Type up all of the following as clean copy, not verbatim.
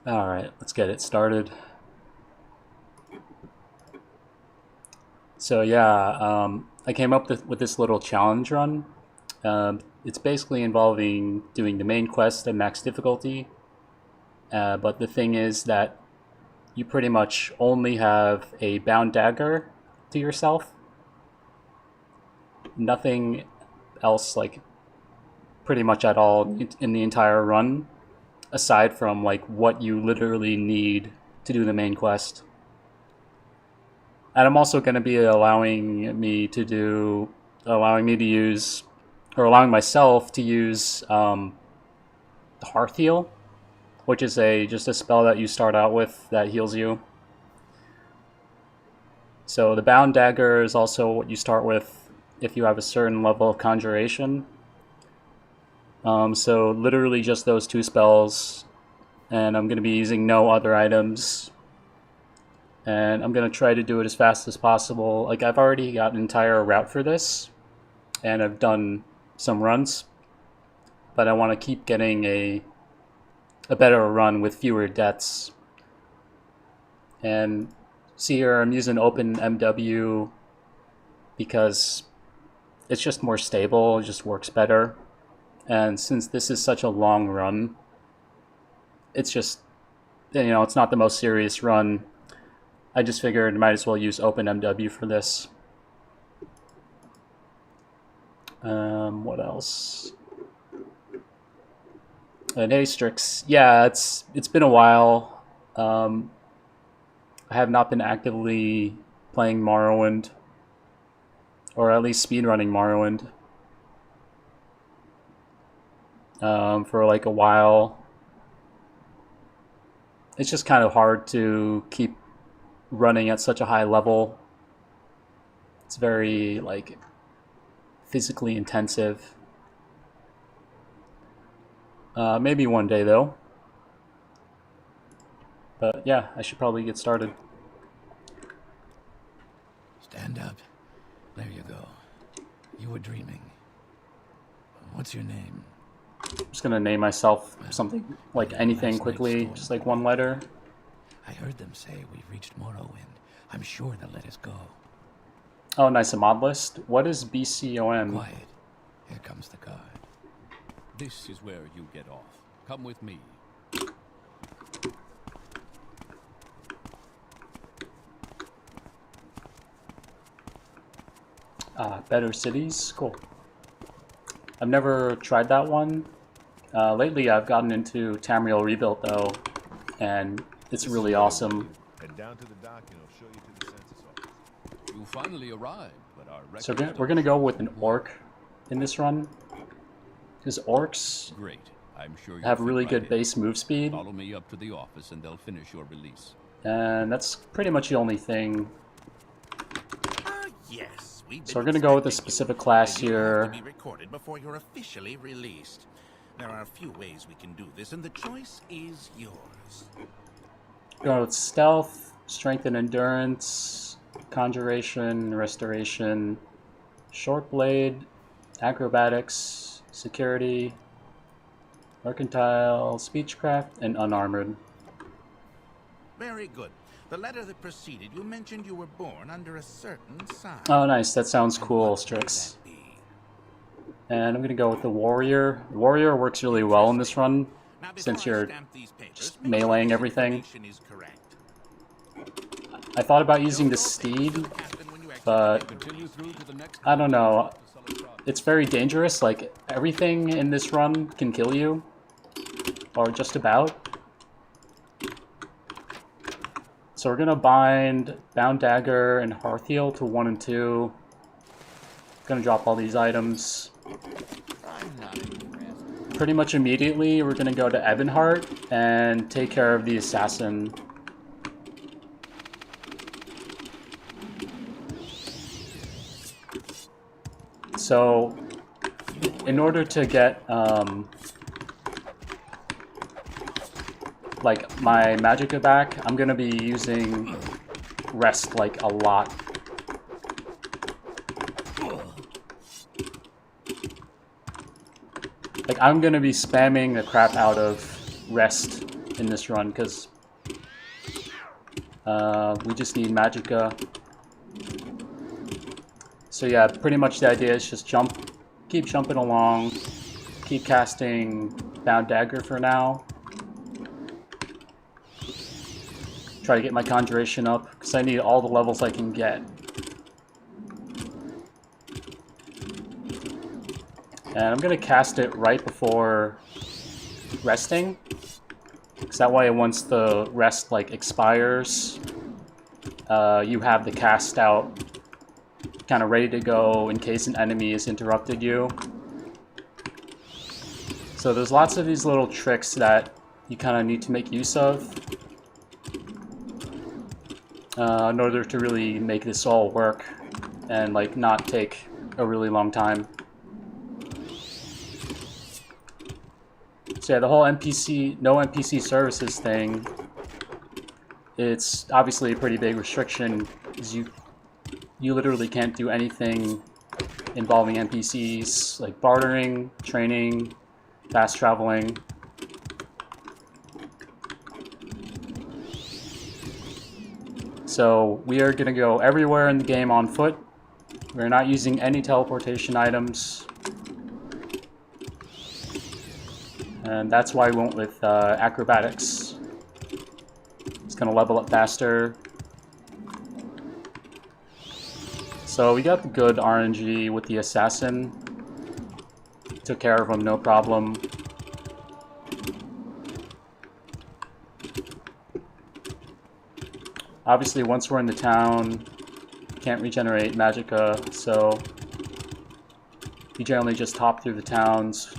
Alright, let's get it started. So yeah, I came up with this little challenge run. It's basically involving doing the main quest at max difficulty. But the thing is that you pretty much only have a Bound Dagger to yourself. Nothing else, like, pretty much at all in the entire run, aside from, like, what you literally need to do the main quest. And I'm also going to be allowing allowing myself to use the Hearth Heal, which is just a spell that you start out with that heals you. So the Bound Dagger is also what you start with if you have a certain level of Conjuration. So literally just those two spells, and I'm going to be using no other items. And I'm going to try to do it as fast as possible. Like, I've already got an entire route for this, and I've done some runs, but I want to keep getting a better run with fewer deaths. And see here, I'm using Open MW because it's just more stable, it just works better. And since this is such a long run, it's just, it's not the most serious run. I just figured I might as well use OpenMW for this. What else? And hey, Strix. Yeah, it's been a while. I have not been actively playing Morrowind, or at least speedrunning Morrowind, for like a while. It's just kind of hard to keep running at such a high level. It's very, like, physically intensive. Maybe one day though. But yeah, I should probably get started. Stand up. There you go. You were dreaming. What's your name? I'm just gonna name myself something, like anything quickly, just like one letter. I heard them say we've reached Morrowind. I'm sure they'll let us go. Oh, nice, a mod list. What is BCOM? Quiet. Here comes the guard. This is where you get off. Come with me. Better Cities? Cool. I've never tried that one. Lately I've gotten into Tamriel Rebuilt though, and it's really awesome. Head down to the dock and I'll show you to the census office. You finally arrived, but our So we're gonna go with an orc in this run, because orcs great. I'm sure have really good base move speed. Follow me up to the office and they'll finish your release. And that's pretty much the only thing. Yes, So we're gonna go with a specific class here. To be recorded before you're officially released. There are a few ways we can do this, and the choice is yours. Go with stealth, strength and endurance, conjuration, restoration, short blade, acrobatics, security, mercantile, speechcraft, and unarmored. Very good. The letter that preceded you mentioned you were born under a certain sign. Oh, nice. That sounds cool, Strix. And I'm gonna go with the warrior. The warrior works really well in this run, since you're just meleeing everything. I thought about using the steed, but I don't know. It's very dangerous. Like, everything in this run can kill you, or just about. So we're gonna bind Bound Dagger and Hearth Heal to 1 and 2. Gonna drop all these items. Pretty much immediately, we're gonna go to Ebonheart and take care of the assassin. So, in order to get like my magicka back, I'm gonna be using rest like a lot. Like, I'm gonna be spamming the crap out of rest in this run, because we just need magicka. So yeah, pretty much the idea is just keep jumping along, keep casting Bound Dagger for now. Try to get my conjuration up, because I need all the levels I can get. And I'm going to cast it right before resting, because that way once the rest like expires, you have the cast out kind of ready to go in case an enemy has interrupted you. So there's lots of these little tricks that you kind of need to make use of in order to really make this all work and like not take a really long time. So yeah, the whole no NPC services thing, it's obviously a pretty big restriction, because you literally can't do anything involving NPCs, like bartering, training, fast traveling. So we are going to go everywhere in the game on foot. We're not using any teleportation items. And that's why we went with acrobatics. It's going to level up faster. So we got the good RNG with the assassin. Took care of him, no problem. Obviously, once we're in the town, can't regenerate magicka, so you generally just hop through the towns.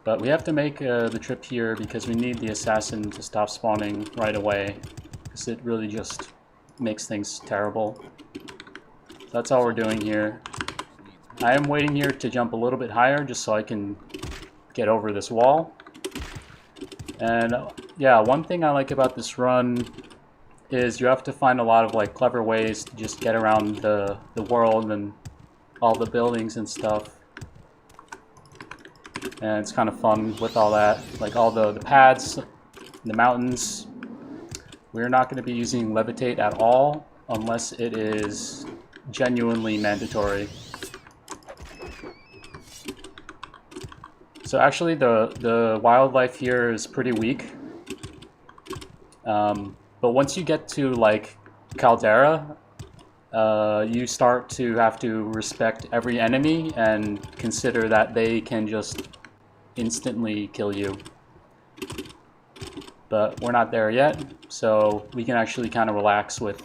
But we have to make the trip here because we need the assassin to stop spawning right away, because it really just makes things terrible. So that's all we're doing here. I am waiting here to jump a little bit higher just so I can get over this wall. And yeah, one thing I like about this run is you have to find a lot of like clever ways to just get around the world and all the buildings and stuff. And it's kind of fun with all that, like all the pads, the mountains. We're not going to be using Levitate at all unless it is genuinely mandatory. So actually the wildlife here is pretty weak. But once you get to like Caldera, you start to have to respect every enemy and consider that they can just instantly kill you. But we're not there yet, so we can actually kind of relax with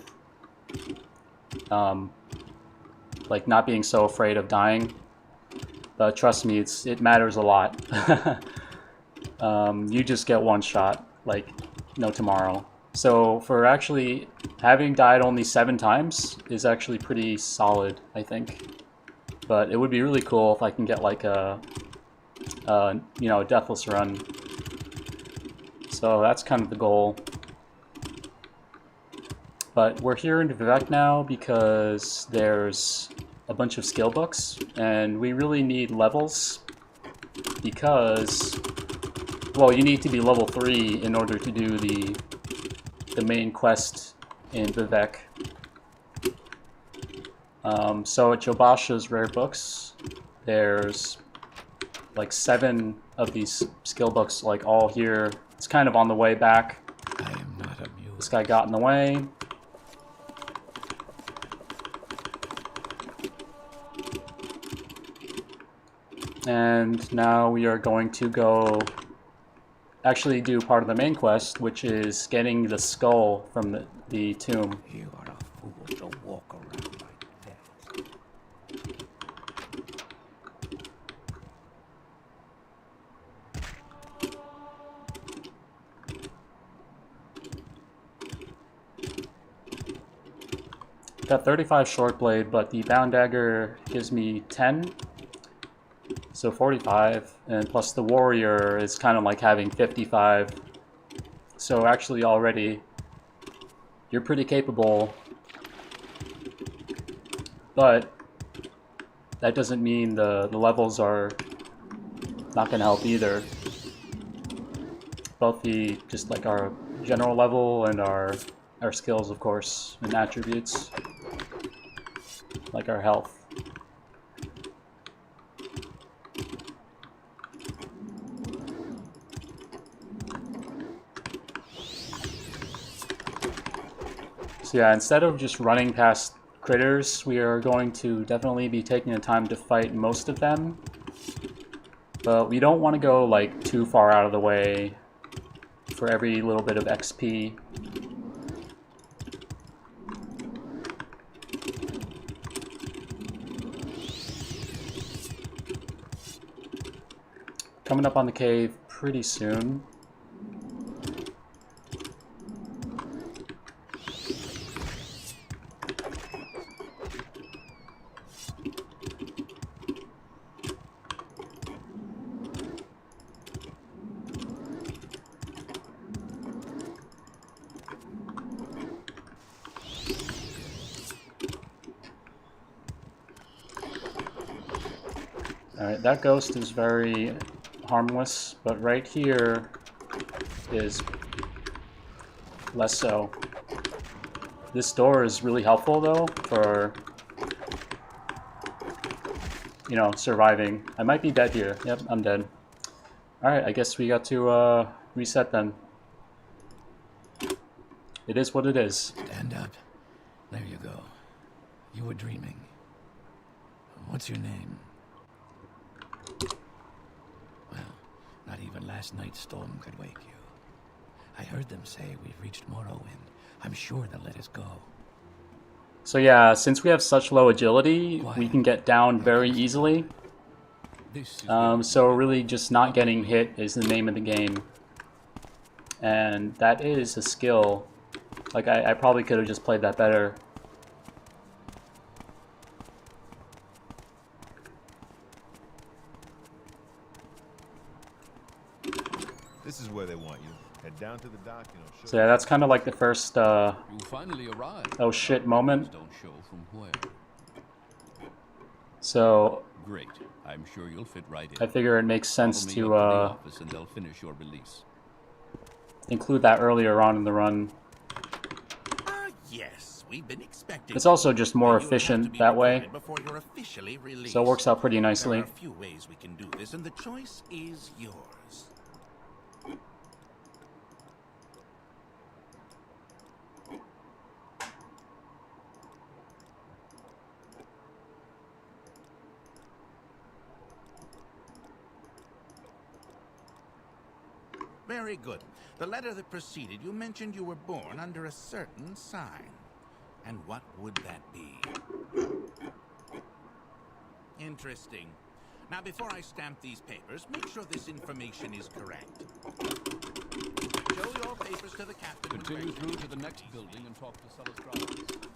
like not being so afraid of dying. But trust me, it matters a lot. You just get one shot, like no tomorrow. So for actually having died only 7 times is actually pretty solid, I think. But it would be really cool if I can get like a deathless run. So that's kind of the goal. But we're here in Vivec now because there's a bunch of skill books, and we really need levels because, well, you need to be level 3 in order to do the main quest in Vivec. So at Jobasha's rare books, there's like 7 of these skill books, like all here. It's kind of on the way back. I am not amused. This guy got in the way. And now we are going to go actually do part of the main quest, which is getting the skull from the tomb. You are a fool to walk around like that. Got 35 short blade, but the Bound Dagger gives me 10. So 45, and plus the warrior is kind of like having 55. So actually already, you're pretty capable. But that doesn't mean the levels are not gonna help either. Both the just like our general level and our skills, of course, and attributes, like our health. So yeah, instead of just running past critters, we are going to definitely be taking the time to fight most of them. But we don't want to go like too far out of the way for every little bit of XP. Coming up on the cave pretty soon. Alright, that ghost is very harmless, but right here is less so. This door is really helpful though for, you know, surviving. I might be dead here. Yep, I'm dead. Alright, I guess we got to reset then. It is what it is. Stand up. There you go. You were dreaming. What's your name? Well, not even last night's storm could wake you. I heard them say we've reached Morrowind. I'm sure they'll let us go. So yeah, since we have such low agility, we can get down very easily. So really just not getting hit is the name of the game. And that is a skill. Like, I probably could have just played that better. This is where they want you. Head down to the dock and I'll show So yeah, that's kind of like the first, You finally arrived. oh shit moment. Don't show from where. So Great. I'm sure you'll fit right in. I figure it makes sense Follow me up to the office and they'll finish your release. include that earlier on in the run. Yes, we've been expecting. It's also just more You'll have to efficient be that way, recruited before you're officially released. so it works out pretty There nicely. are a few ways we can do this, and the choice is yours. Very good. The letter that preceded you mentioned you were born under a certain sign. And what would that be? Interesting. Now, before I stamp these papers, make sure this information is correct. Show your papers to the captain. Continue through to the next building and talk to Sadrith.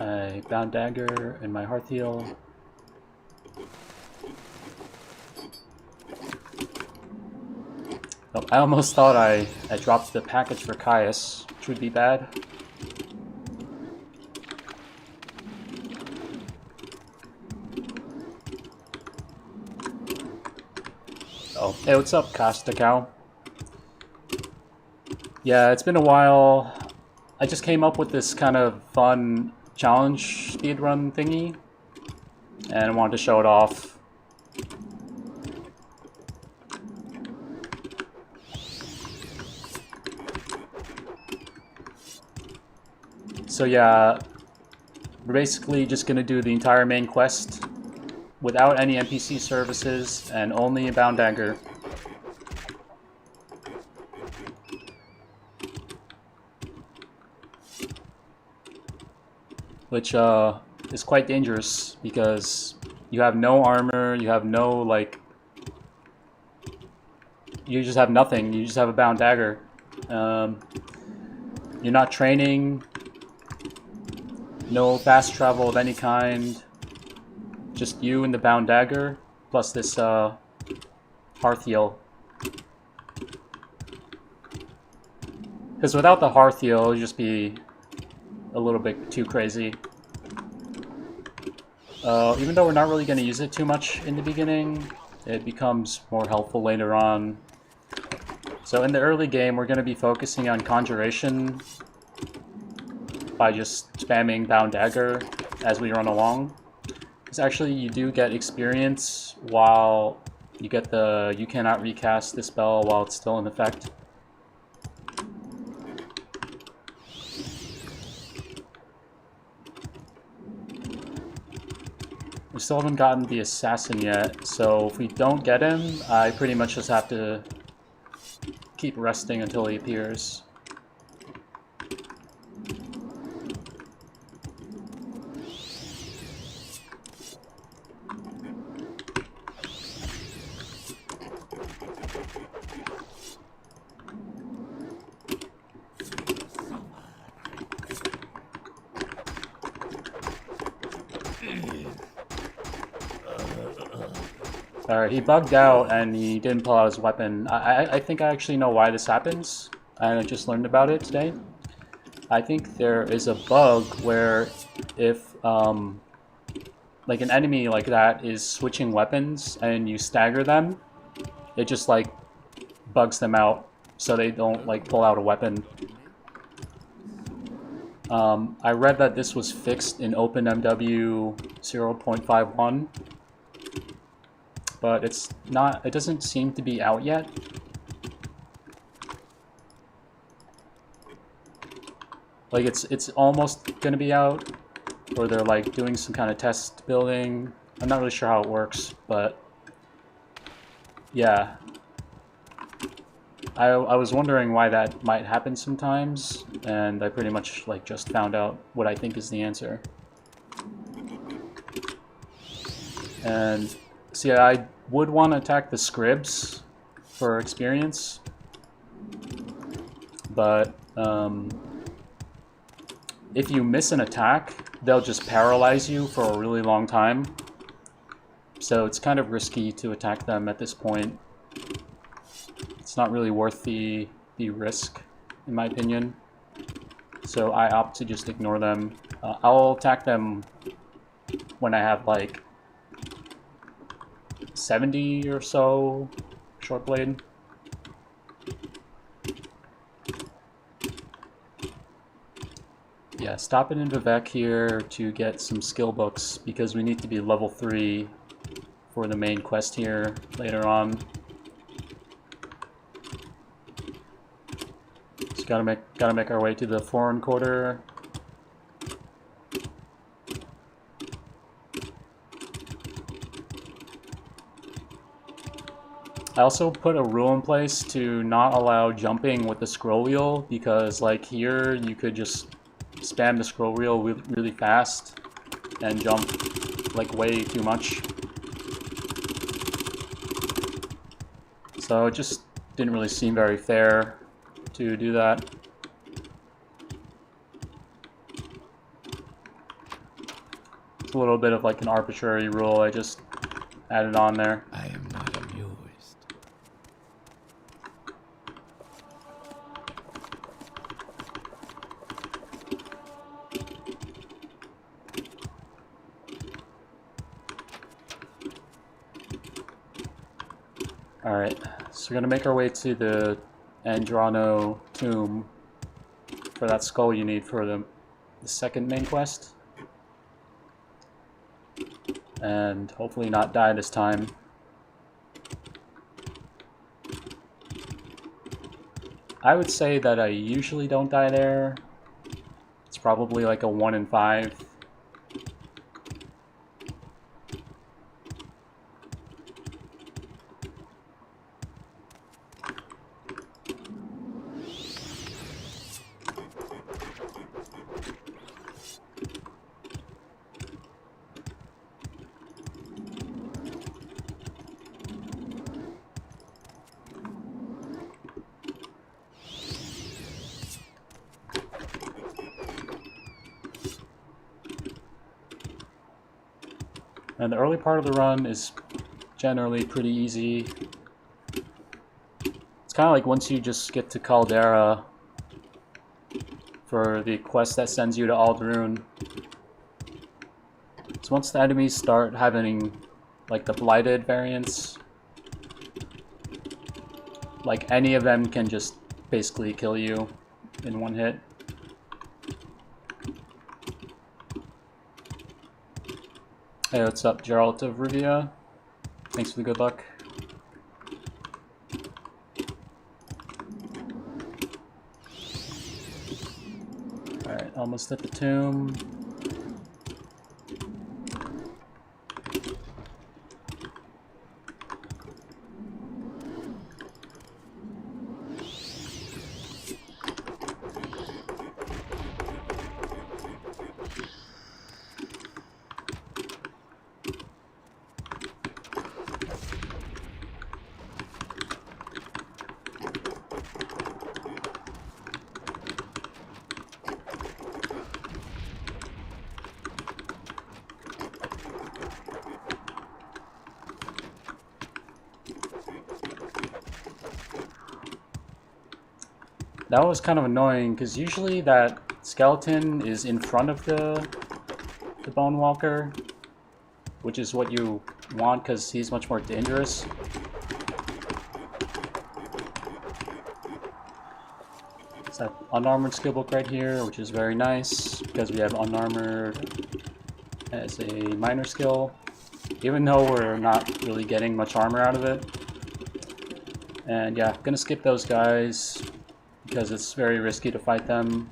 A Bound Dagger and my Hearth Heal. Oh, I almost thought I dropped the package for Caius, which would be bad. Oh, hey, what's up, Costa Cow? Yeah, it's been a while. I just came up with this kind of fun challenge speedrun thingy, and I wanted to show it off. So yeah, we're basically just going to do the entire main quest without any NPC services and only a Bound Dagger. Which is quite dangerous because you have no armor, you have no, like, you just have nothing, you just have a Bound Dagger. You're not training, no fast travel of any kind, just you and the Bound Dagger, plus this Hearth Heal. Because without the hearth heal, it'll just be a little bit too crazy. Even though we're not really going to use it too much in the beginning, it becomes more helpful later on. So in the early game, we're going to be focusing on conjuration by just spamming Bound Dagger as we run along. Because actually you do get experience while you get the you cannot recast the spell while it's still in effect. We still haven't gotten the assassin yet, so if we don't get him, I pretty much just have to keep resting until he appears. Alright, he bugged out and he didn't pull out his weapon. I think I actually know why this happens. I just learned about it today. I think there is a bug where if like an enemy like that is switching weapons and you stagger them, it just like bugs them out so they don't like pull out a weapon. I read that this was fixed in OpenMW 0.51. But it's not, it doesn't seem to be out yet. Like it's almost gonna be out, or they're like doing some kind of test building. I'm not really sure how it works, but yeah. I was wondering why that might happen sometimes, and I pretty much like just found out what I think is the answer. And see, I would want to attack the scribs for experience, but if you miss an attack, they'll just paralyze you for a really long time. So it's kind of risky to attack them at this point. It's not really worth the risk, in my opinion. So I opt to just ignore them. I'll attack them when I have like 70 or so short blade. Yeah, stopping in Vivek here to get some skill books because we need to be level 3 for the main quest here later on. So gotta make our way to the foreign quarter. I also put a rule in place to not allow jumping with the scroll wheel because like here you could just spam the scroll wheel really fast and jump like way too much. So it just didn't really seem very fair to do that. It's a little bit of like an arbitrary rule I just added on there. I am not amused. Alright, so we're gonna make our way to the Andrano tomb for that skull you need for the second main quest. And hopefully not die this time. I would say that I usually don't die there. It's probably like a 1 in 5. And the early part of the run is generally pretty easy. It's kind of like once you just get to Caldera, for the quest that sends you to Aruhn. So once the enemies start having like the blighted variants, like any of them can just basically kill you in one hit. Hey, what's up, Geralt of Rivia? Thanks for the good luck. Alright, almost at the tomb. That was kind of annoying, because usually that skeleton is in front of the Bone Walker, which is what you want, because he's much more dangerous. It's that unarmored skill book right here, which is very nice, because we have unarmored as a minor skill, even though we're not really getting much armor out of it. And yeah, gonna skip those guys, because it's very risky to fight them.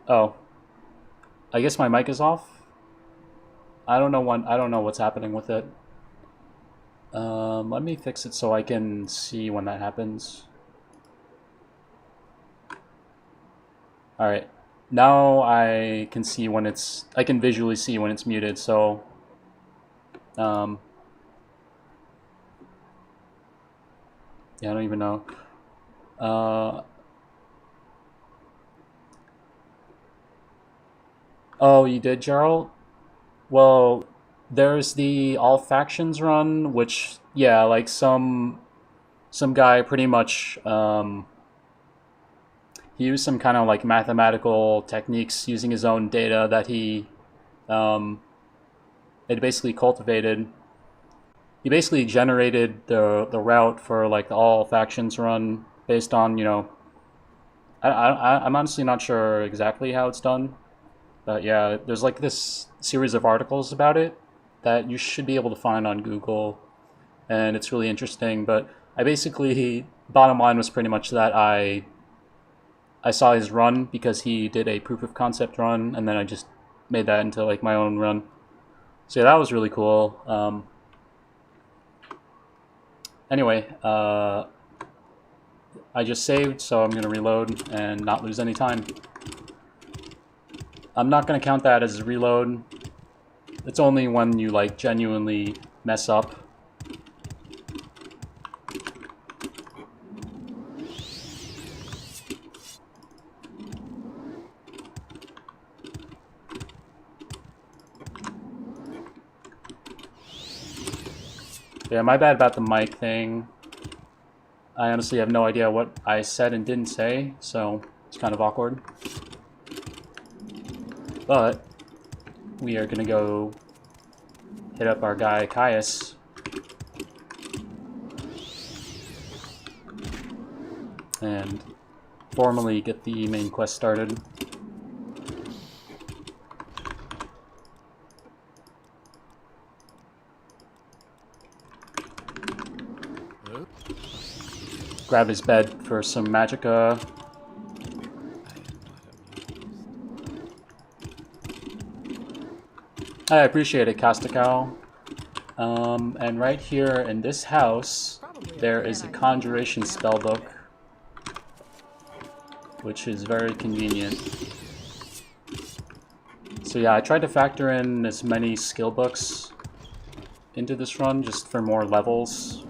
Oh. I guess my mic is off. I don't know what's happening with it. Let me fix it so I can see when that happens. Alright. Now I can see when I can visually see when it's muted, so yeah, I don't even know. Oh, you did, Gerald? Well, there's the all factions run, which, yeah, like some guy pretty much he used some kind of like mathematical techniques using his own data that he it basically cultivated. He basically generated the route for like the all factions run based on, you know, I'm honestly not sure exactly how it's done, but yeah, there's like this series of articles about it that you should be able to find on Google, and it's really interesting. But I basically, bottom line was pretty much that I saw his run because he did a proof of concept run, and then I just made that into like my own run. So yeah, that was really cool. Anyway, I just saved, so I'm going to reload and not lose any time. I'm not going to count that as a reload. It's only when you like genuinely mess up. Yeah, my bad about the mic thing. I honestly have no idea what I said and didn't say, so it's kind of awkward. But we are gonna go hit up our guy Caius and formally get the main quest started. Grab his bed for some magicka. I appreciate it, Castical. And right here in this house, there is a conjuration spellbook, which is very convenient. So yeah, I tried to factor in as many skill books into this run just for more levels.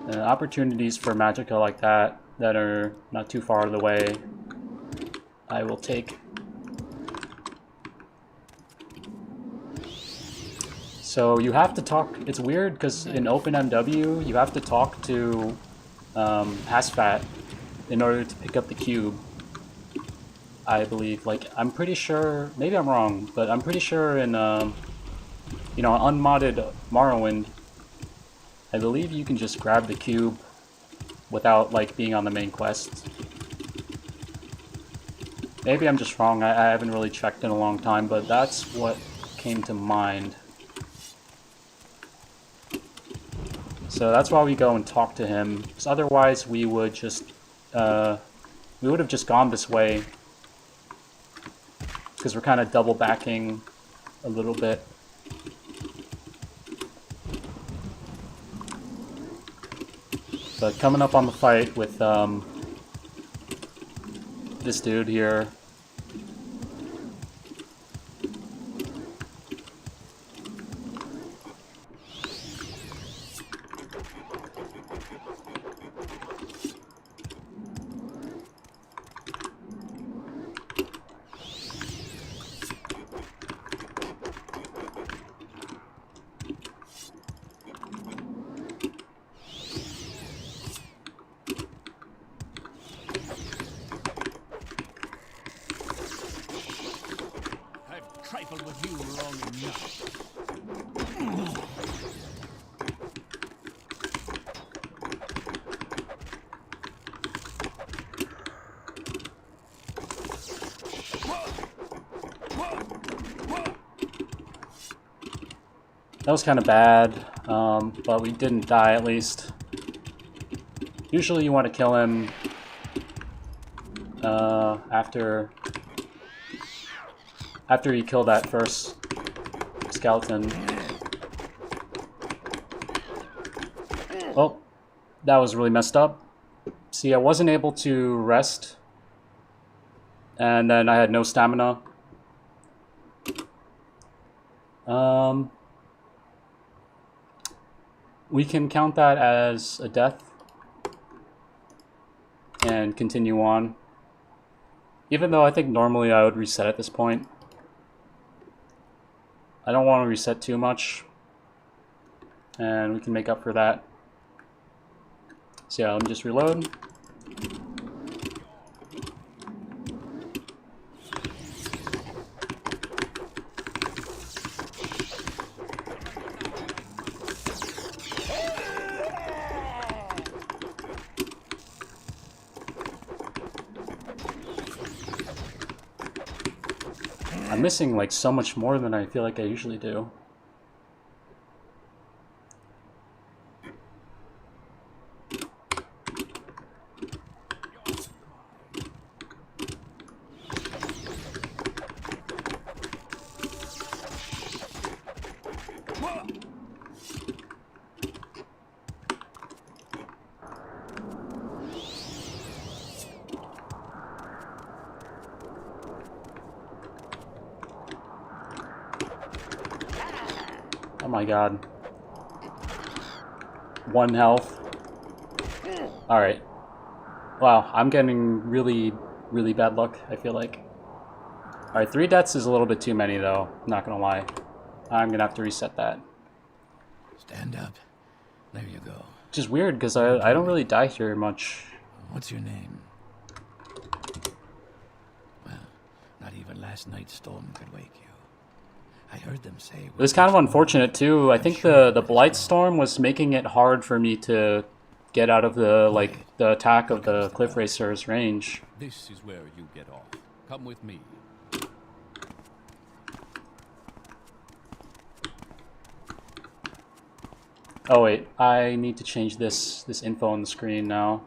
Opportunities for magicka like that are not too far out of the way, I will take. So you have to talk, it's weird because in OpenMW you have to talk to Hasfat in order to pick up the cube, I believe. Like, I'm pretty sure, maybe I'm wrong, but I'm pretty sure in you know, unmodded Morrowind, I believe you can just grab the cube without like being on the main quest. Maybe I'm just wrong, I haven't really checked in a long time, but that's what came to mind. So that's why we go and talk to him, because otherwise we would just we would have just gone this way, because we're kind of double backing a little bit. But coming up on the fight with this dude here. That was kind of bad, but we didn't die at least. Usually you want to kill him after you kill that first skeleton. Oh, that was really messed up. See, I wasn't able to rest, and then I had no stamina. We can count that as a death and continue on. Even though I think normally I would reset at this point. I don't want to reset too much, and we can make up for that. So yeah, let me just reload. I'm missing like so much more than I feel like I usually do. Oh my god. 1 health. Alright. Wow, I'm getting really, really bad luck, I feel like. Alright, 3 deaths is a little bit too many though, not gonna lie. I'm gonna have to reset that. Stand up. There you go. Which is weird, because I don't really die here much. What's your name? Well, not even last night's storm could wake you. I heard them say... It was kind of unfortunate too. I think the Blight Storm was making it hard for me to get out of the attack of the Cliff Racer's range. This is where you get off. Come with me. Oh wait, I need to change this info on the screen now.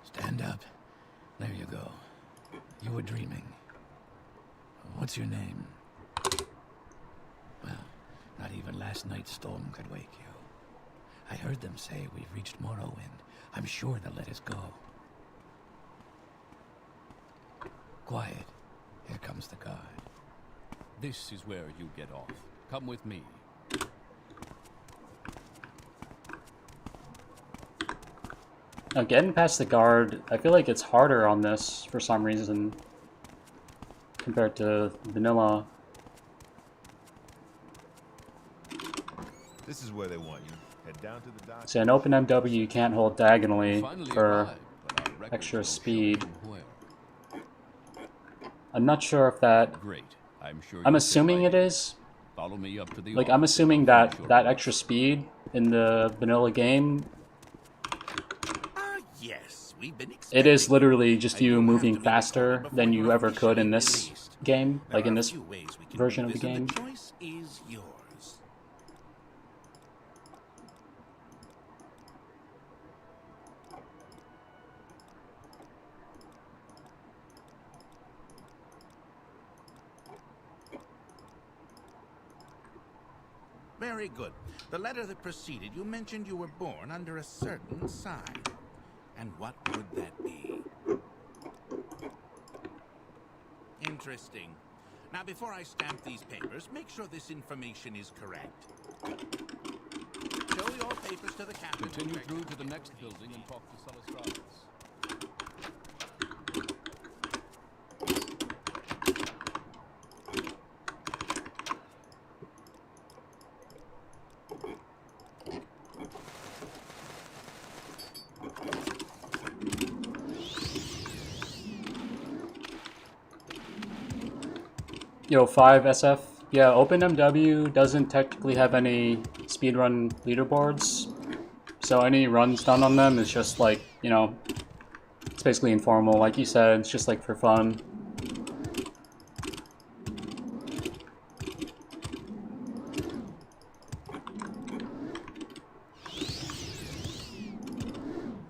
Stand up. There you go. You were dreaming. What's your name? Well, not even last night's storm could wake you. I heard them say we've reached Morrowind. I'm sure they'll let us go. Quiet. Here comes the guard. This is where you get off. Come with me. Now, getting past the guard, I feel like it's harder on this for some reason compared to vanilla. This is where they want you. Head down to the dock. So in open MW, you can't hold diagonally Finally for arrived, but our records extra will show speed. you where. I'm not sure if that... Great. I'm sure. I'm you'll assuming fit it right in. is. Follow me up to the Like, office I'm assuming and I'll that finish that your extra speed in the vanilla game, Yes, we've been it is expecting. literally just you You'll have moving to make a faster call than before you you're ever could in officially this released. game, There like in are a this few ways we can version do of the this, and game. the choice is yours. Very good. The letter that preceded you mentioned you were born under a certain sign. And what would that be? Interesting. Now, before I stamp these papers, make sure this information is correct. Show your papers to the captain. Continue through to the next building and talk to Salastravus. Yo, 5 SF. Yeah, OpenMW doesn't technically have any speedrun leaderboards, so any runs done on them is just like, you know, it's basically informal. Like you said, it's just like for fun.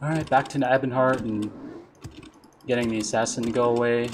Alright, back to Ebonheart and getting the assassin to go away.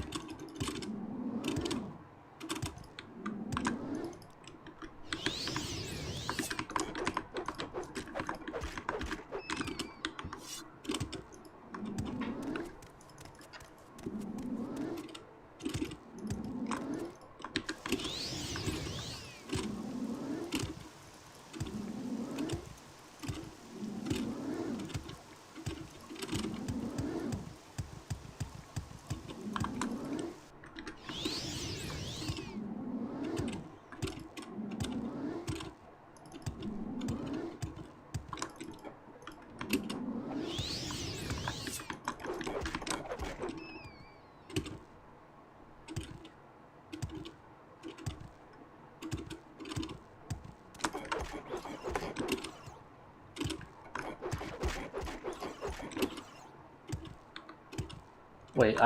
Wait,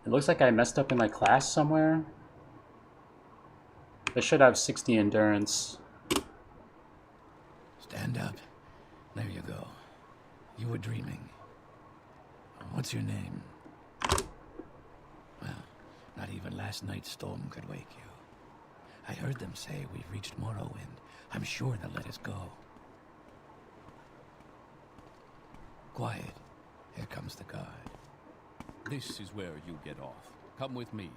it looks like I messed up in my class somewhere. I should have 60 endurance. Stand up. There you go. You were dreaming. What's your name? Well, not even last night's storm could wake you. I heard them say we've reached Morrowind. I'm sure they'll let us go. Quiet. Here comes the guard. This is where you get off. Come with me.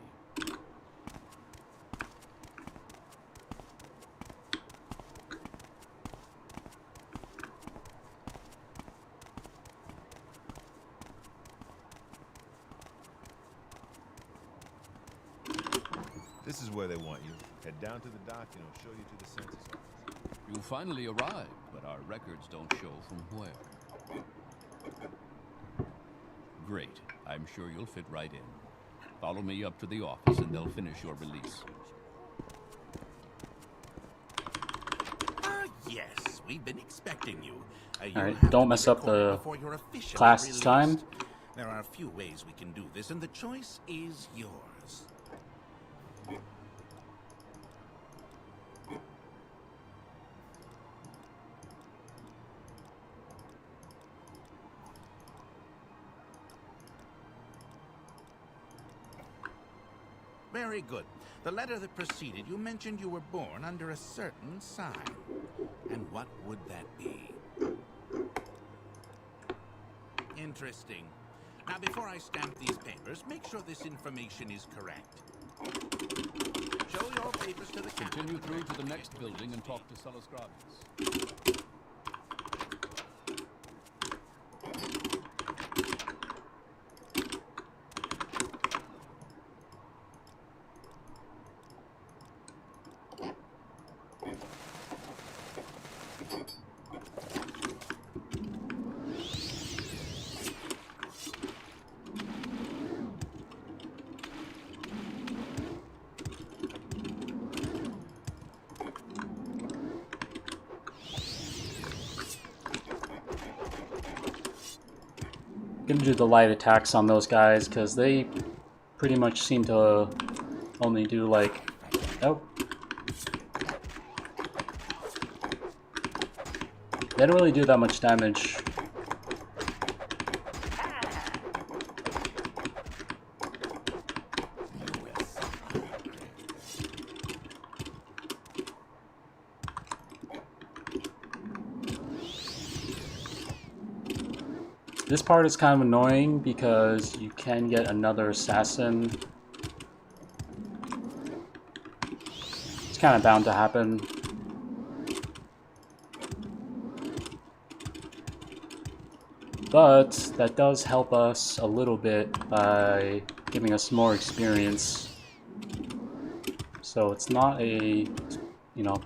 This is where they want you. Head down to the dock and it'll show you to the census office. You finally arrived, but our records don't show from where. Great. I'm sure you'll fit right in. Follow me up to the office and they'll finish your release. Ah, yes. We've been expecting you. Alright, don't mess up the class this time. There are a few ways we can do this, and the choice is yours. Very good. The letter that preceded you mentioned you were born under a certain sign. And what would that be? Interesting. Now, before I stamp these papers, make sure this information is correct. Show your papers to the captain. Continue through to the next building and talk to Celasgravis. Gonna do the light attacks on those guys because they pretty much seem to only do like, oh, they don't really do that much damage. This part is kind of annoying because you can get another assassin. It's kind of bound to happen. But that does help us a little bit by giving us more experience. So it's not a, you know,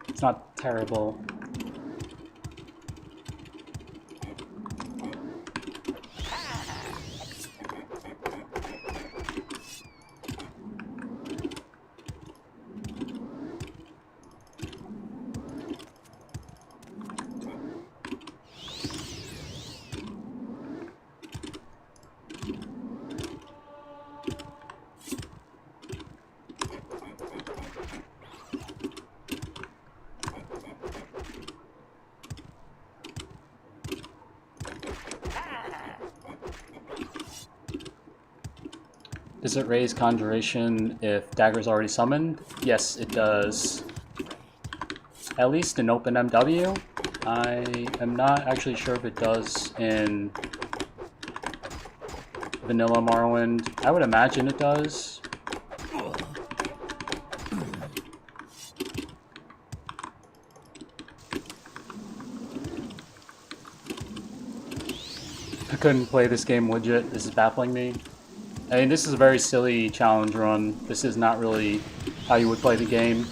it's not terrible. Does it raise conjuration if Dagger's already summoned? Yes, it does. At least in OpenMW. I am not actually sure if it does in Vanilla Morrowind. I would imagine it does. I couldn't play this game legit. This is baffling me. I mean, this is a very silly challenge run. This is not really how you would play the game.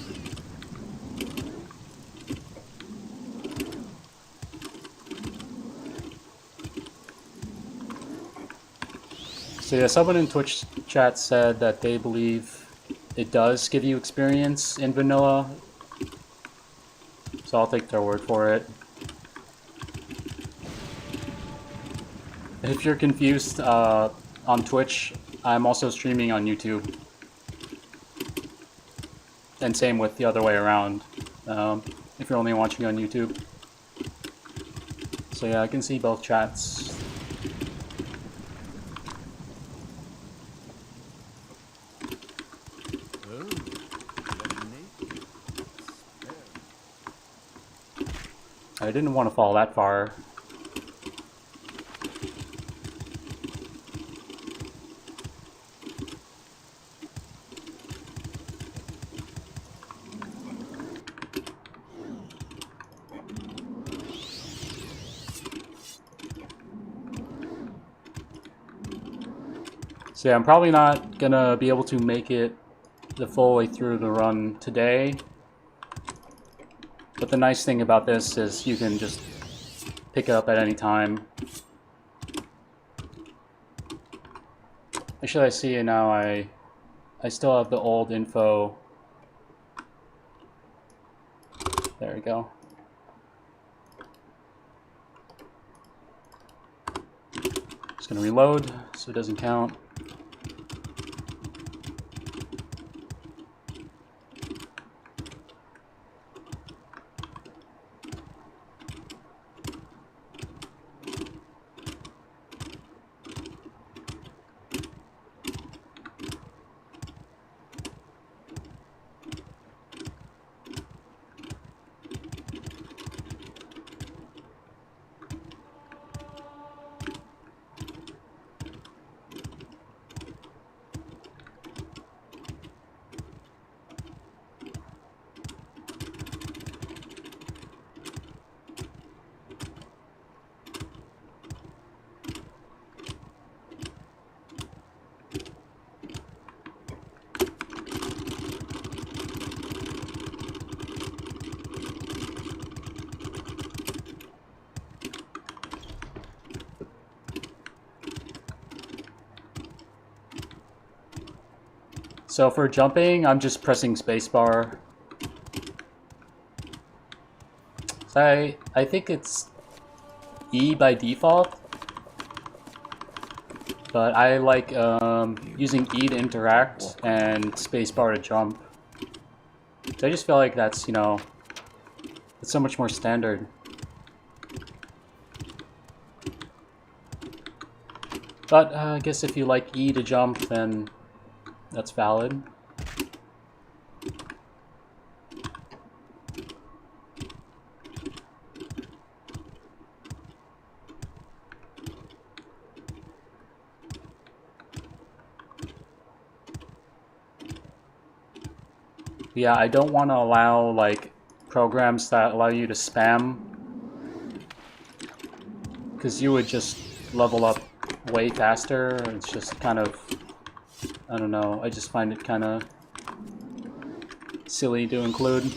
So yeah, someone in Twitch chat said that they believe it does give you experience in vanilla. So I'll take their word for it. If you're confused on Twitch, I'm also streaming on YouTube. And same with the other way around, if you're only watching on YouTube. So yeah, I can see both chats. I didn't want to fall that far. So yeah, I'm probably not gonna be able to make it the full way through the run today. But the nice thing about this is you can just pick it up at any time. Actually, I see it now. I still have the old info. There we go. Just gonna reload so it doesn't count. So for jumping, I'm just pressing spacebar. So I think it's E by default, but I like using E to interact and spacebar to jump. So I just feel like that's, you know, it's so much more standard. But I guess if you like E to jump, then that's valid. Yeah, I don't want to allow like programs that allow you to spam, because you would just level up way faster. It's just kind of, I don't know, I just find it kind of silly to include.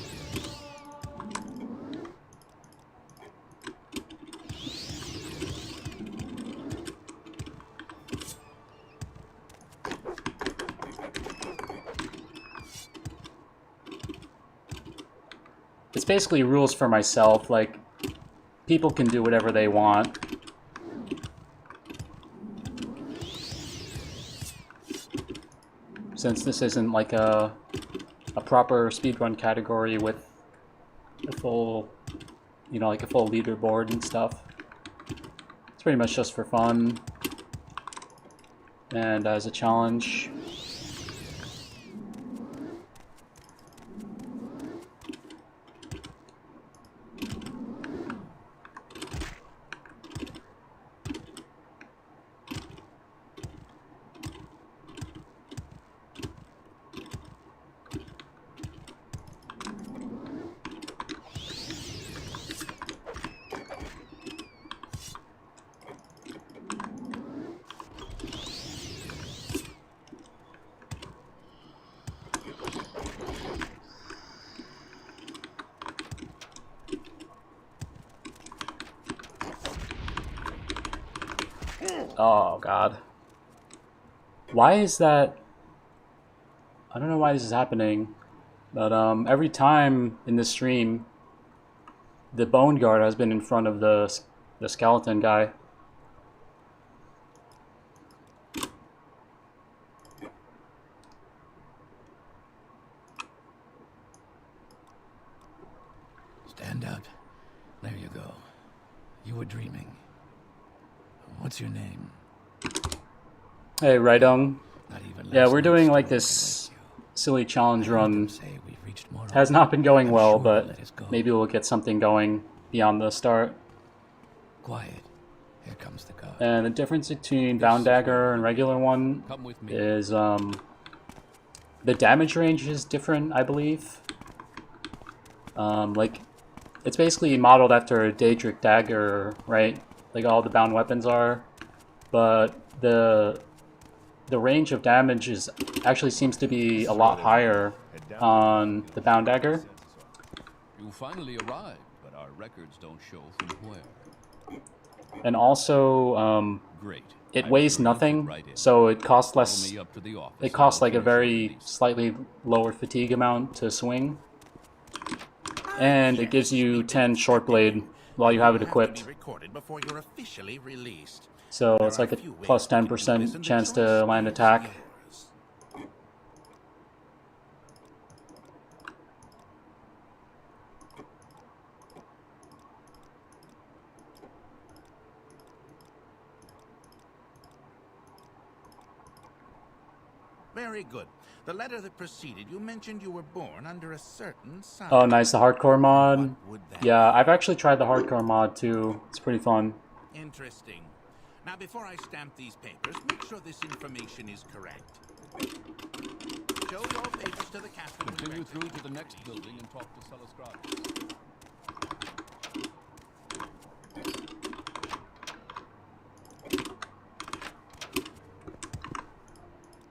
It's basically rules for myself, like, people can do whatever they want. Since this isn't like a proper speedrun category with a full, you know, like a full leaderboard and stuff. It's pretty much just for fun and as a challenge. Oh, God. Why is that? I don't know why this is happening, but every time in this stream, the Bound Guard has been in front of the skeleton guy. Stand up. There you go. You were dreaming. What's your name? Hey, Raidung. Not even Yeah, last we're night's doing storm like could this wake you. silly challenge I heard them run. say we've reached Morrowind. Has not been going I'm well, sure but let us go. maybe we'll get something going beyond the start. Quiet. Here comes the guard. And the difference between Bound Dagger and regular one Come with me. is the damage range is different, I believe. Like, it's basically modeled after a Daedric dagger, right? Like all the bound weapons are, but the range of damage is actually seems to be a lot higher on the Bound Dagger. You finally arrived, but our records don't show from where. And also, Great. it I'm weighs sure you'll fit nothing, right in. so it costs Follow less. me up to the office It and costs I'll like a finish your very release. slightly lower fatigue amount to swing, and it gives you 10 short blade while you have it equipped. To be recorded before you're officially released. So There it's are like a few ways plus to do this, 10% and the chance choice to land is attack. yours. Very good. The letter that preceded you mentioned you were born under a certain sign. Oh, nice, the hardcore mod. What would that Yeah, I've actually tried the hardcore mod too. It's pretty fun. Interesting. Now, before I stamp these papers, make sure this information is correct. Show your papers to the captain. Continue through to the next building and talk to Celestradus.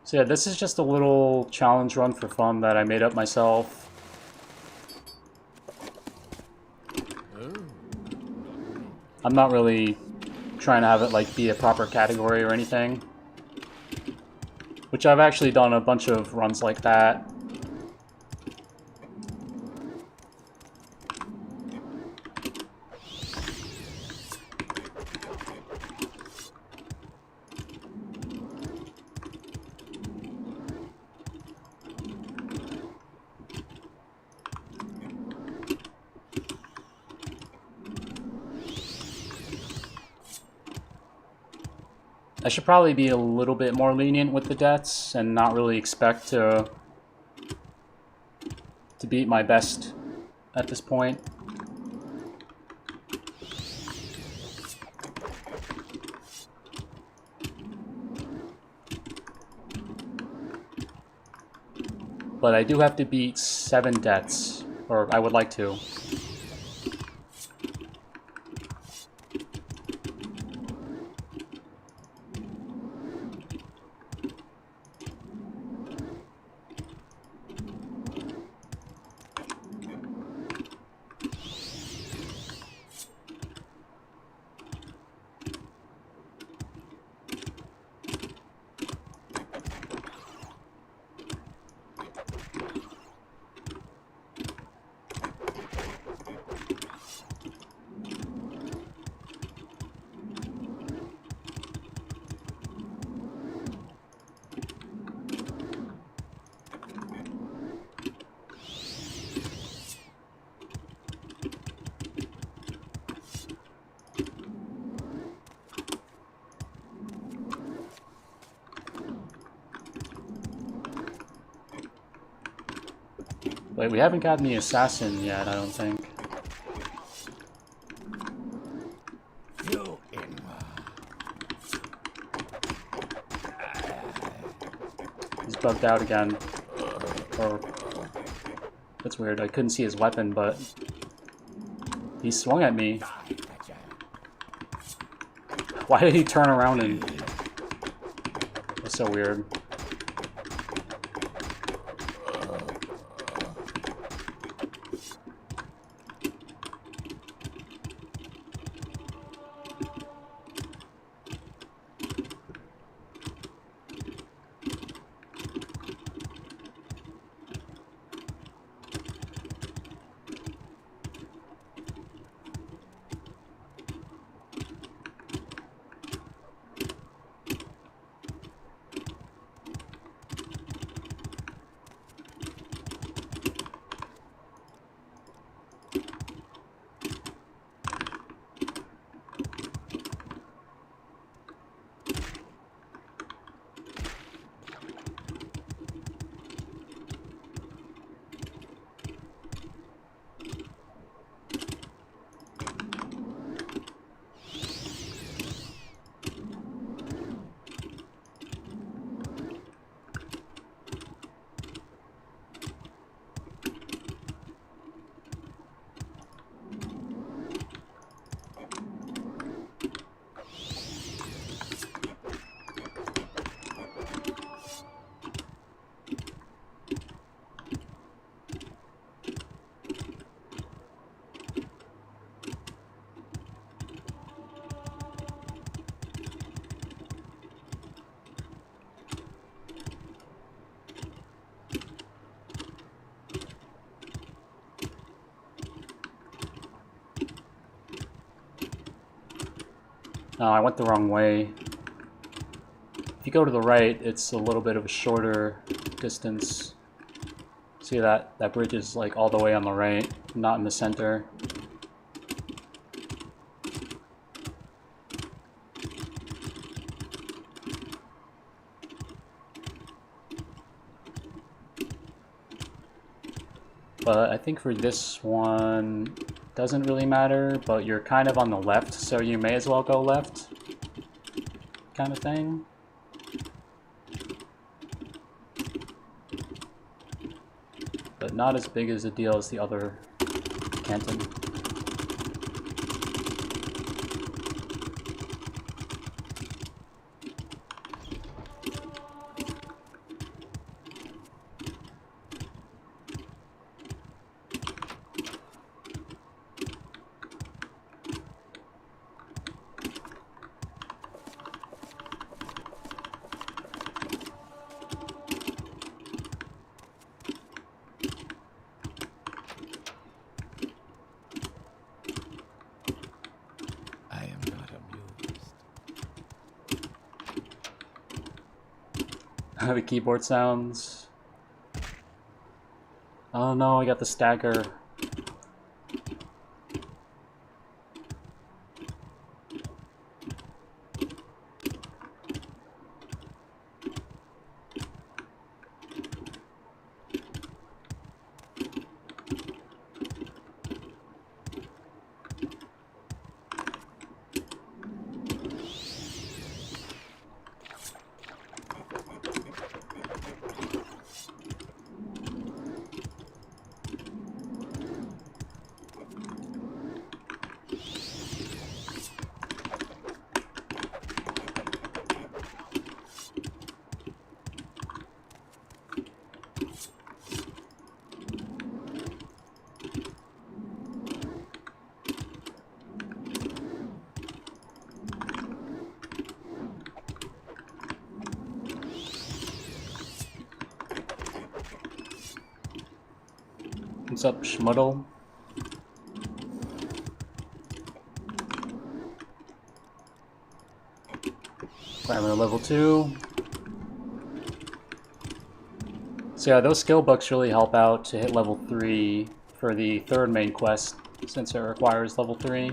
So yeah, this is just a little challenge run for fun that I made up myself. I'm not really trying to have it like be a proper category or anything. Which I've actually done a bunch of runs like that. I should probably be a little bit more lenient with the deaths and not really expect to beat my best at this point. But I do have to beat 7 deaths, or I would like to. Wait, we haven't gotten the assassin yet, I don't think. You in. He's bugged out again. Or... That's weird, I couldn't see his weapon, but... He swung at me. Why did he turn around and... That's so weird. Oh, I went the wrong way. If you go to the right, it's a little bit of a shorter distance. See that? That bridge is like all the way on the right, not in the center. But I think for this one, doesn't really matter, but you're kind of on the left, so you may as well go left, kind of thing. But not as big as a deal as the other canton. The keyboard sounds. Oh no, I got the stagger. What's up, Schmuddle? Primer level 2. So yeah, those skill books really help out to hit level 3 for the third main quest, since it requires level 3.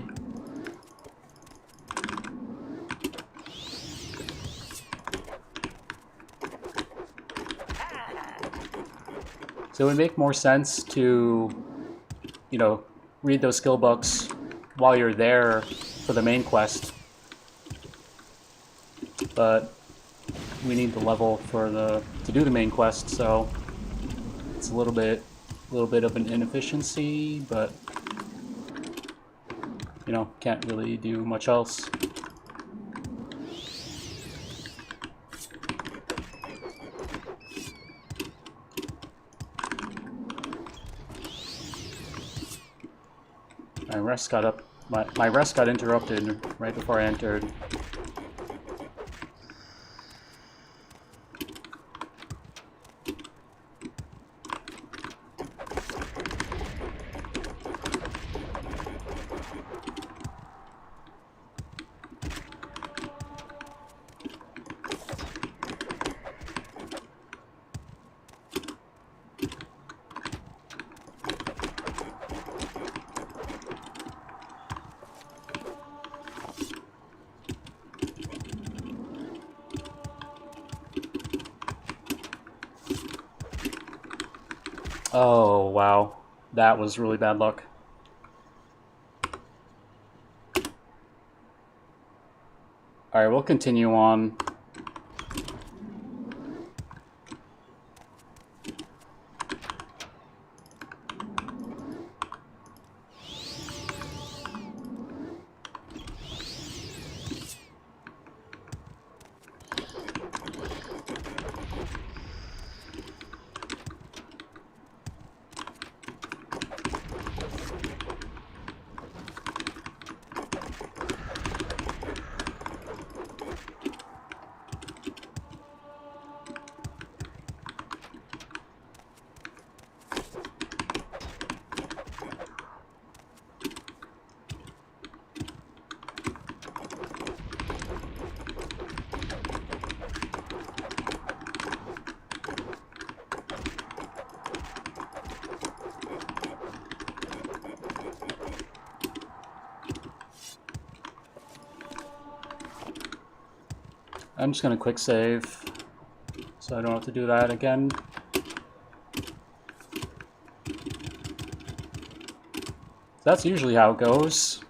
So it would make more sense to, you know, read those skill books while you're there for the main quest. But we need the level for to do the main quest, so it's a little bit of an inefficiency, but you know, can't really do much else. My rest got interrupted right before I entered. Oh, wow. That was really bad luck. Alright, we'll continue on. I'm just gonna quick save, so I don't have to do that again. That's usually how it goes.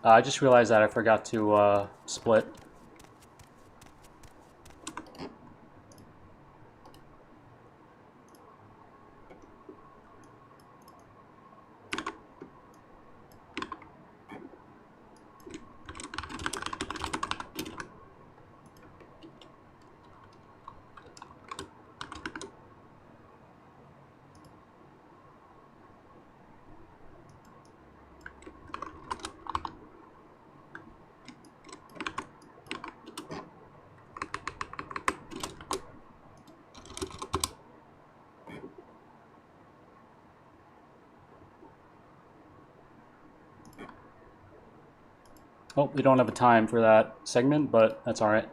I just realized that I forgot to split. Oh, we don't have a time for that segment, but that's alright.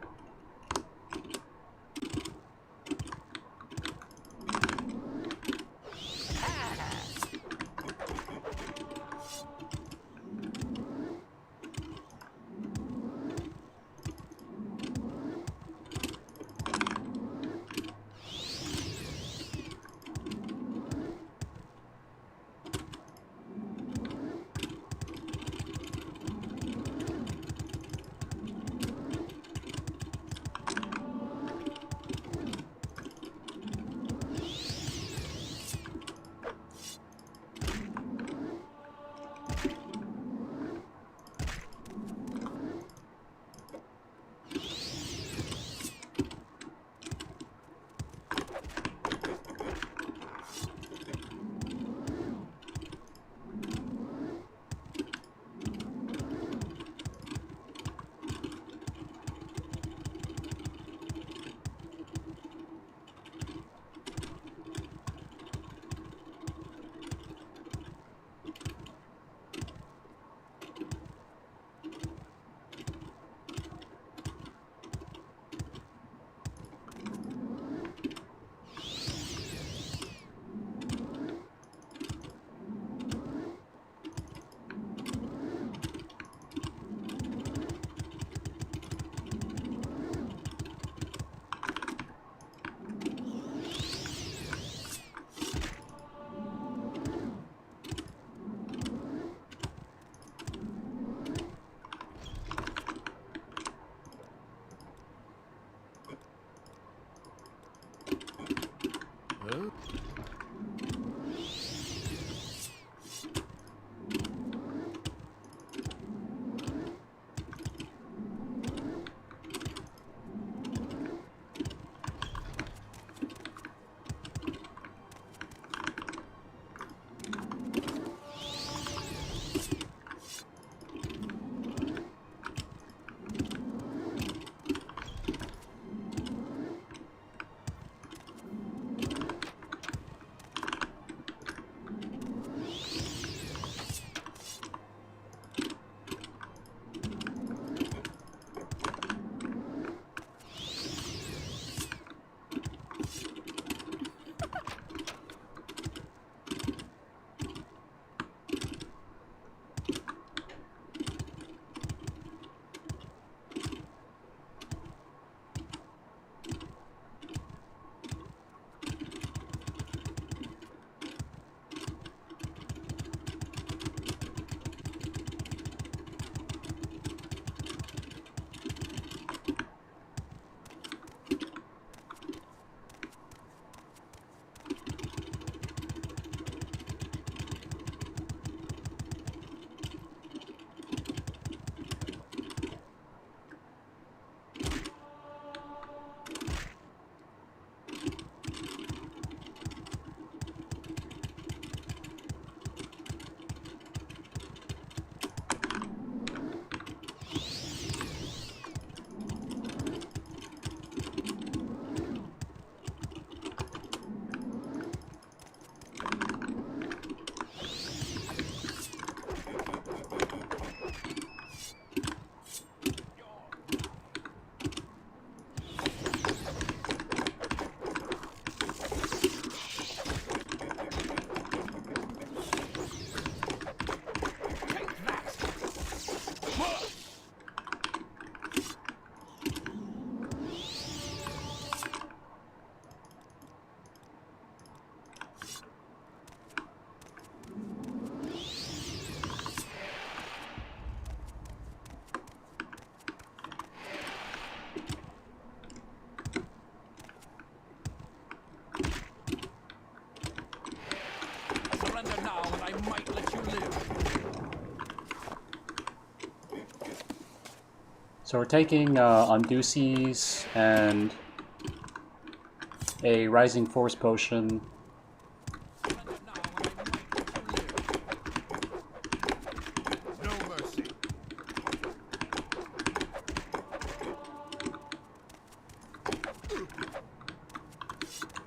So we're taking Unduces and a Rising Force potion. No mercy.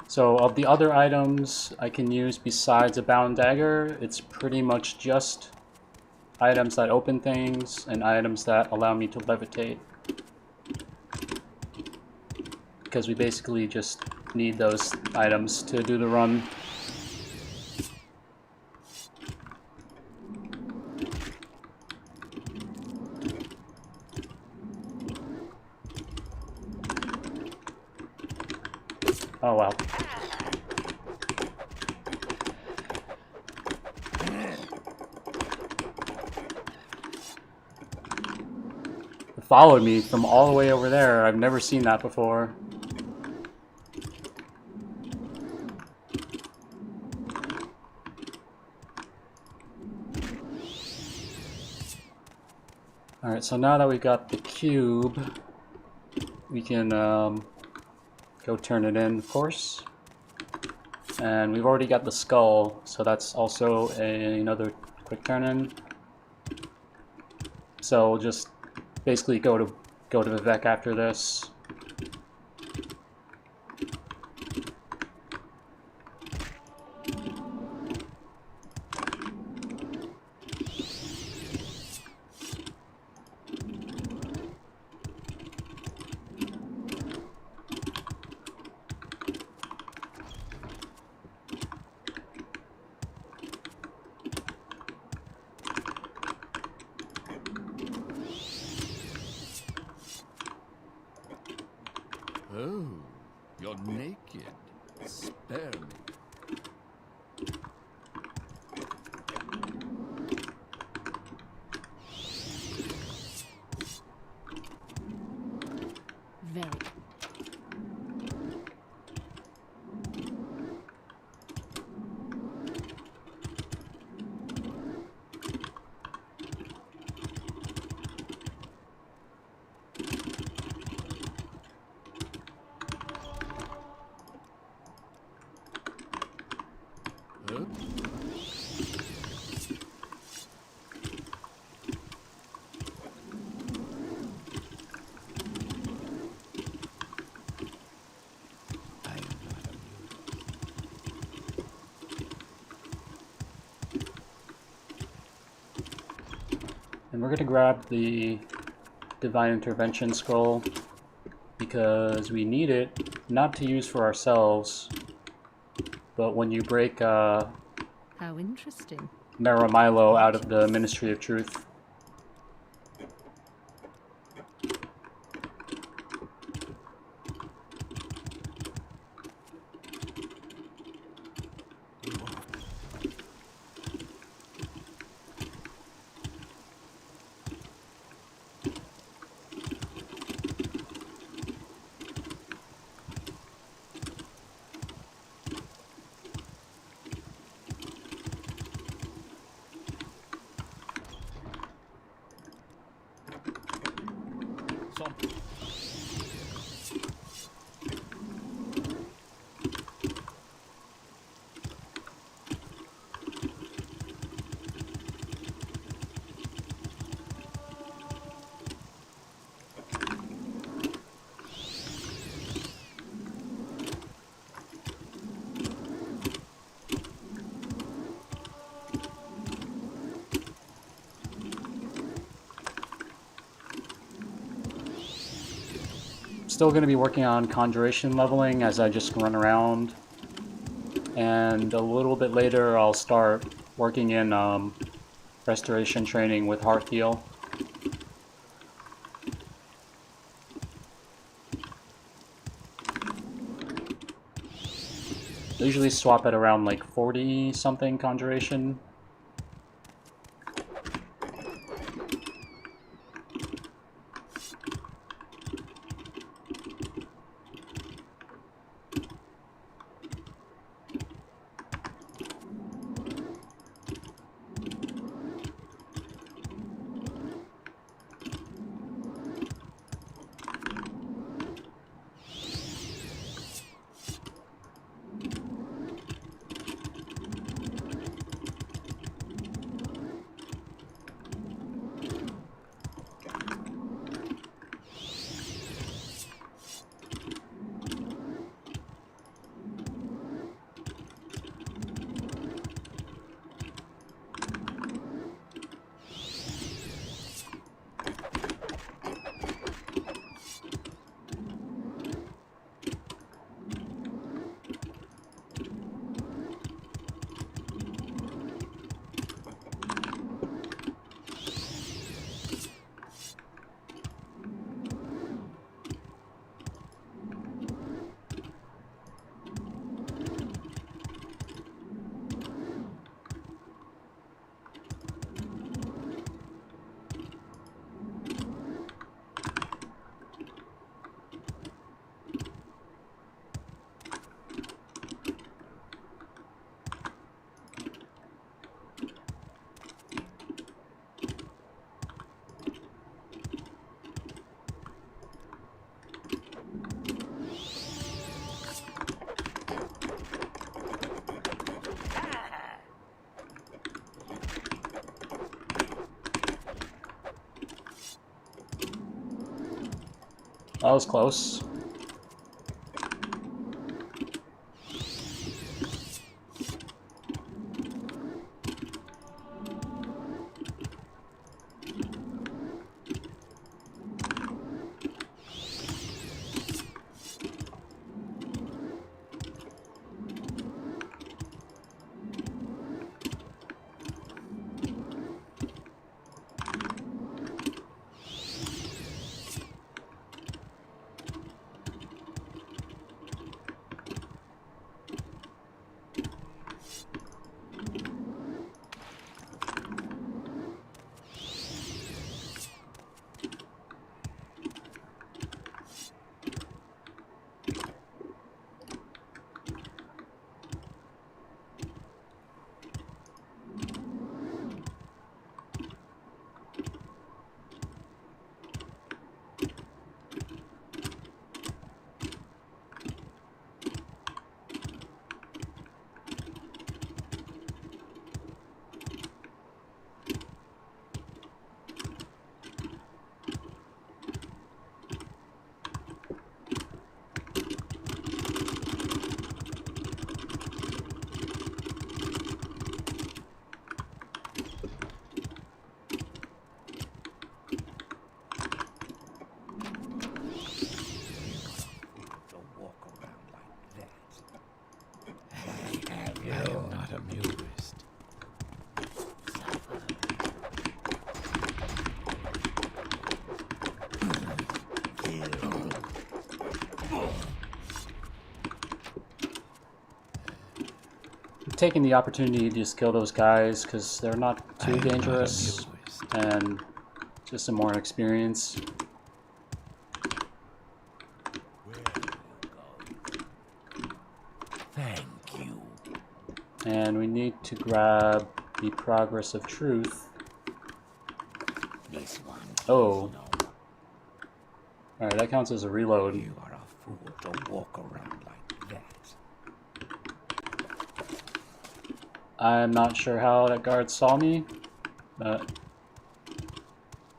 So of the other items I can use besides a Bound Dagger, it's pretty much just items that open things and items that allow me to levitate. Because we basically just need those items to do the run. Oh wow. It followed me from all the way over there. I've never seen that before. Alright, so now that we've got the cube, we can go turn it in, of course. And we've already got the skull, so that's also another quick turn in. So we'll just basically go to Vivek after this. Oh, you're naked. Spare me. Very. Huh? I am not amused. And we're gonna grab the Divine Intervention scroll because we need it not to use for ourselves, but when you break How interesting. Maramilo out of the Ministry of Truth. Something. Still going to be working on conjuration leveling as I just run around, and a little bit later I'll start working in restoration training with Heart Heal. I usually swap at around like 40 something conjuration. That was close. Taking the opportunity to just kill those guys because they're not too dangerous and just some more experience. Thank you. And we need to grab the Progress of Truth. This one. Oh. Alright, that counts as a reload. You are a fool to walk around like that. I'm not sure how that guard saw me, but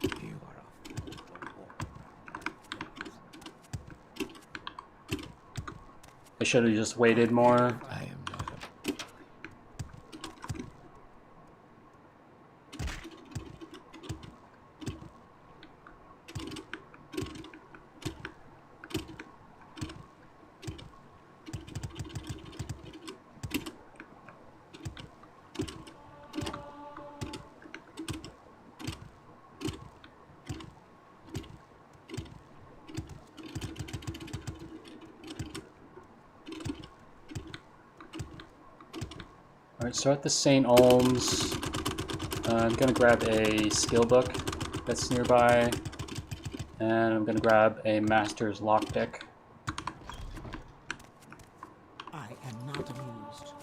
You are a fool to walk around like that. I should have just waited more. I am not a... Alright, so at the St. Olms, I'm going to grab a skill book that's nearby, and I'm going to grab a Master's lockpick. I am not amused.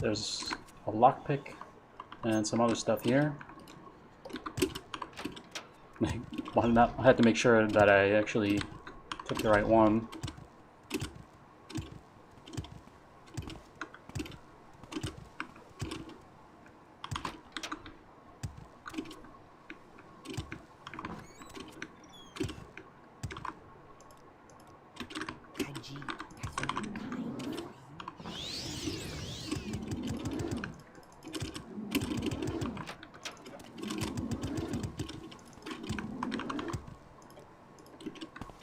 There's a lockpick and some other stuff here. I had to make sure that I actually took the right one.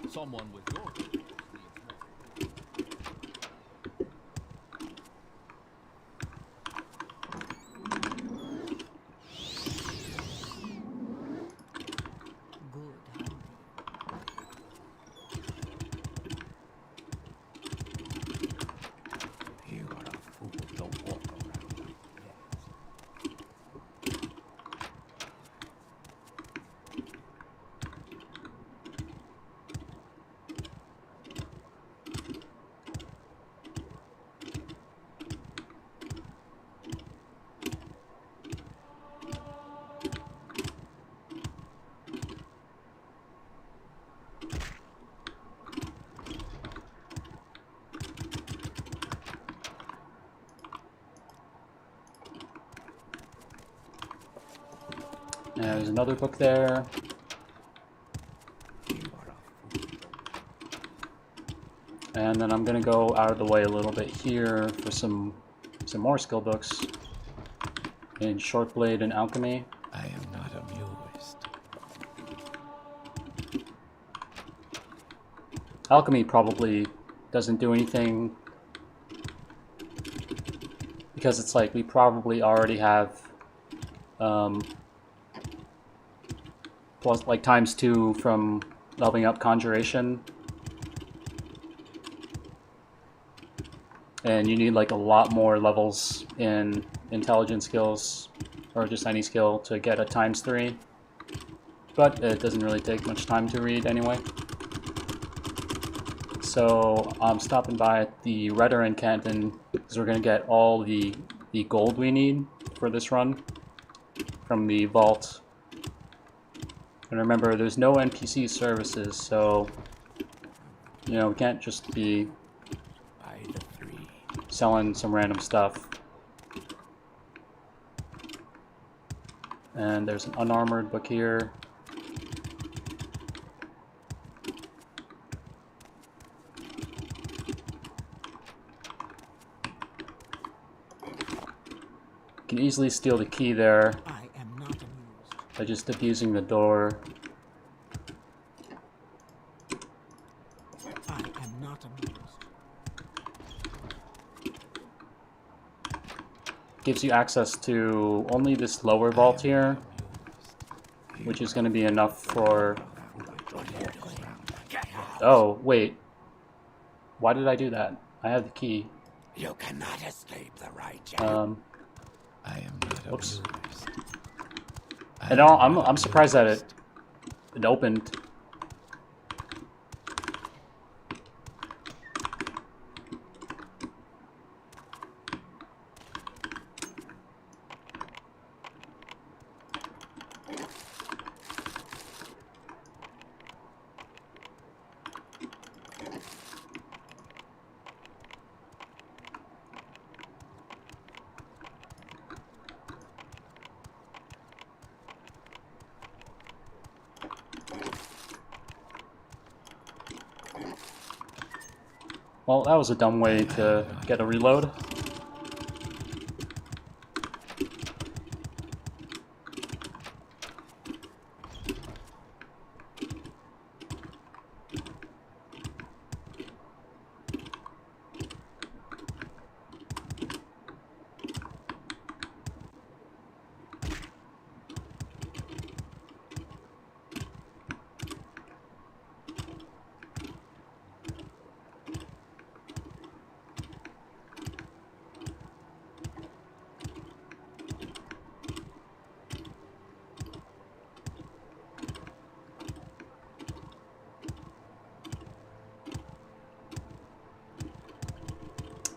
Someone with your Good hunting. You are a fool to walk around like that. And there's another book there. And then I'm gonna go out of the way a little bit here for some more skill books in Shortblade and Alchemy. I am not amused. Alchemy probably doesn't do anything because it's like we probably already have plus like ×2 from leveling up Conjuration. And you need like a lot more levels in intelligence skills, or just any skill, to get a ×3. But it doesn't really take much time to read anyway. So I'm stopping by at the Redder encampment because we're going to get all the gold we need for this run from the vault. And remember, there's no NPC services, so you know, we can't just be selling some random stuff. And there's an unarmored book here. You can easily steal the key there I am not amused. by just abusing the door. I am not amused. Gives you access to only this lower vault here, which is going to be enough for... Oh, wait. Why did I do that? I have the key. You cannot escape the righteous. I am not Oops. amused. And I'm surprised that it opened. Well, that was a dumb way to get a reload.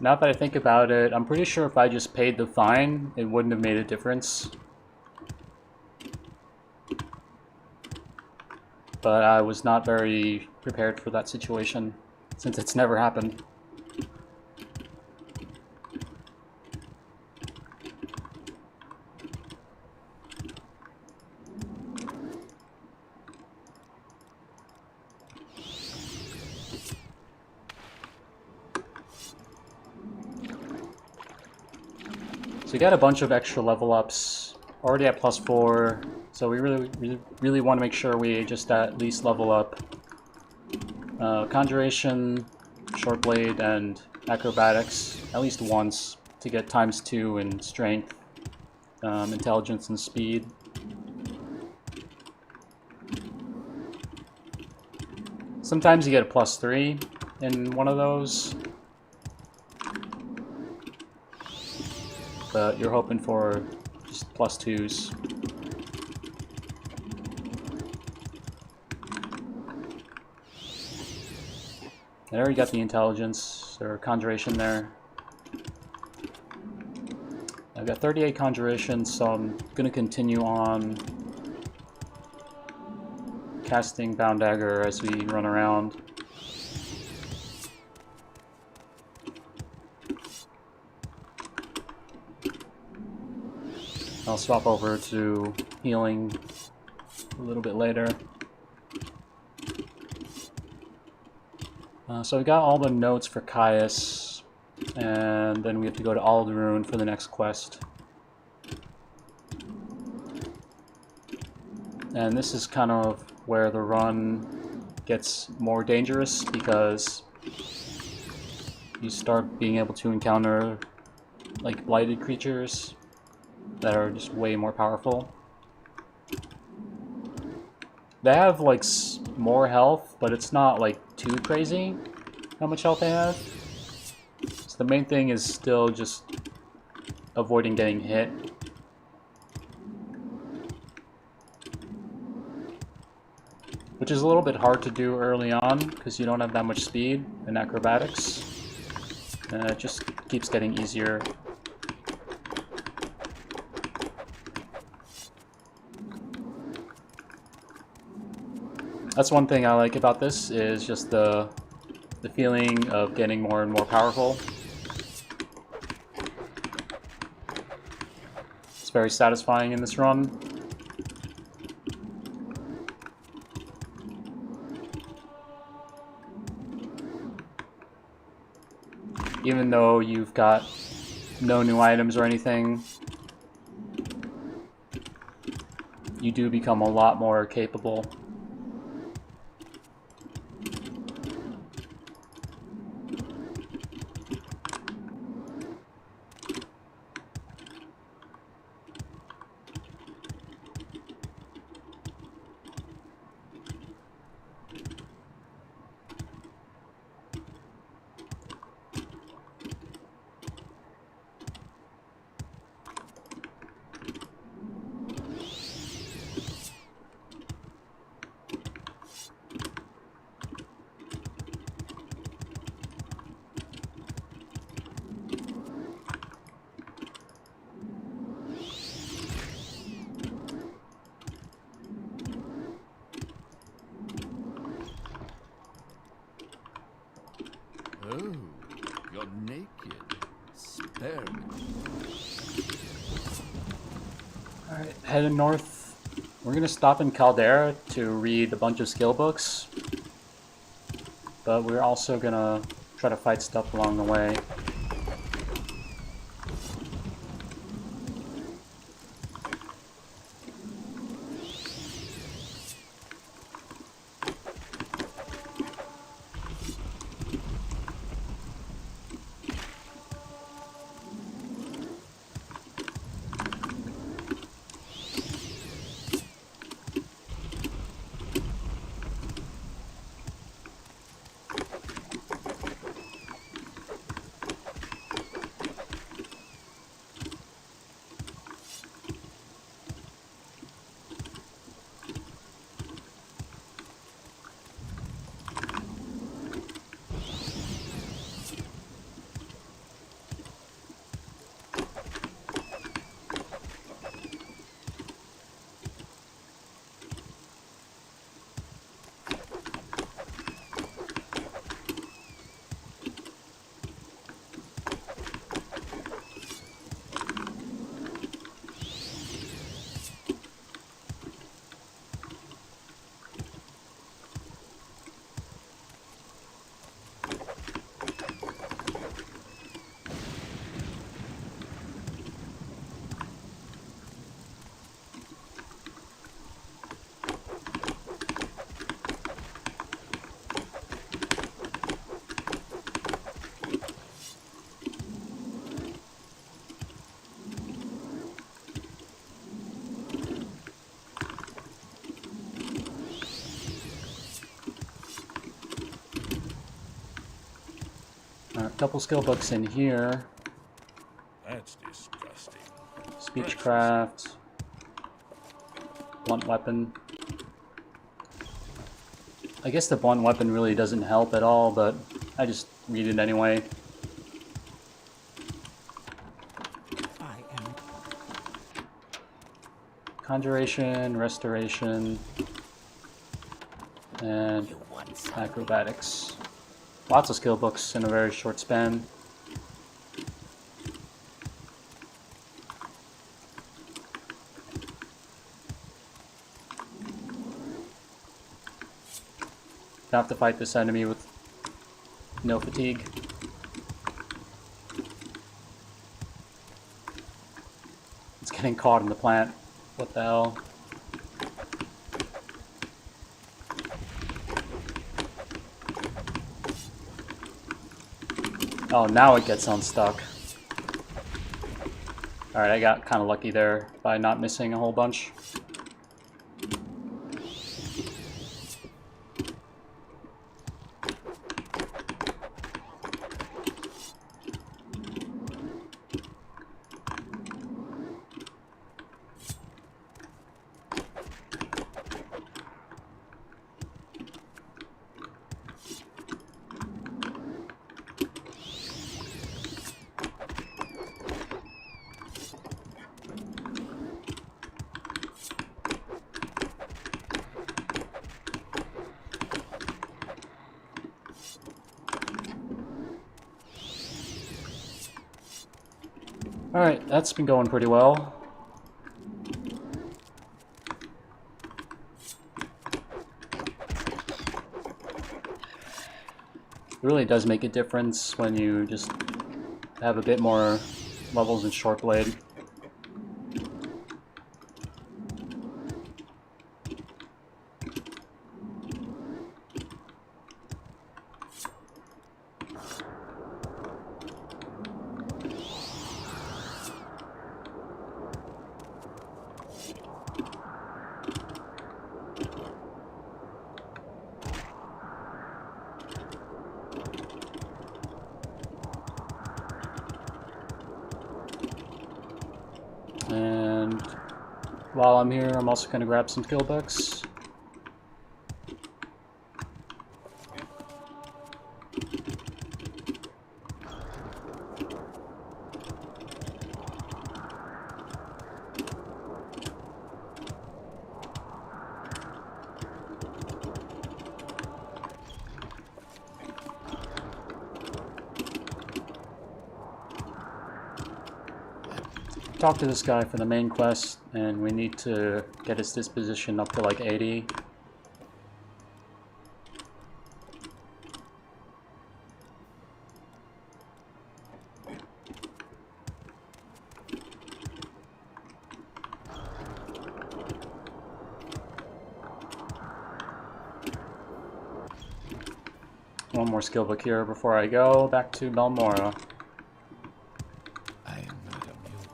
Now that I think about it, I'm pretty sure if I just paid the fine, it wouldn't have made a difference. But I was not very prepared for that situation, since it's never happened. So we got a bunch of extra level ups, already at +4, so we really want to make sure we just at least level up Conjuration, Shortblade, and Acrobatics at least once to get ×2 in Strength, Intelligence, and Speed. Sometimes you get a +3 in one of those, but you're hoping for just +2s. I already got the Intelligence, or Conjuration there. I've got 38 Conjuration, so I'm going to continue on casting Bound Dagger as we run around. I'll swap over to healing a little bit later. So we got all the notes for Caius, and then we have to go to Aruhn for the next quest. And this is kind of where the run gets more dangerous, because you start being able to encounter like blighted creatures that are just way more powerful. They have like more health, but it's not like too crazy how much health they have. So the main thing is still just avoiding getting hit. Which is a little bit hard to do early on because you don't have that much speed and acrobatics. And it just keeps getting easier. That's one thing I like about this, is just the feeling of getting more and more powerful. It's very satisfying in this run. Even though you've got no new items or anything, you do become a lot more capable. Oh, you're naked. Spare me. Alright, heading north. We're gonna stop in Caldera to read a bunch of skill books. But we're also gonna try to fight stuff along the way. A couple skill books in here. That's disgusting. Speechcraft. Blunt weapon. I guess the blunt weapon really doesn't help at all, but I just read it anyway. I am. Conjuration, restoration, and acrobatics. Lots of skill books in a very short span. have to fight this enemy with no fatigue. It's getting caught in the plant. What the hell? Oh, now it gets unstuck. Alright, I got kind of lucky there by not missing a whole bunch. Alright, that's been going pretty well. It really does make a difference when you just have a bit more levels in short blade. And while I'm here, I'm also going to grab some skill books. Talk to this guy for the main quest, and we need to get his disposition up to like 80. One more skill book here before I go back to Mora. I am not amused.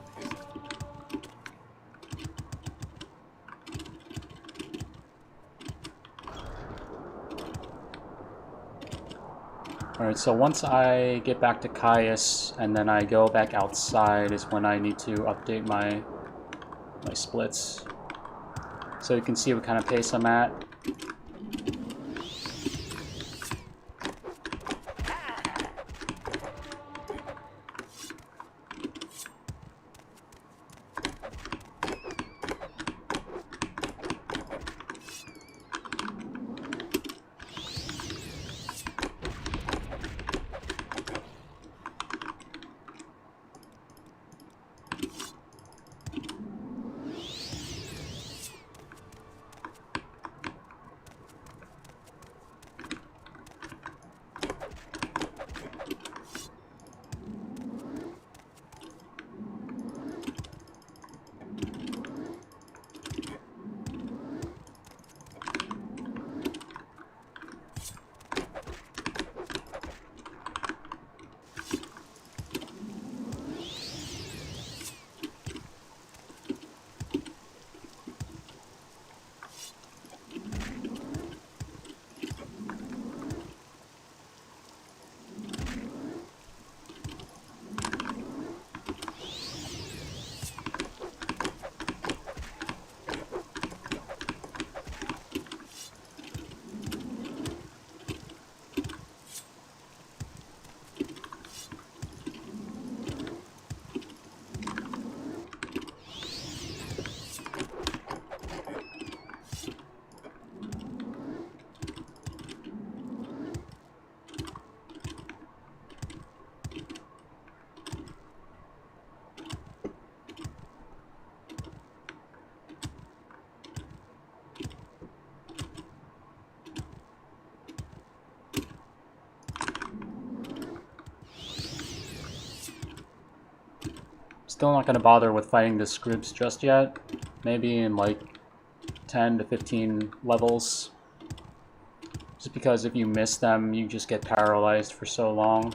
Alright, so once I get back to Caius and then I go back outside is when I need to update my splits. So you can see what kind of pace I'm at. Still not going to bother with fighting the scribs just yet. Maybe in like 10 to 15 levels. Just because if you miss them, you just get paralyzed for so long.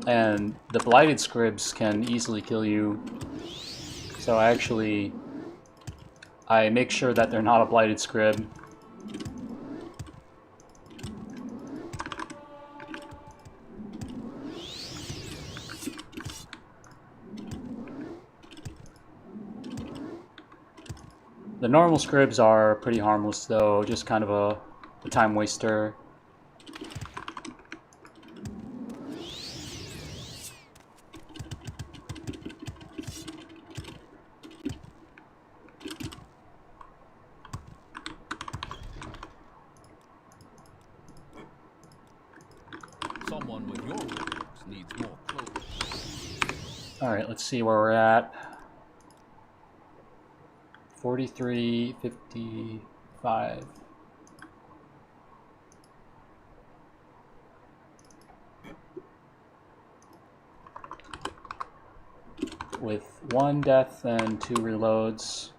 And the blighted scribs can easily kill you. So I make sure that they're not a blighted scrib. The normal scribs are pretty harmless though, just kind of a time waster. Someone with your looks needs more clothes. Alright, let's see where we're at. 43, 55. With 1 death and 2 reloads.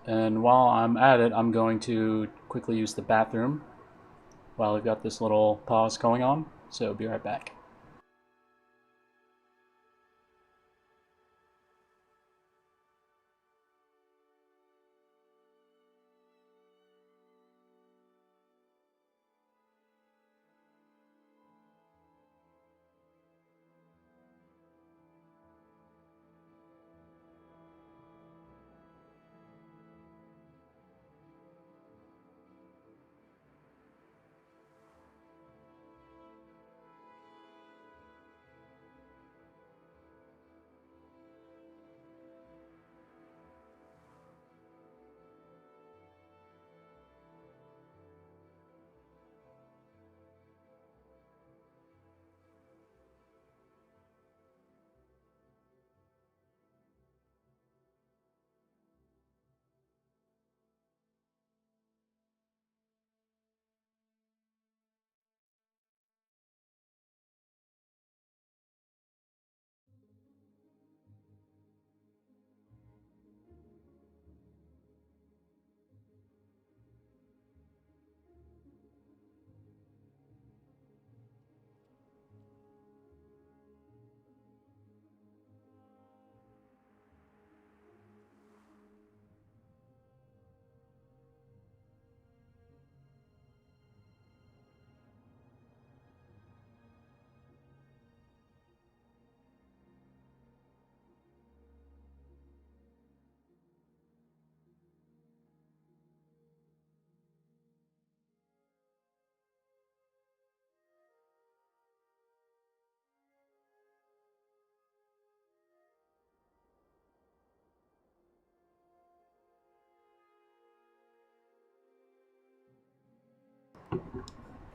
And while I'm at it, I'm going to quickly use the bathroom while we've got this little pause going on. So be right back.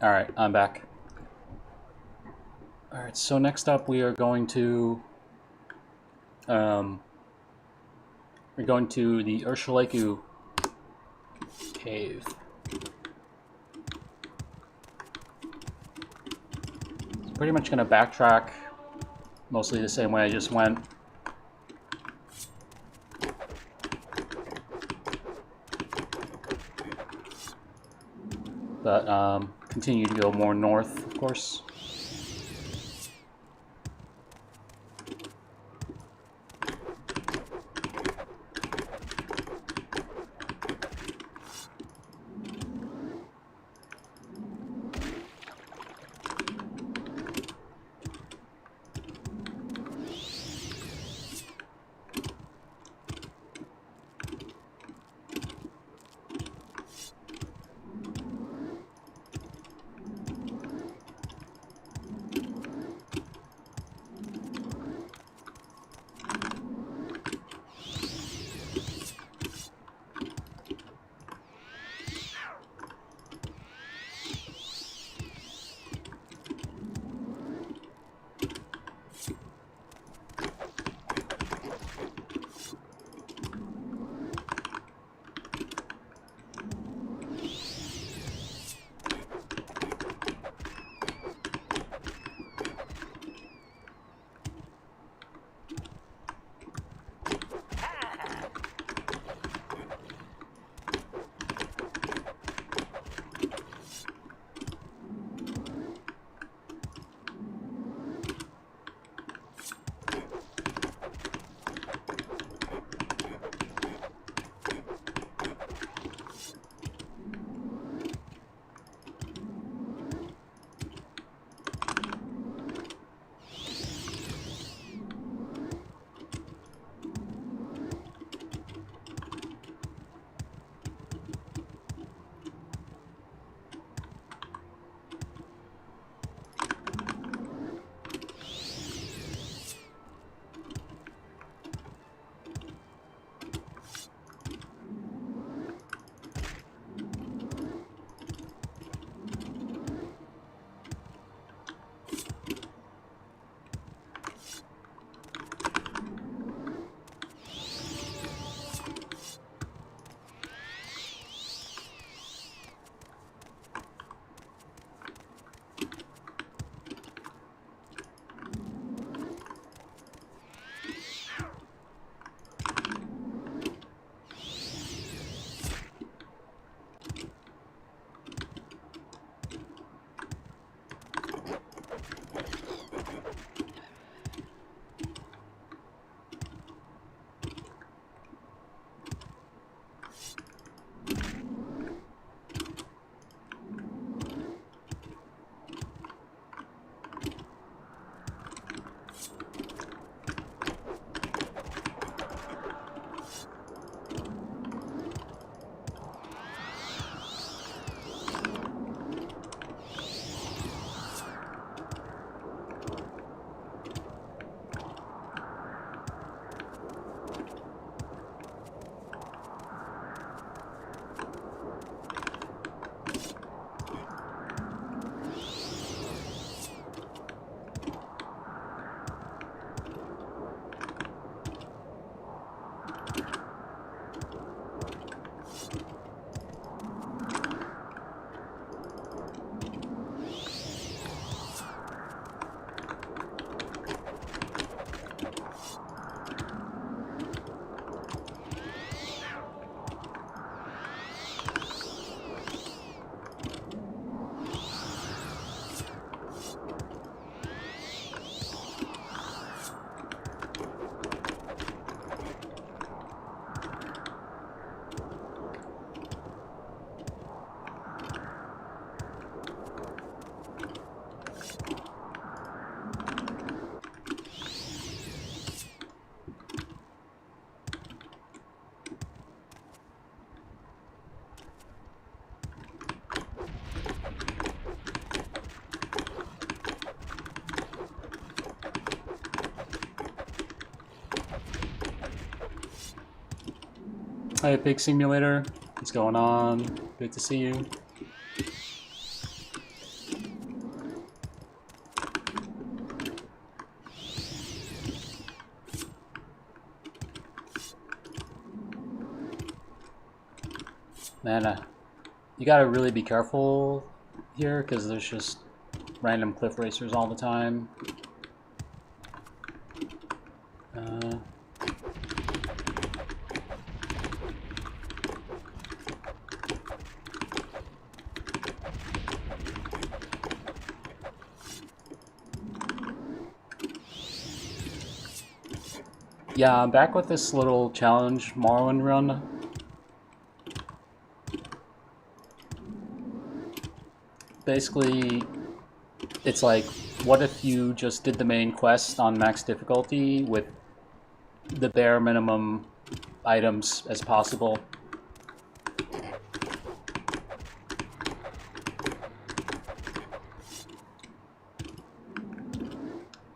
Alright, I'm back. Alright, so next up we are going to the Urshaleku cave. Pretty much gonna backtrack mostly the same way I just went. But continue to go more north, of course. Hi, Pig Simulator. What's going on? Good to see you. Man, you gotta really be careful here because there's just random cliff racers all the time. Yeah, I'm back with this little challenge Morrowind run. Basically, it's like, what if you just did the main quest on max difficulty with the bare minimum items as possible?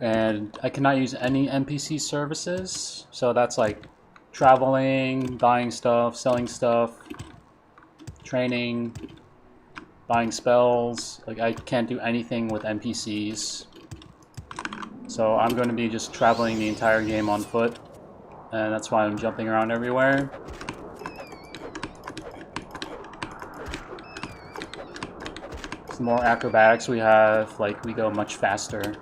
And I cannot use any NPC services, so that's like traveling, buying stuff, selling stuff, training, buying spells. Like, I can't do anything with NPCs. So I'm going to be just traveling the entire game on foot, and that's why I'm jumping around everywhere. The more acrobatics we have, like, we go much faster.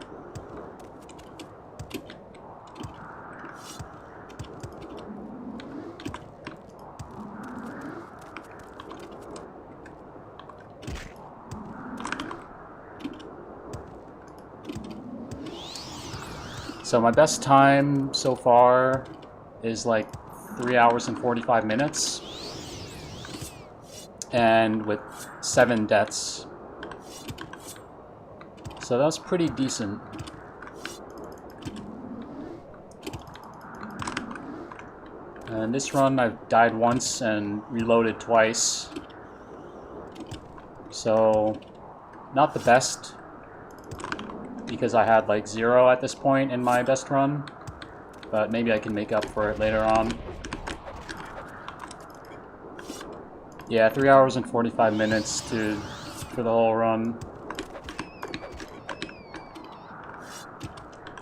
So my best time so far is like 3 hours and 45 minutes, and with 7 deaths. So that's pretty decent. And this run I've died once and reloaded twice. So not the best, because I had like 0 at this point in my best run, but maybe I can make up for it later on. Yeah, 3 hours and 45 minutes for the whole run.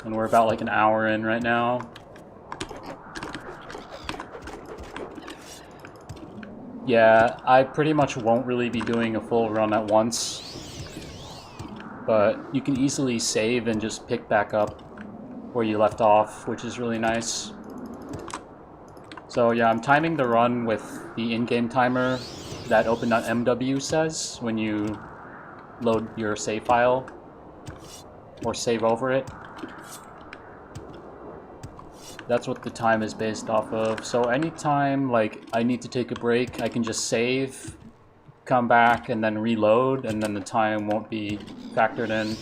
And we're about like an hour in right now. Yeah, I pretty much won't really be doing a full run at once. But you can easily save and just pick back up where you left off, which is really nice. So yeah, I'm timing the run with the in-game timer that open.mw says when you load your save file or save over it. That's what the time is based off of. So anytime like I need to take a break, I can just save, come back, and then reload, and then the time won't be factored in.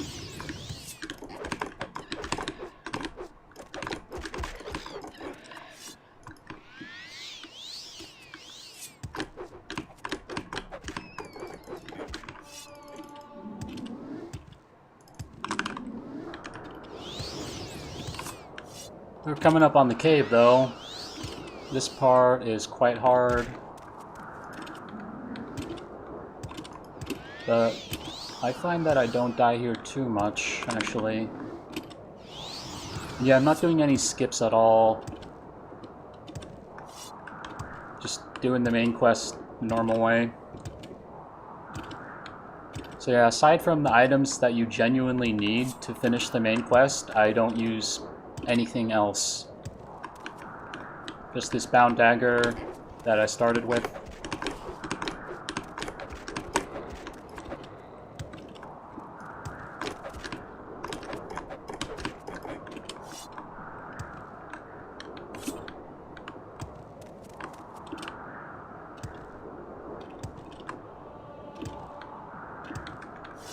We're coming up on the cave though. This part is quite hard. But I find that I don't die here too much, actually. Yeah, I'm not doing any skips at all. Just doing the main quest normal way. So yeah, aside from the items that you genuinely need to finish the main quest, I don't use anything else. Just this Bound Dagger that I started with.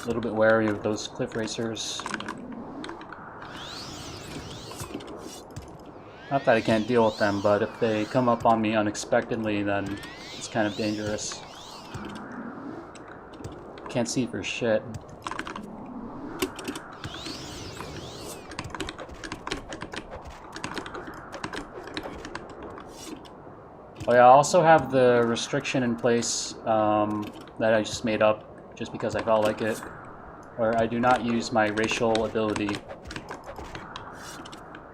A little bit wary of those cliff racers. Not that I can't deal with them, but if they come up on me unexpectedly, then it's kind of dangerous. Can't see for shit. Oh yeah, I also have the restriction in place that I just made up just because I felt like it, where I do not use my racial ability.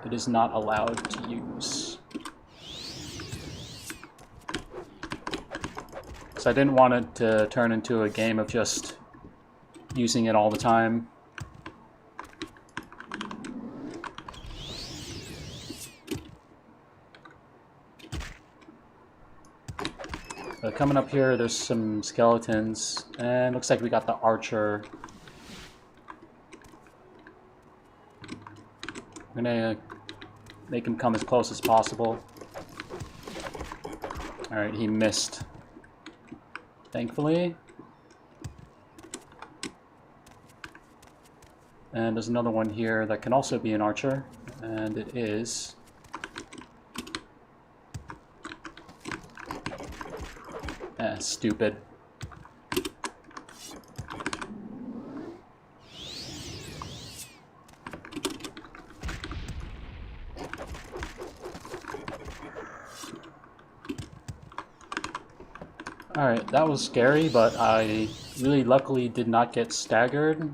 It is not allowed to use. So I didn't want it to turn into a game of just using it all the time. Coming up here, there's some skeletons, and looks like we got the archer. I'm gonna make him come as close as possible. Alright, he missed. Thankfully. And there's another one here that can also be an archer, and it is... stupid. Alright, that was scary, but I really luckily did not get staggered.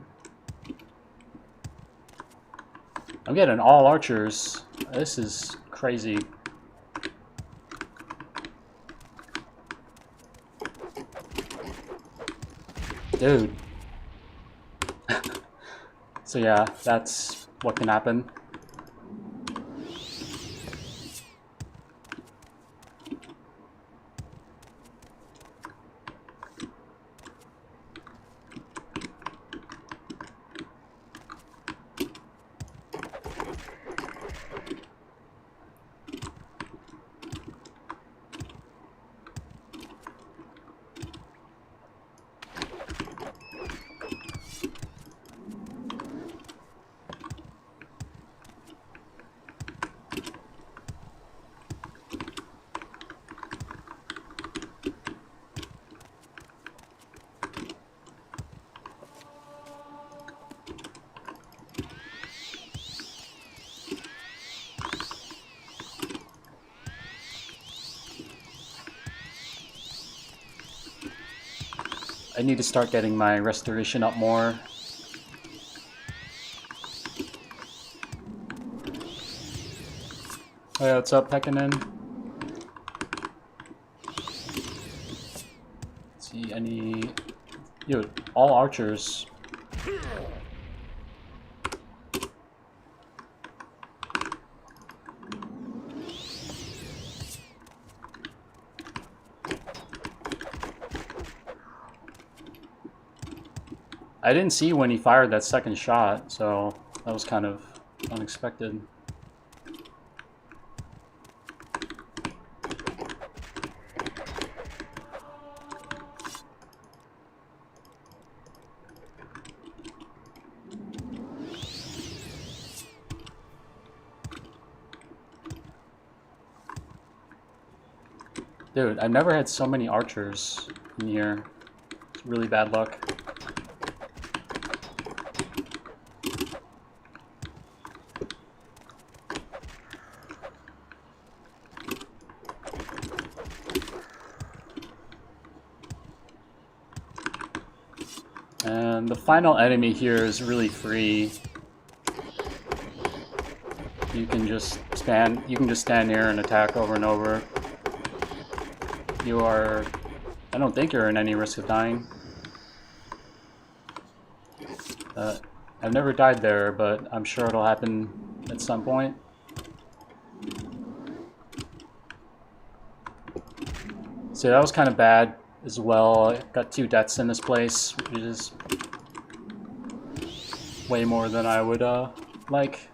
I'm getting all archers. This is crazy. Dude. So yeah, that's what can happen. I need to start getting my restoration up more. Hey, what's up, Pekkanen? Let's see, any... Dude, all archers. I didn't see when he fired that second shot, so that was kind of unexpected. Dude, I've never had so many archers in here. It's really bad luck. And the final enemy here is really free. You can just stand here and attack over and over. You are... I don't think you're in any risk of dying. I've never died there, but I'm sure it'll happen at some point. So that was kind of bad as well. I got 2 deaths in this place, which is way more than I would like.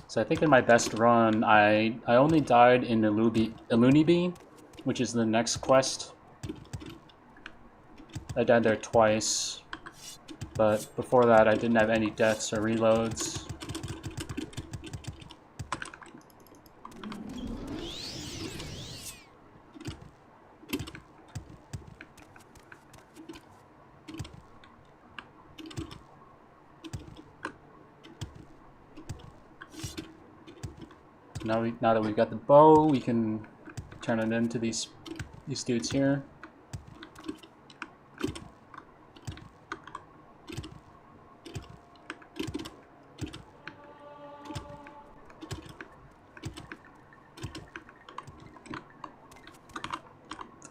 So I think in my best run, I only died in Ilunibi, which is the next quest. I died there twice, but before that I didn't have any deaths or reloads. So now that we've got the bow, we can turn it into these dudes here.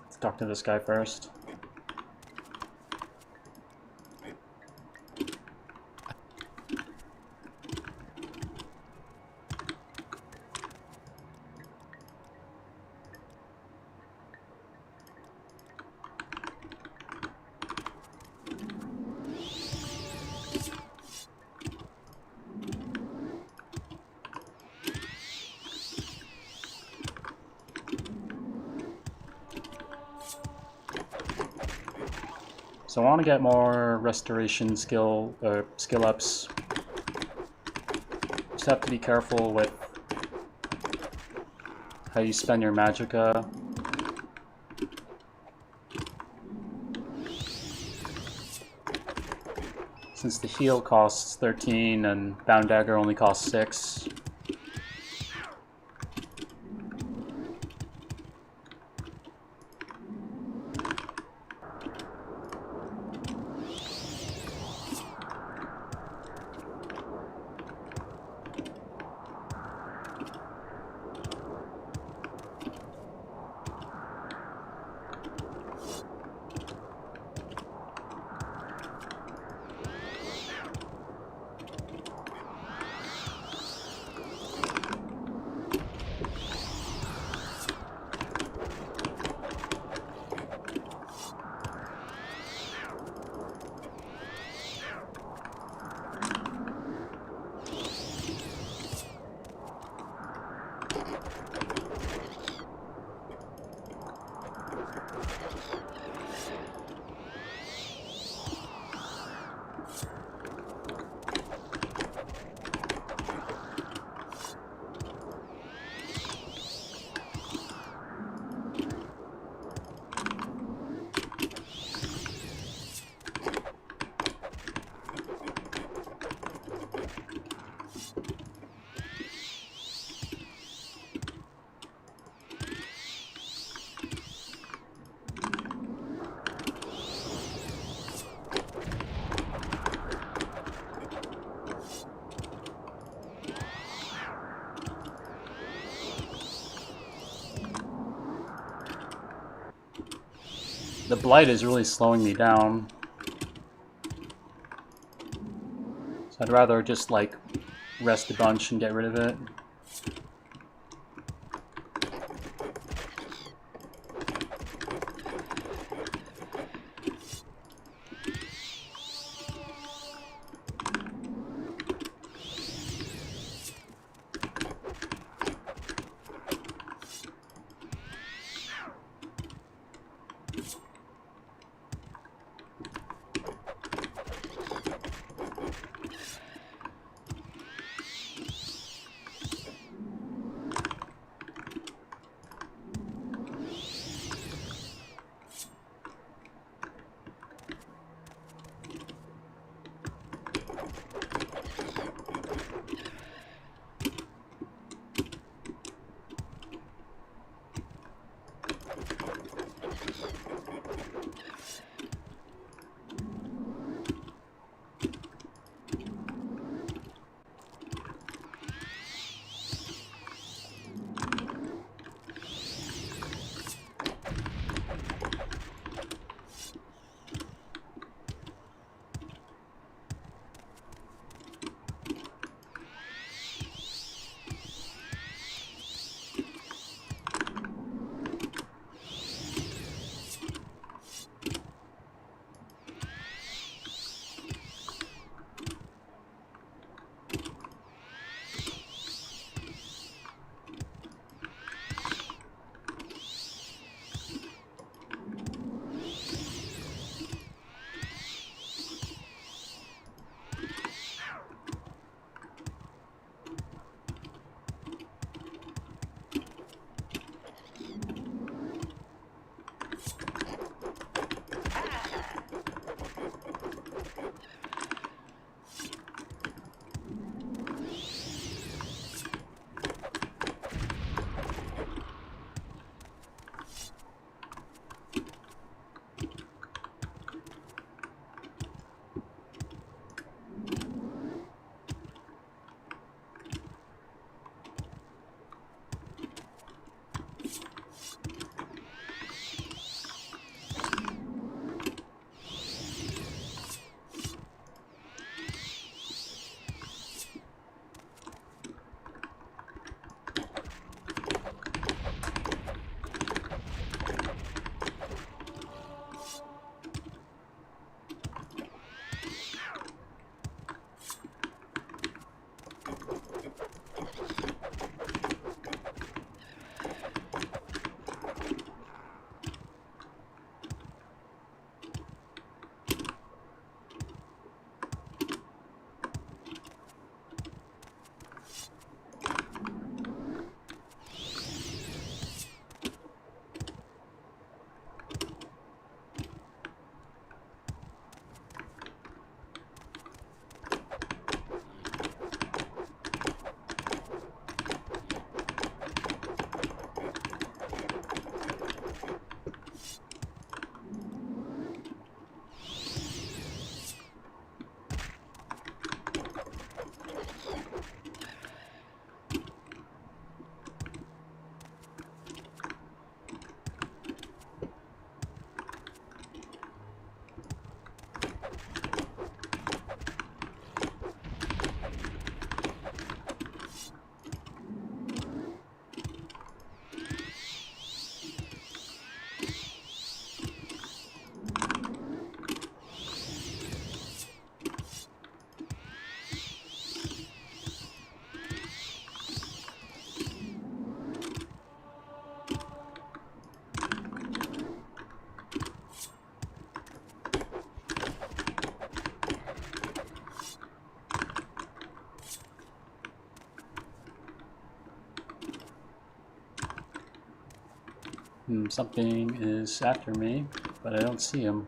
Let's talk to this guy first. So I want to get more restoration skill ups. Just have to be careful with how you spend your magicka. Since the heal costs 13 and Bound Dagger only costs 6. The blight is really slowing me down. So I'd rather just like rest a bunch and get rid of it. Something is after me, but I don't see him.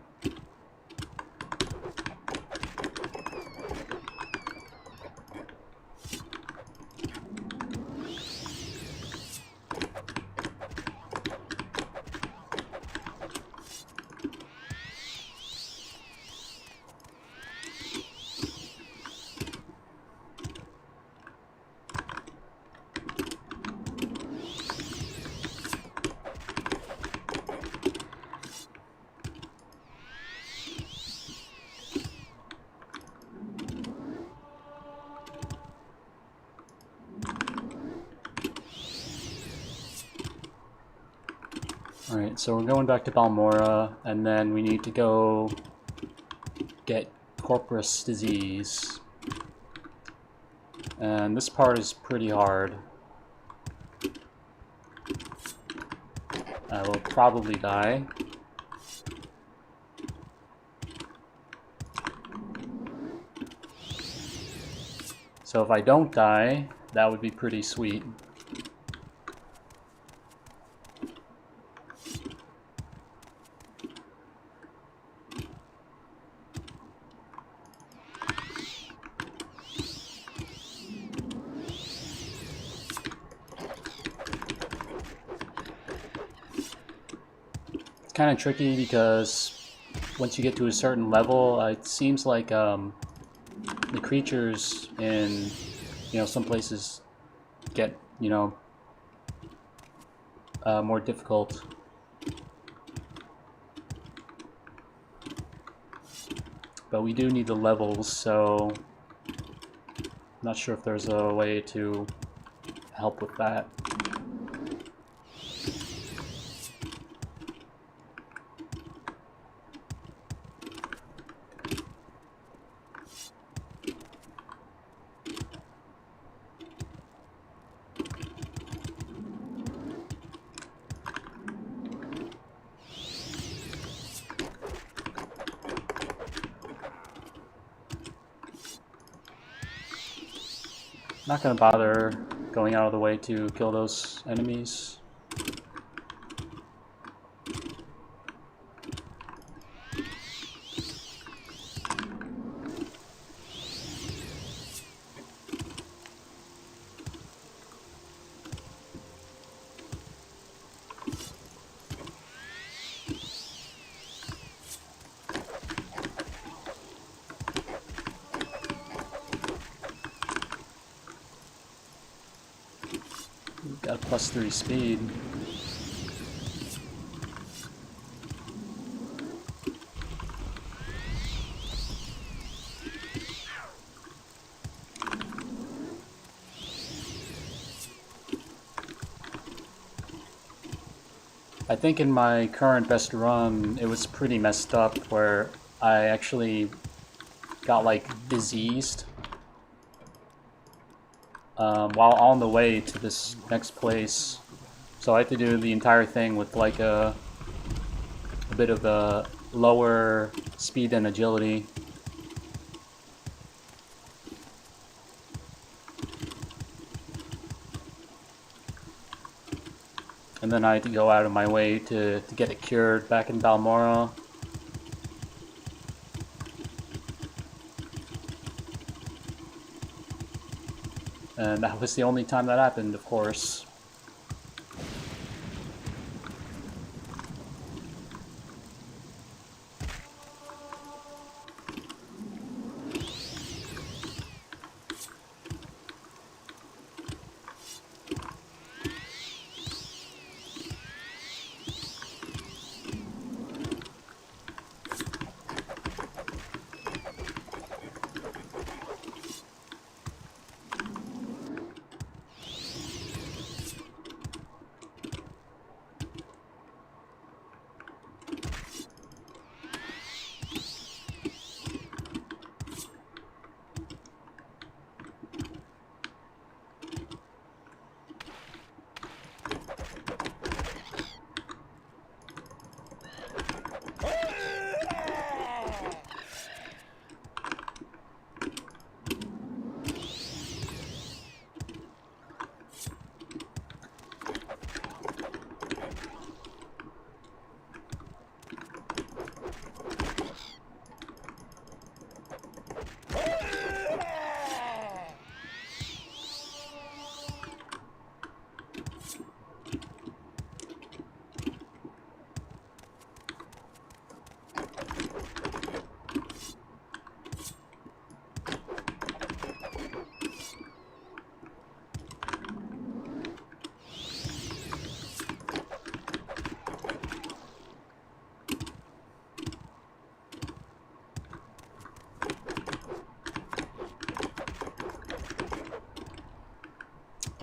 Alright, so we're going back to Balmora, and then we need to go get Corpus Disease. And this part is pretty hard. I will probably die. So if I don't die, that would be pretty sweet. Kind of tricky because once you get to a certain level, it seems like the creatures in some places get more difficult. But we do need the levels, so I'm not sure if there's a way to help with that. Not gonna bother going out of the way to kill those enemies. Got a +3 speed. I think in my current best run, it was pretty messed up where I actually got like diseased while on the way to this next place. So I had to do the entire thing with like a bit of a lower speed and agility. And then I had to go out of my way to get it cured back in Balmora. And that was the only time that happened, of course.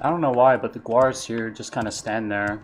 I don't know why, but the guars here just kind of stand there.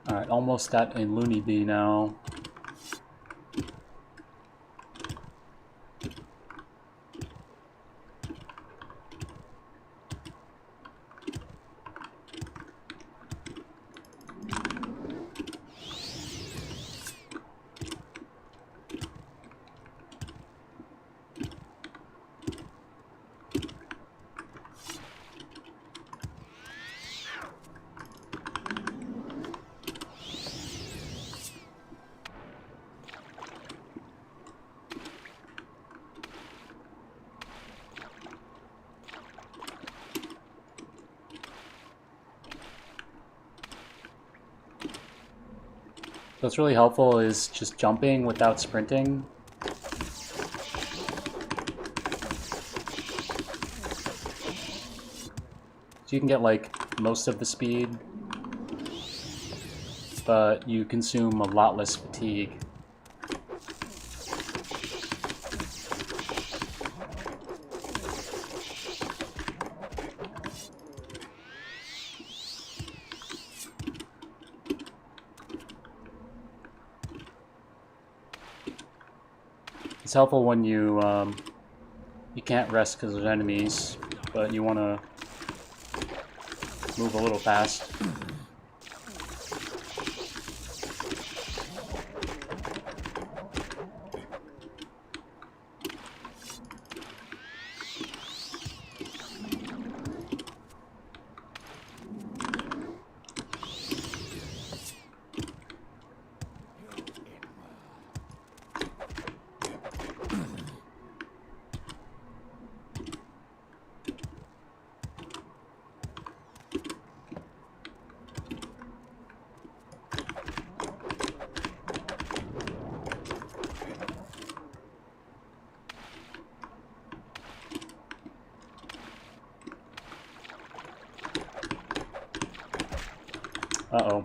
Alright, almost got a Loony Bee now. What's really helpful is just jumping without sprinting. So you can get like most of the speed, but you consume a lot less fatigue. It's helpful when you can't rest because there's enemies, but you want to move a little fast. Uh-oh.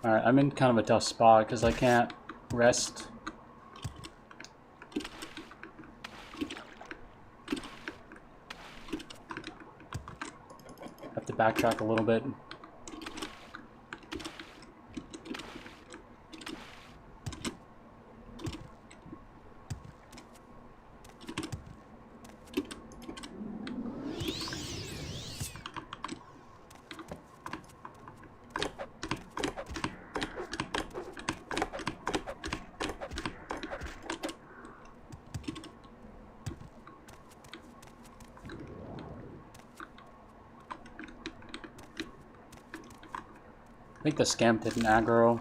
Alright, I'm in kind of a tough spot because I can't rest. Have to backtrack a little bit. I think the scamp didn't aggro.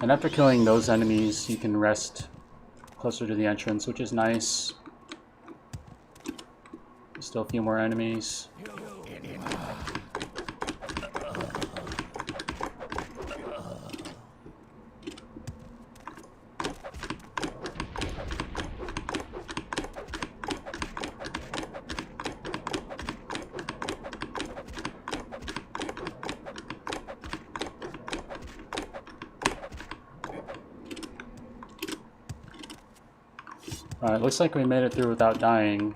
And after killing those enemies, you can rest closer to the entrance, which is nice. Still a few more enemies. Alright, looks like we made it through without dying.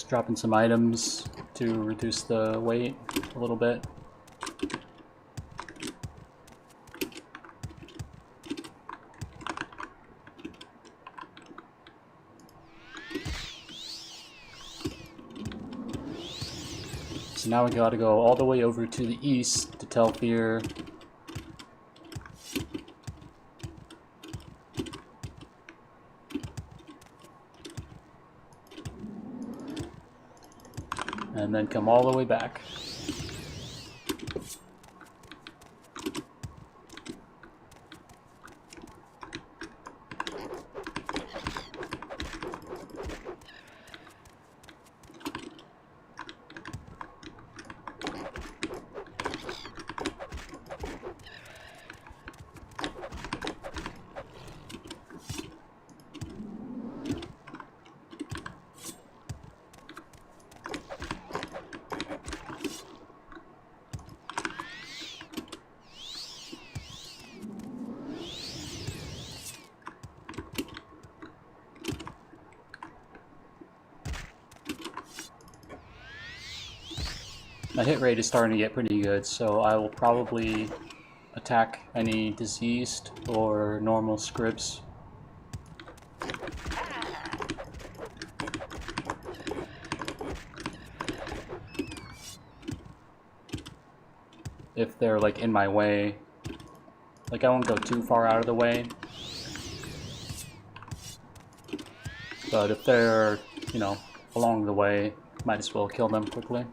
Just dropping some items to reduce the weight a little bit. So now we gotta go all the way over to the east to Tel Fyr. And then come all the way back. My hit rate is starting to get pretty good, so I will probably attack any diseased or normal scripts. If they're like in my way. Like I won't go too far out of the way. But if they're, you know, along the way, might as well kill them quickly.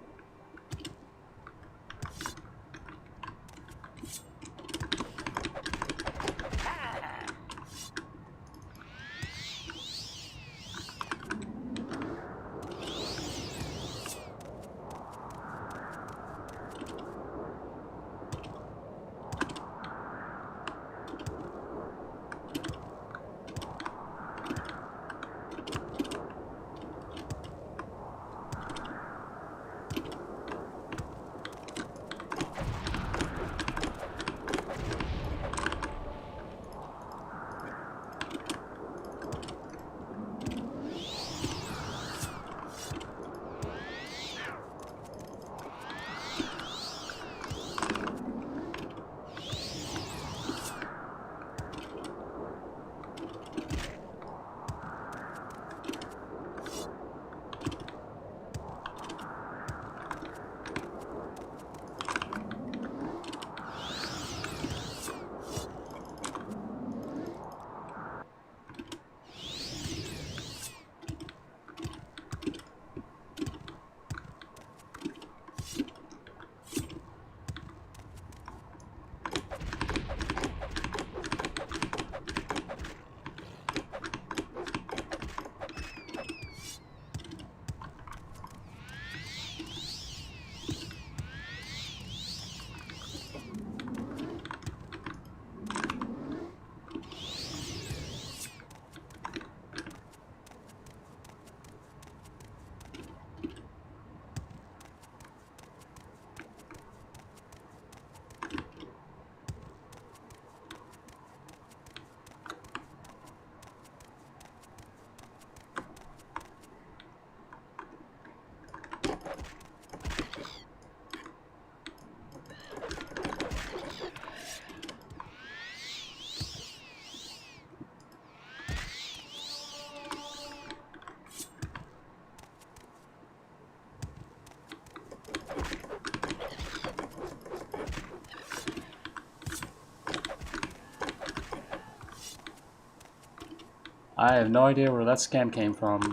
I have no idea where that scam came from.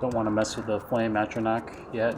Don't want to mess with the flame atronach yet.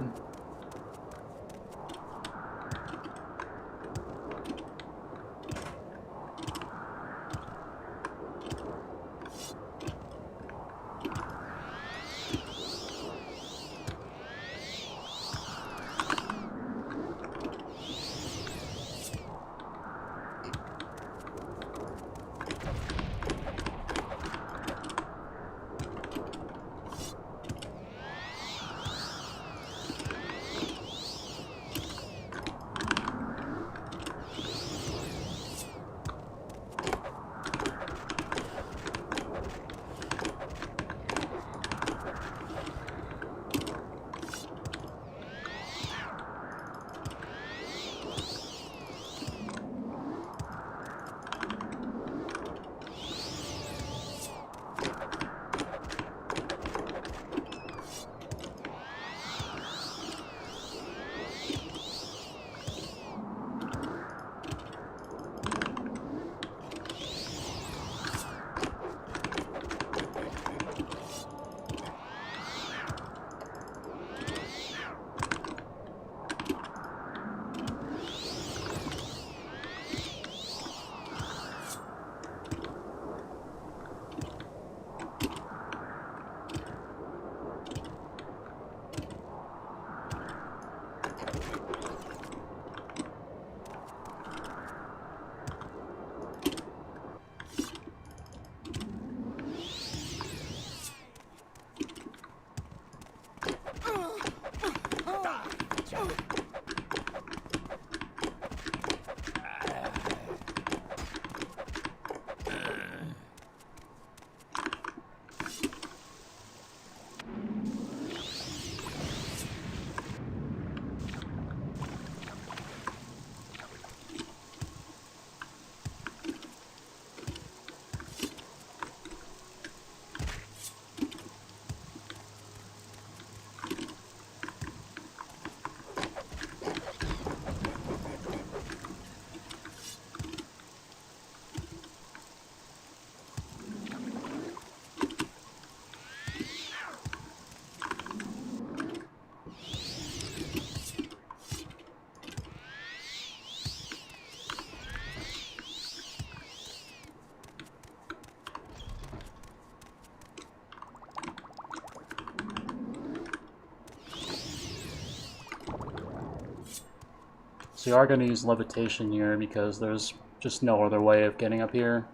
So you are going to use Levitation here because there's just no other way of getting up here.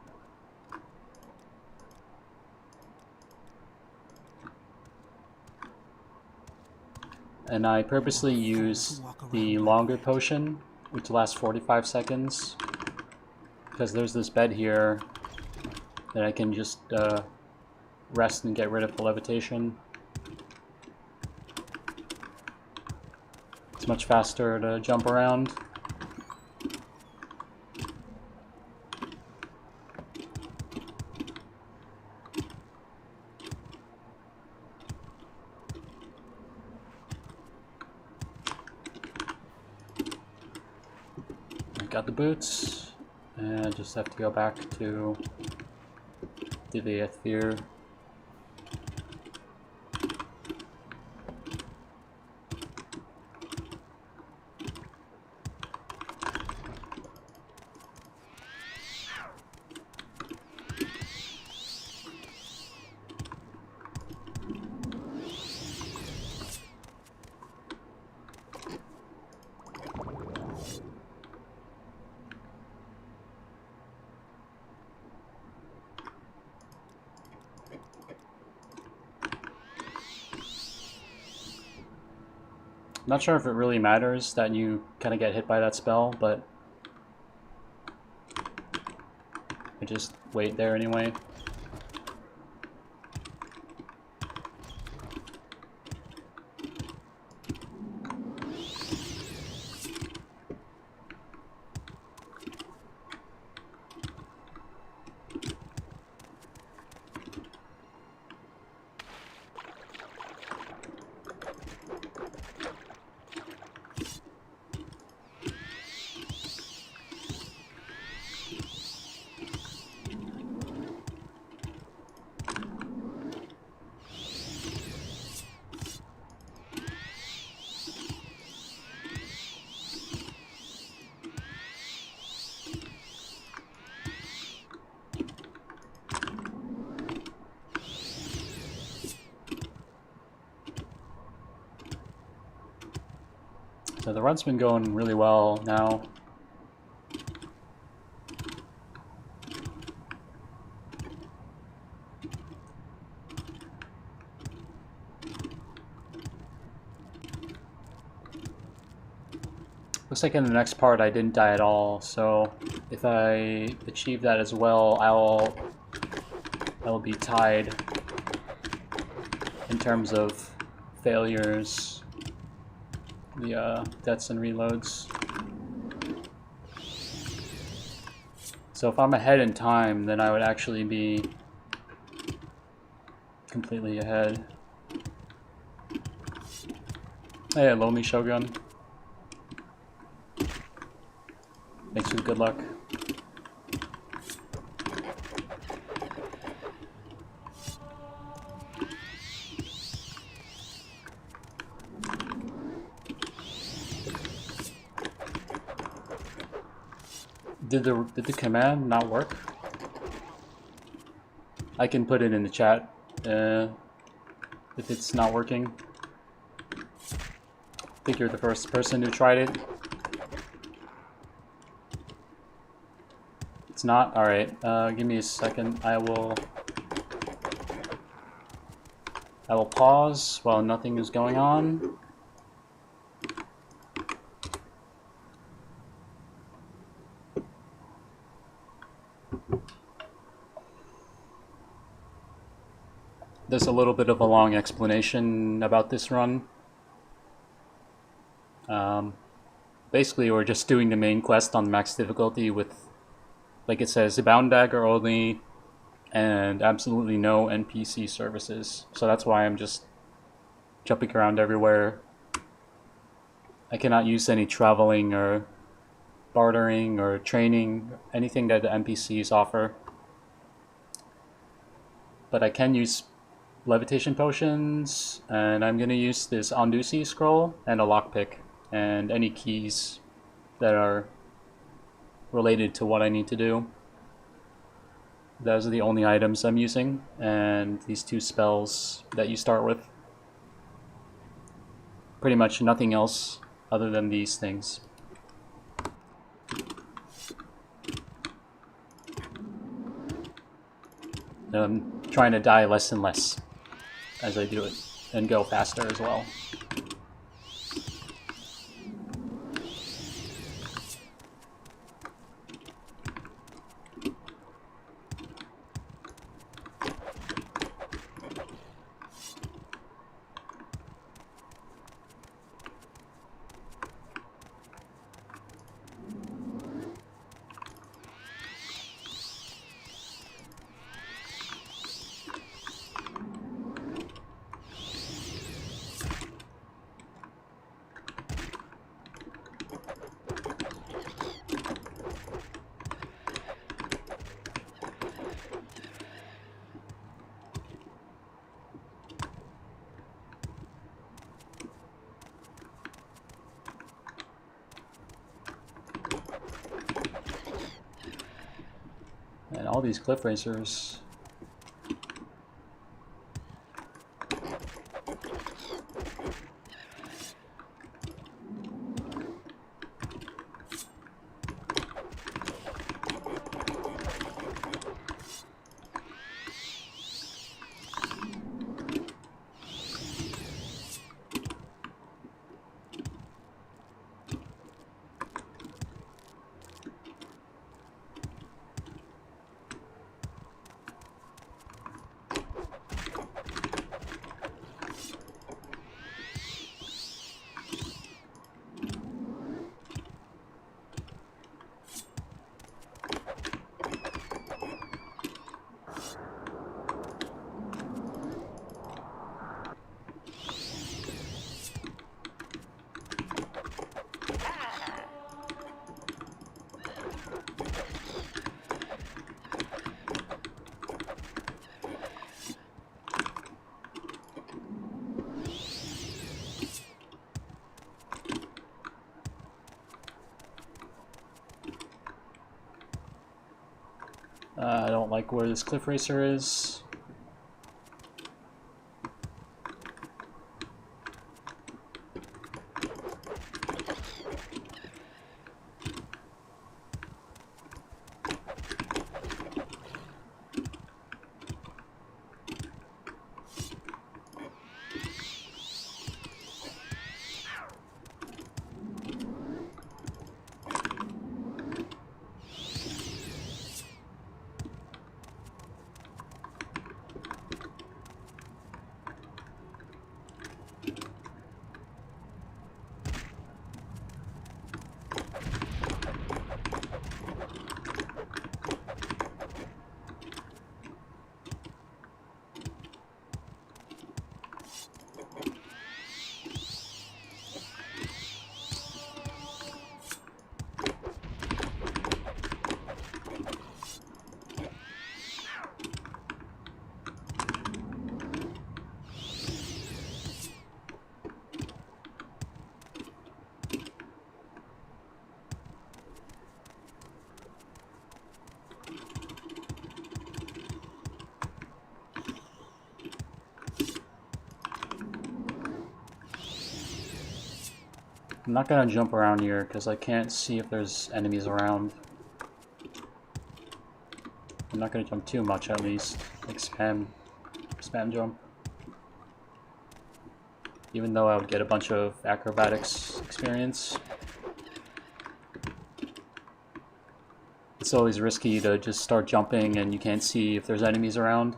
And I purposely use the longer potion, which lasts 45 seconds, because there's this bed here that I can just rest and get rid of the Levitation. It's much faster to jump around. I got the boots, and I just have to go back to Dagoth Ur. I'm not sure if it really matters that you kind of get hit by that spell, but I just wait there anyway. So the run's been going really well now. Looks like in the next part I didn't die at all, so if I achieve that as well, I will be tied in terms of failures, the deaths and reloads. So if I'm ahead in time, then I would actually be completely ahead. Hey, Lomi Shogun. Thanks for the good luck. Did the command not work? I can put it in the chat if it's not working. I think you're the first person who tried it. It's not? Alright, give me a second. I will pause while nothing is going on. There's a little bit of a long explanation about this run. Basically, we're just doing the main quest on max difficulty with, like it says, Bound Dagger only, and absolutely no NPC services. So that's why I'm just jumping around everywhere. I cannot use any traveling or bartering or training, anything that the NPCs offer. But I can use levitation potions, and I'm going to use this Ondusi scroll and a lockpick, and any keys that are related to what I need to do. Those are the only items I'm using, and these two spells that you start with. Pretty much nothing else other than these things. I'm trying to die less and less as I do it, and go faster as well. And all these cliff racers. I don't like where this cliff racer is. I'm not gonna jump around here because I can't see if there's enemies around. I'm not gonna jump too much at least. Like spam jump. Even though I would get a bunch of acrobatics experience. It's always risky to just start jumping and you can't see if there's enemies around.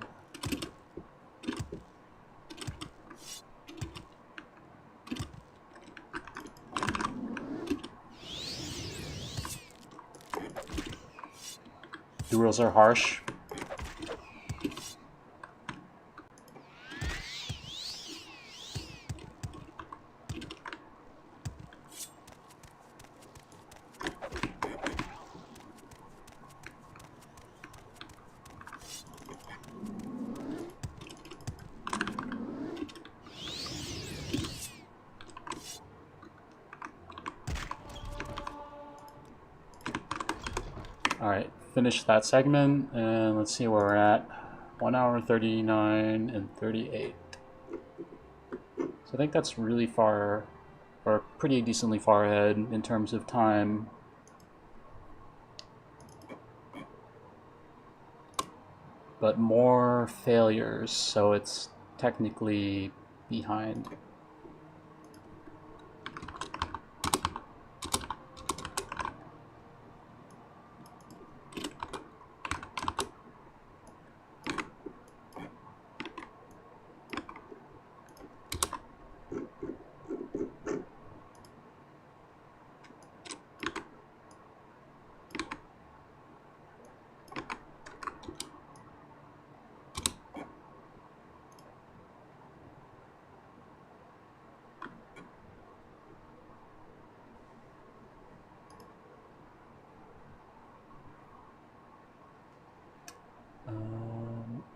The rules are harsh. Alright, finish that segment, and let's see where we're at. 1 hour 39 and 38. So I think that's really far, or pretty decently far ahead in terms of time. But more failures, so it's technically behind.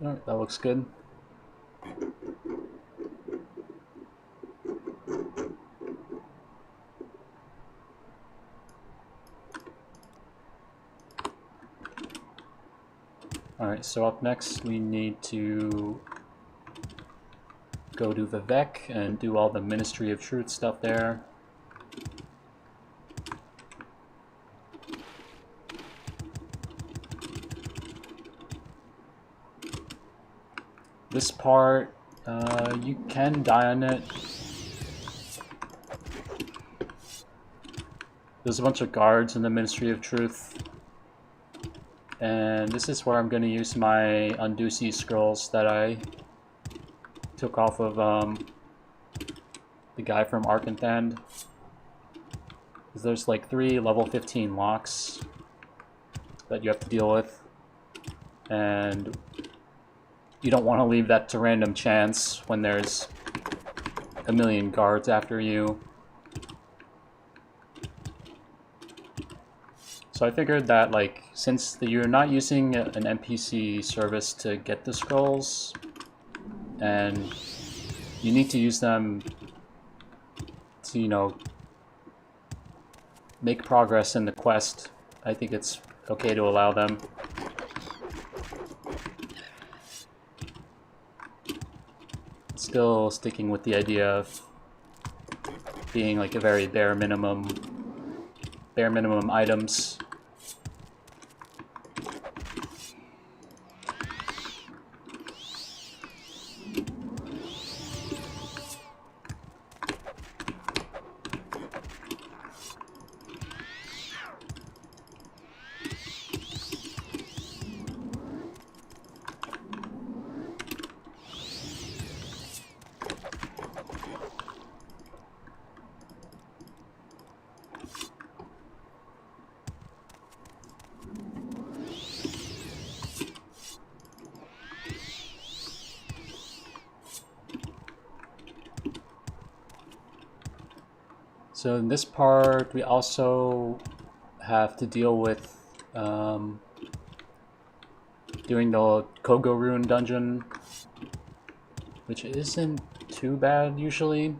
Alright, that looks good. Alright, so up next we need to go to Vivek and do all the Ministry of Truth stuff there. This part, you can die on it. There's a bunch of guards in the Ministry of Truth. And this is where I'm going to use my Undusi scrolls that I took off of the guy from Arkanthand. There's like 3 level 15 locks that you have to deal with. And you don't want to leave that to random chance when there's a million guards after you. So I figured that, like, since you're not using an NPC service to get the scrolls, and you need to use them to, you know, make progress in the quest, I think it's okay to allow them. Still sticking with the idea of being like a very bare minimum items. So in this part, we also have to deal with doing the Kogo Rune dungeon, which isn't too bad usually.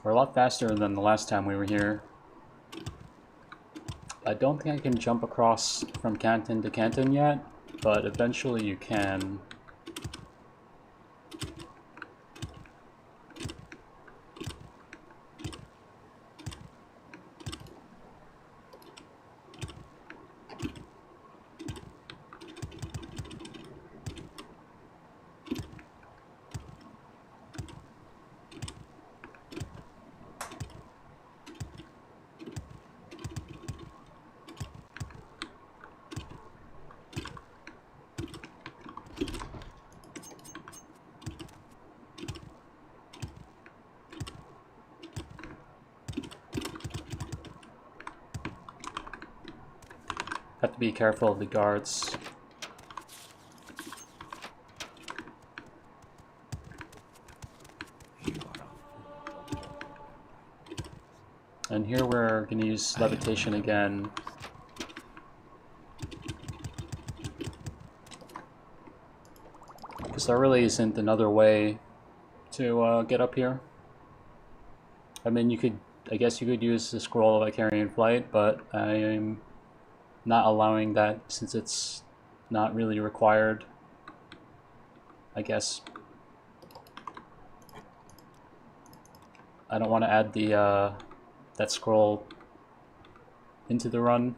We're a lot faster than the last time we were here. I don't think I can jump across from canton to canton yet, but eventually you can. Have to be careful of the guards. And here we're going to use Levitation again. Because there really isn't another way to get up here. I mean, I guess you could use the Scroll of Icarian Flight, but I'm not allowing that since it's not really required, I guess. I don't want to add the that scroll into the run.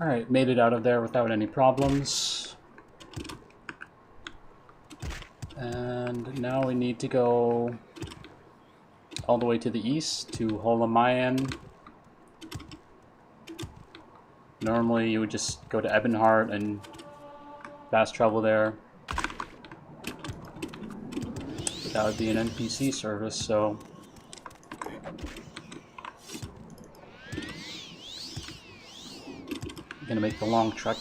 Alright, made it out of there without any problems. And now we need to go all the way to the east to Holamayan. Normally you would just go to Ebonheart and fast travel there. That would be an NPC service, so gonna make the long trek.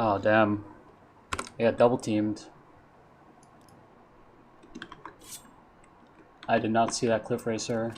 Oh, damn. I got double teamed. I did not see that cliff racer.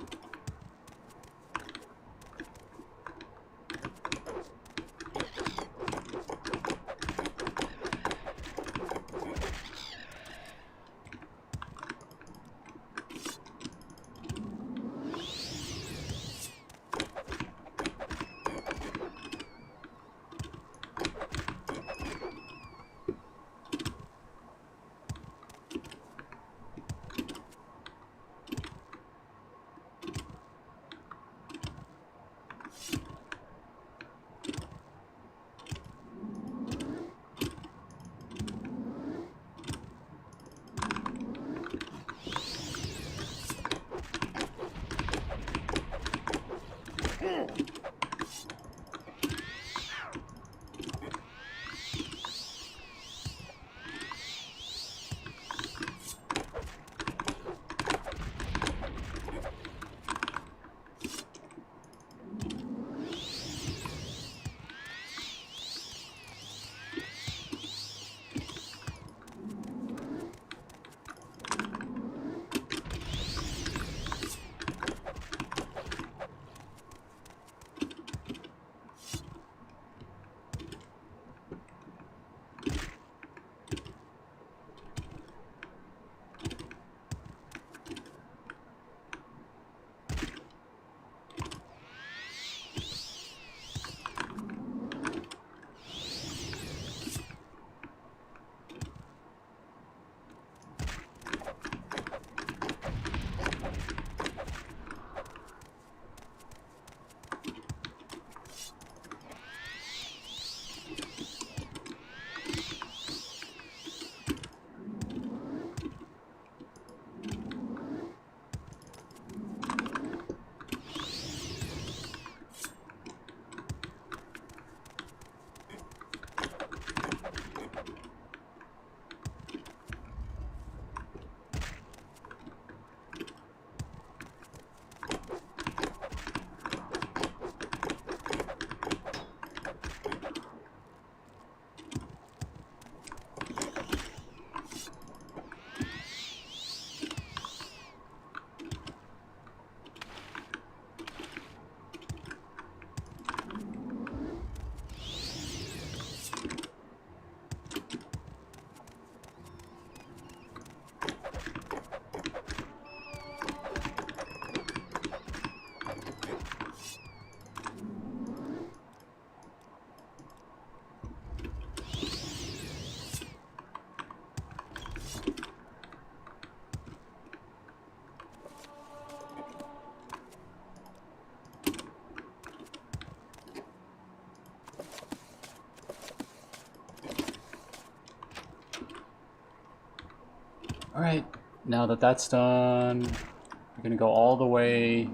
Alright, now that that's done, we're gonna go all the way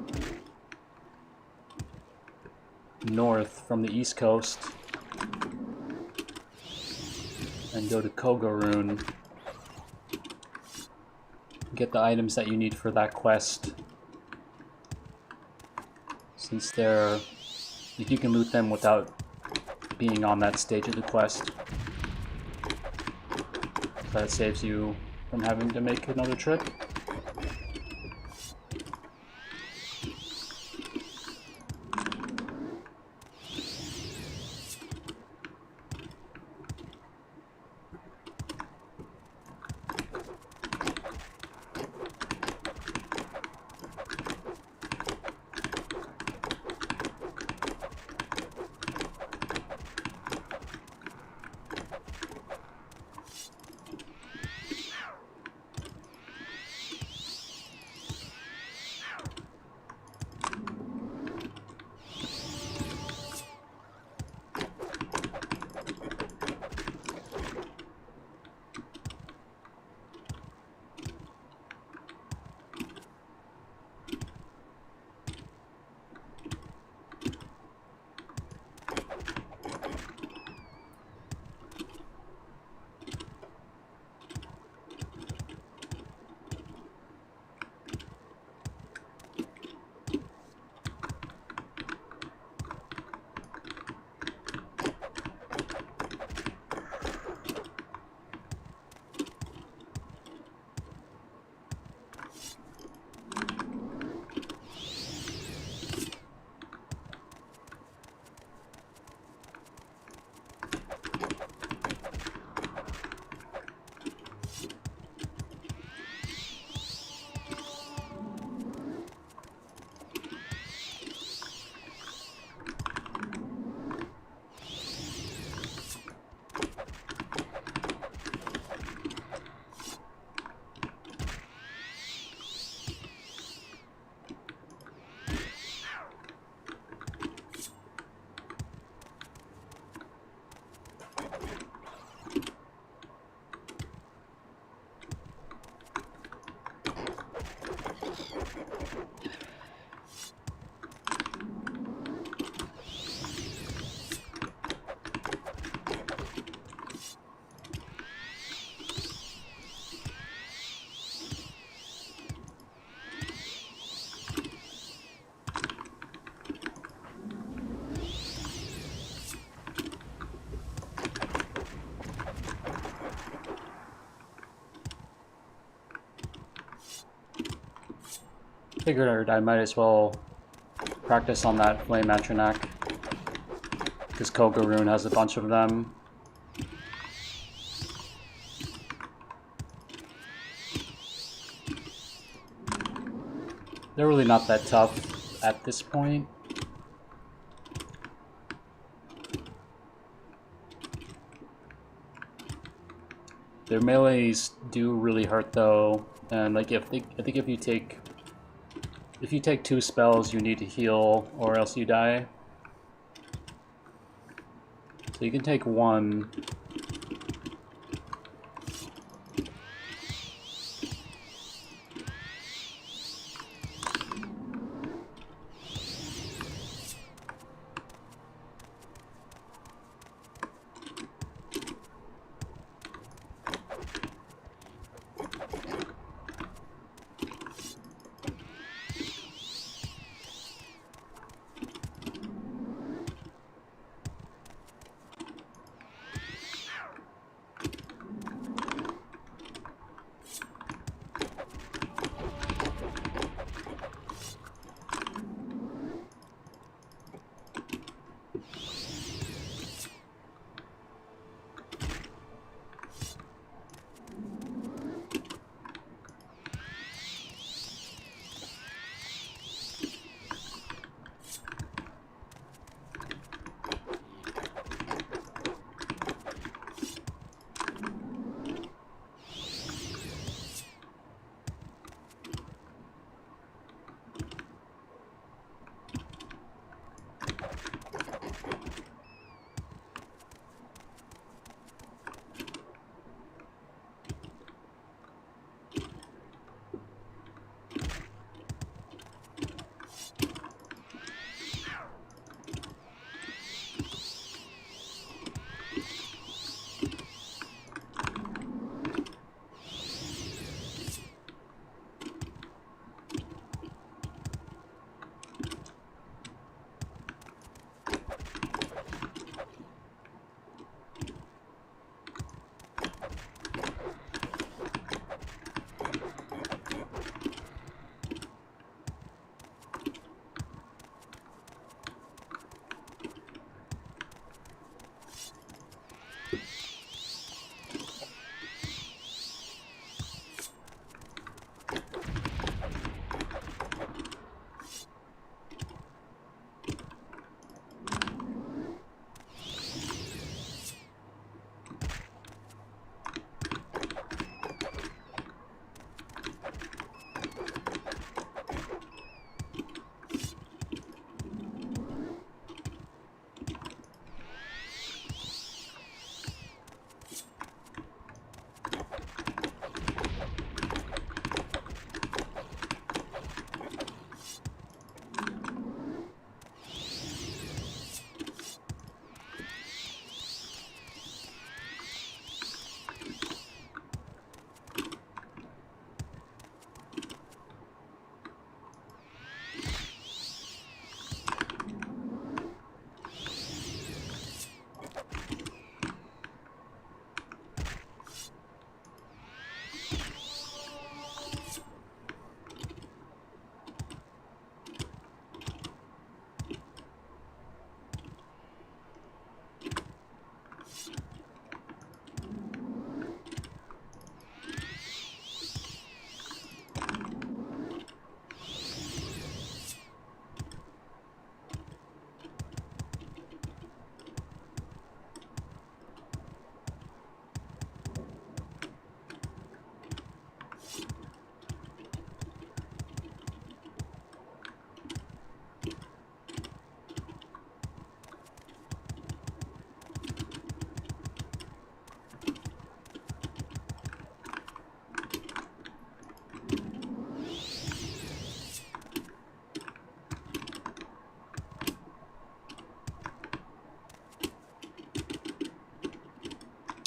north from the east coast and go to Kogarun. Get the items that you need for that quest. Since they're... you can loot them without being on that stage of the quest. So that saves you from having to make another trip. figured I might as well practice on that Flame Atronak, because Kogaroon has a bunch of them. They're really not that tough at this point. Their melees do really hurt though, and like I think if you take 2 spells, you need to heal or else you die. So you can take 1.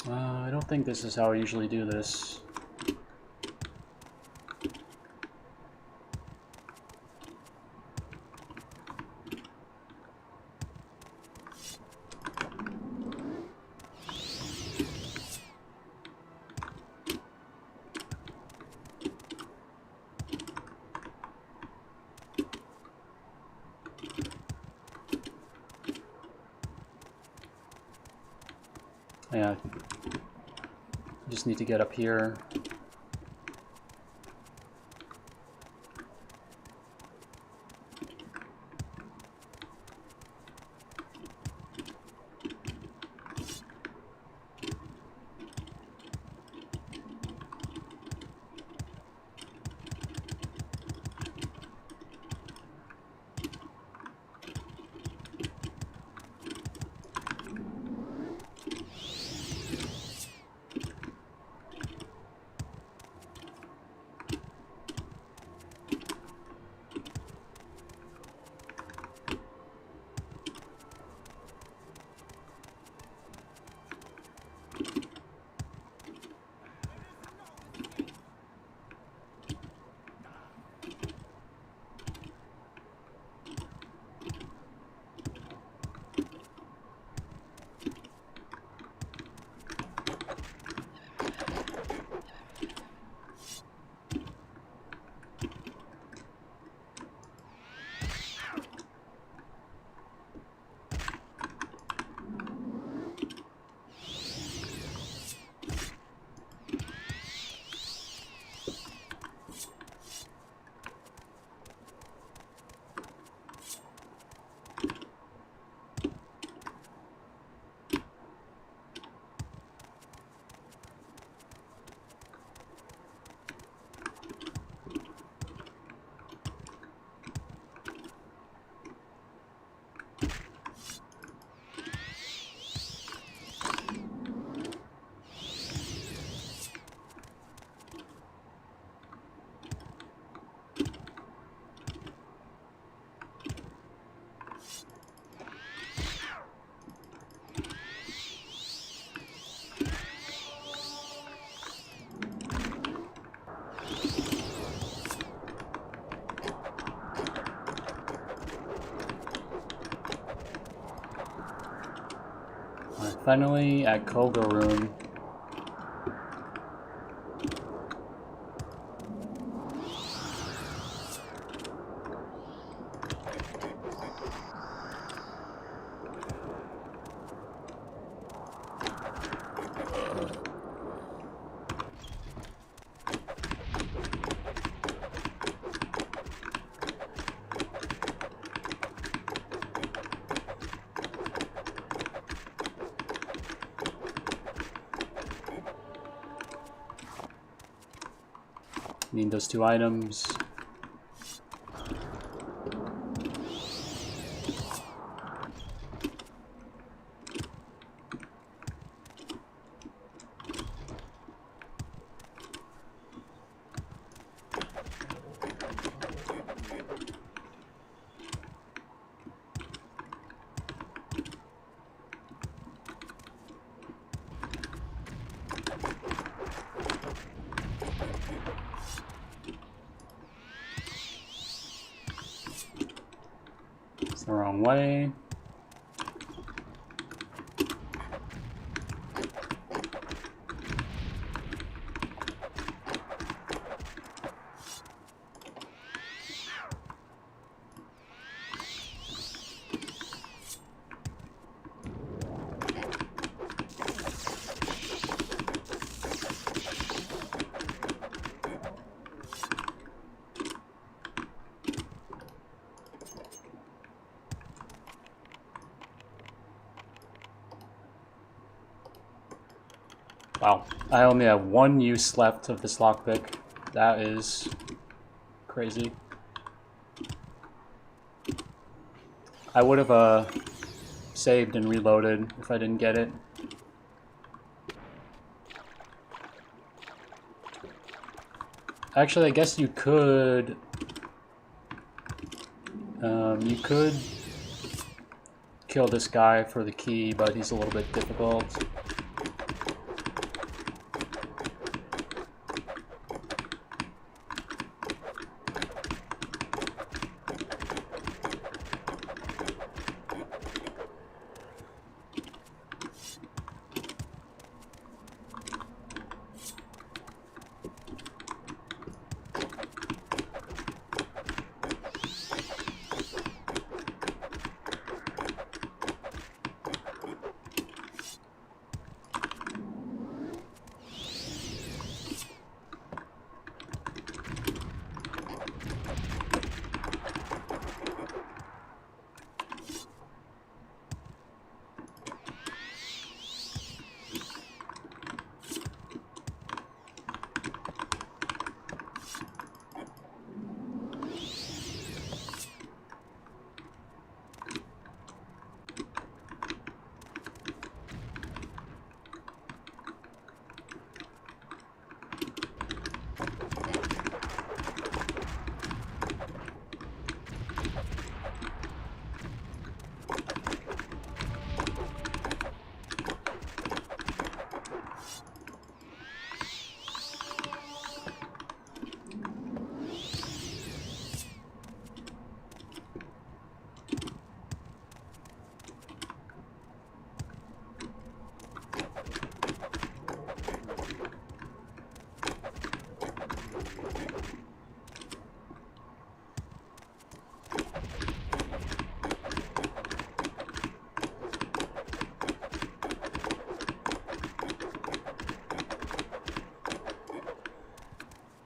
I don't think this is how I usually do this. Yeah. Just need to get up here. Finally at Tel Aruhn. Need those 2 items. It's the wrong way. Wow, I only have 1 use left of this lockpick. That is crazy. I would have saved and reloaded if I didn't get it. Actually, I guess you could kill this guy for the key, but he's a little bit difficult.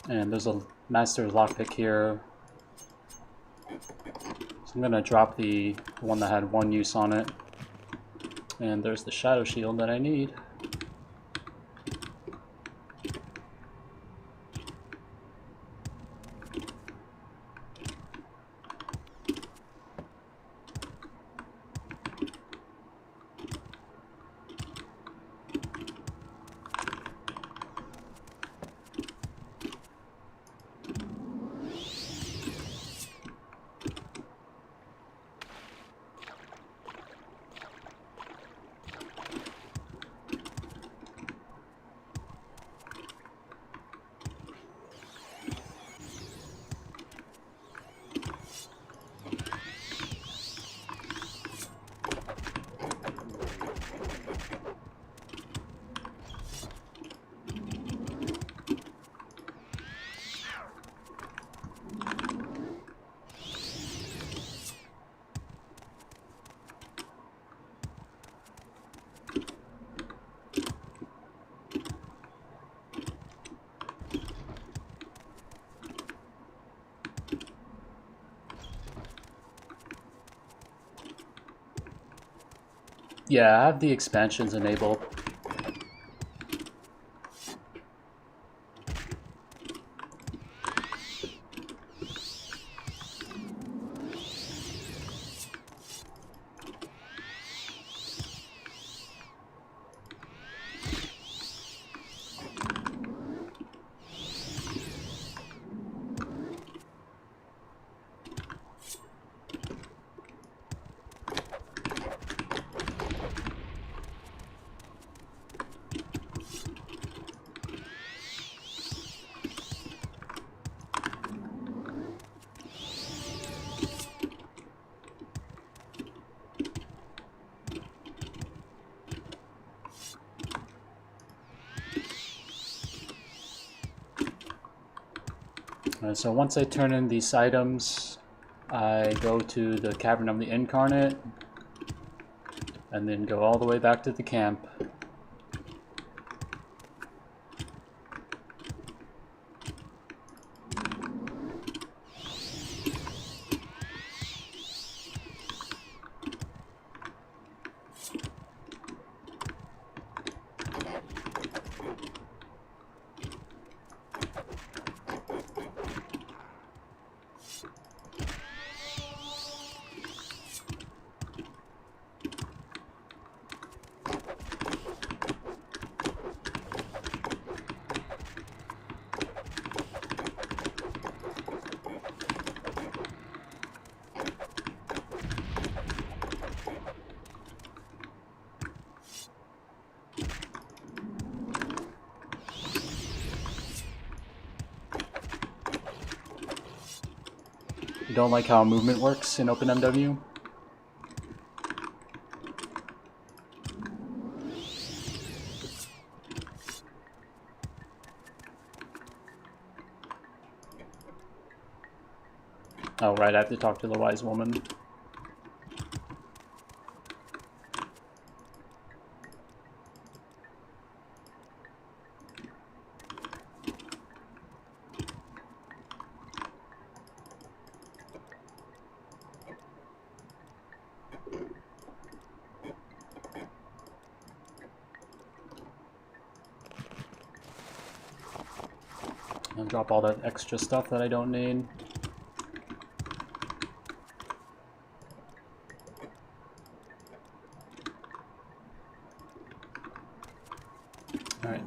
And there's a master's lockpick here. So I'm gonna drop the one that had 1 use on it. And there's the shadow shield that I need. Yeah, I have the expansions enabled. So once I turn in these items, I go to the Cavern of the Incarnate, and then go all the way back to the camp. You don't like how movement works in OpenMW? Oh, right, I have to talk to the wise woman. I'll drop all that extra stuff that I don't need. Alright.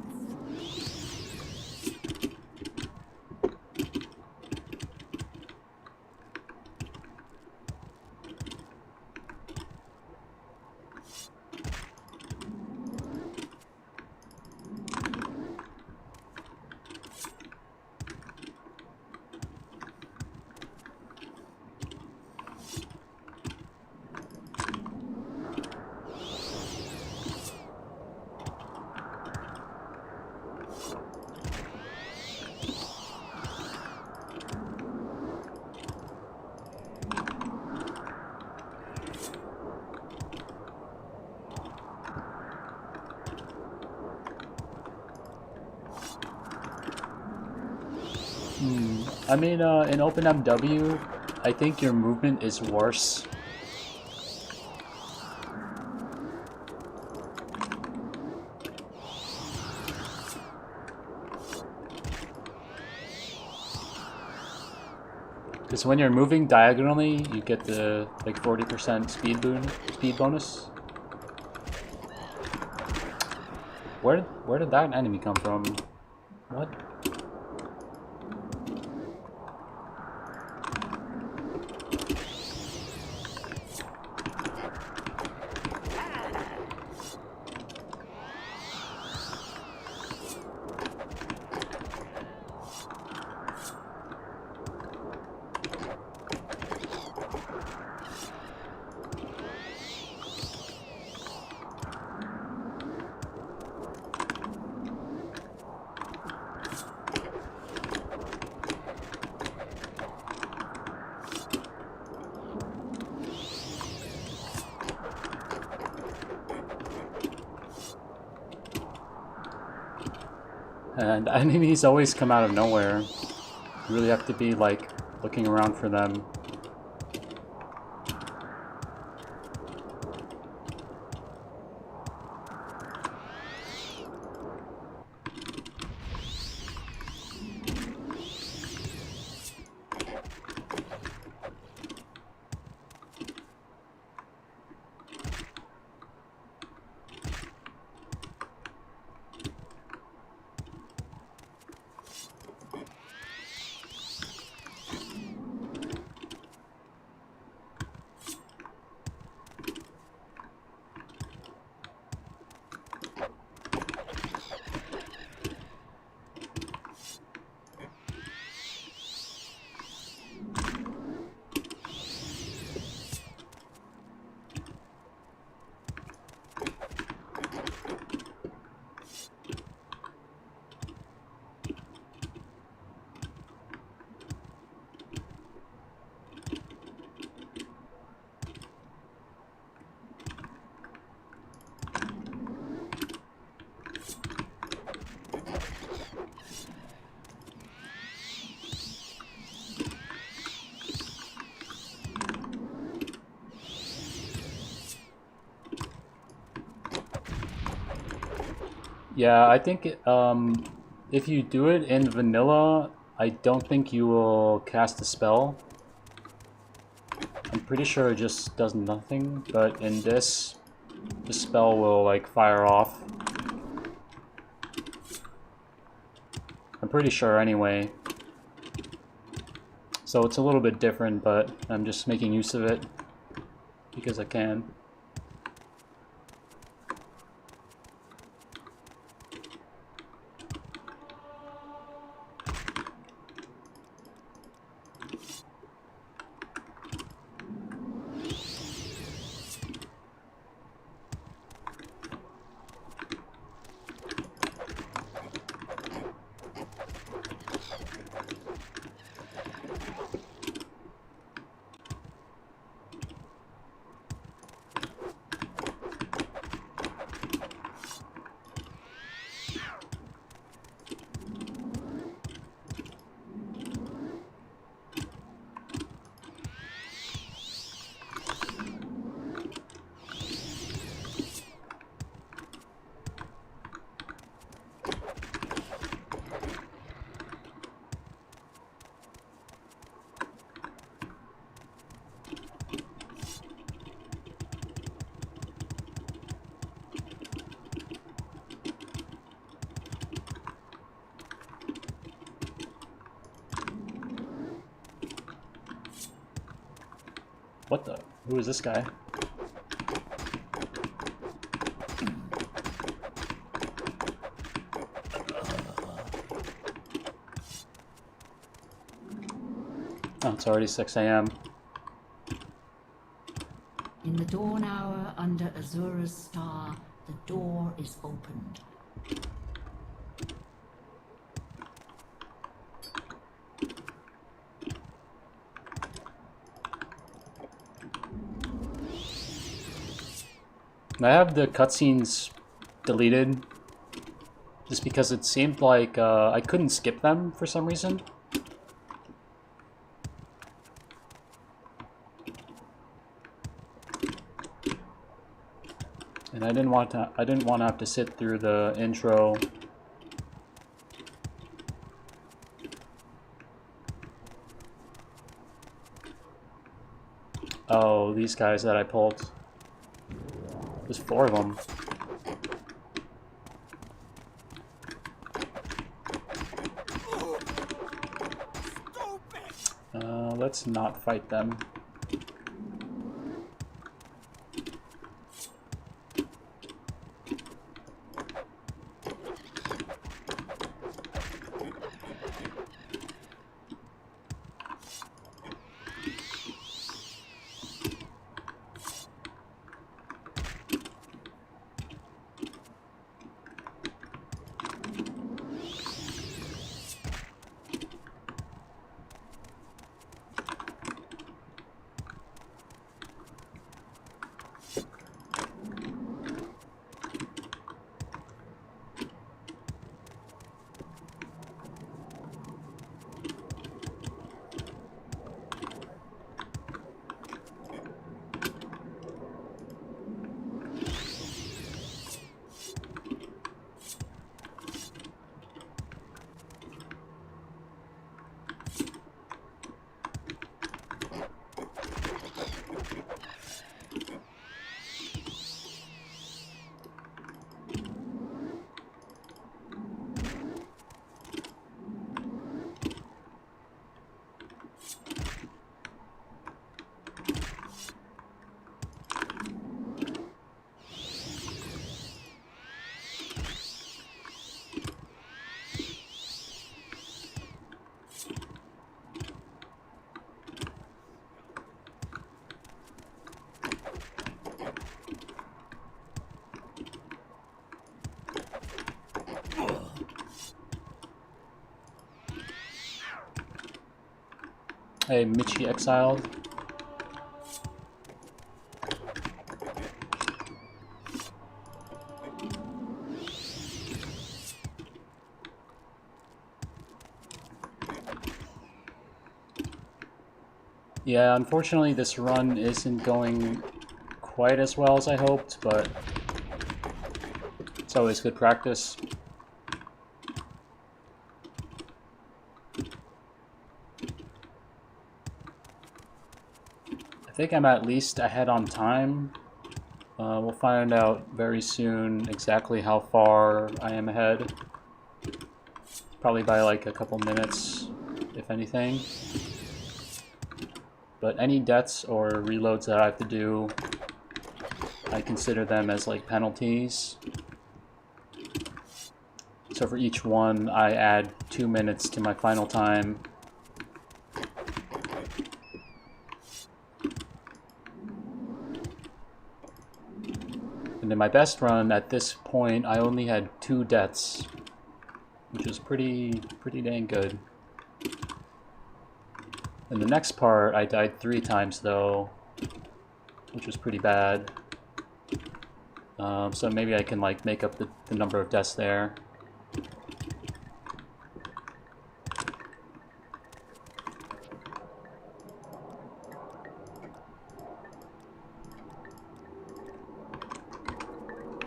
I mean, in OpenMW, I think your movement is worse. Because when you're moving diagonally, you get the like 40% speed bonus. Where did that enemy come from? What? And enemies always come out of nowhere. You really have to be like looking around for them. Yeah, I think if you do it in vanilla, I don't think you will cast a spell. I'm pretty sure it just does nothing, but in this, the spell will like fire off. I'm pretty sure anyway. So it's a little bit different, but I'm just making use of it because I can. What the? Who is this guy? Oh, it's already 6 AM. In the dawn hour under Azura's star, the door is opened. I have the cutscenes deleted just because it seemed like I couldn't skip them for some reason. And I didn't want to have to sit through the intro. Oh, these guys that I pulled. There's 4 of them. Let's not fight them. Hey, Michi exiled. Yeah, unfortunately this run isn't going quite as well as I hoped, but it's always good practice. I think I'm at least ahead on time. We'll find out very soon exactly how far I am ahead. Probably by like a couple minutes, if anything. But any deaths or reloads that I have to do, I consider them as like penalties. So for each one, I add 2 minutes to my final time. And in my best run, at this point, I only had 2 deaths, which was pretty dang good. In the next part, I died 3 times though, which was pretty bad. So maybe I can like make up the number of deaths there.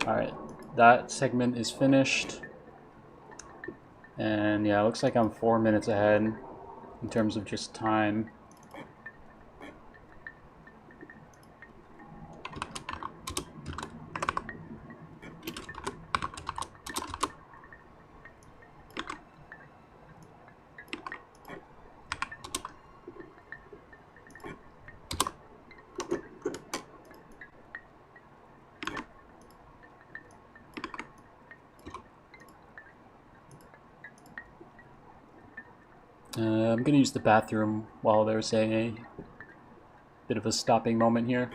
Alright, that segment is finished. And yeah, it looks like I'm 4 minutes ahead in terms of just time. I'm gonna use the bathroom while there's a bit of a stopping moment here.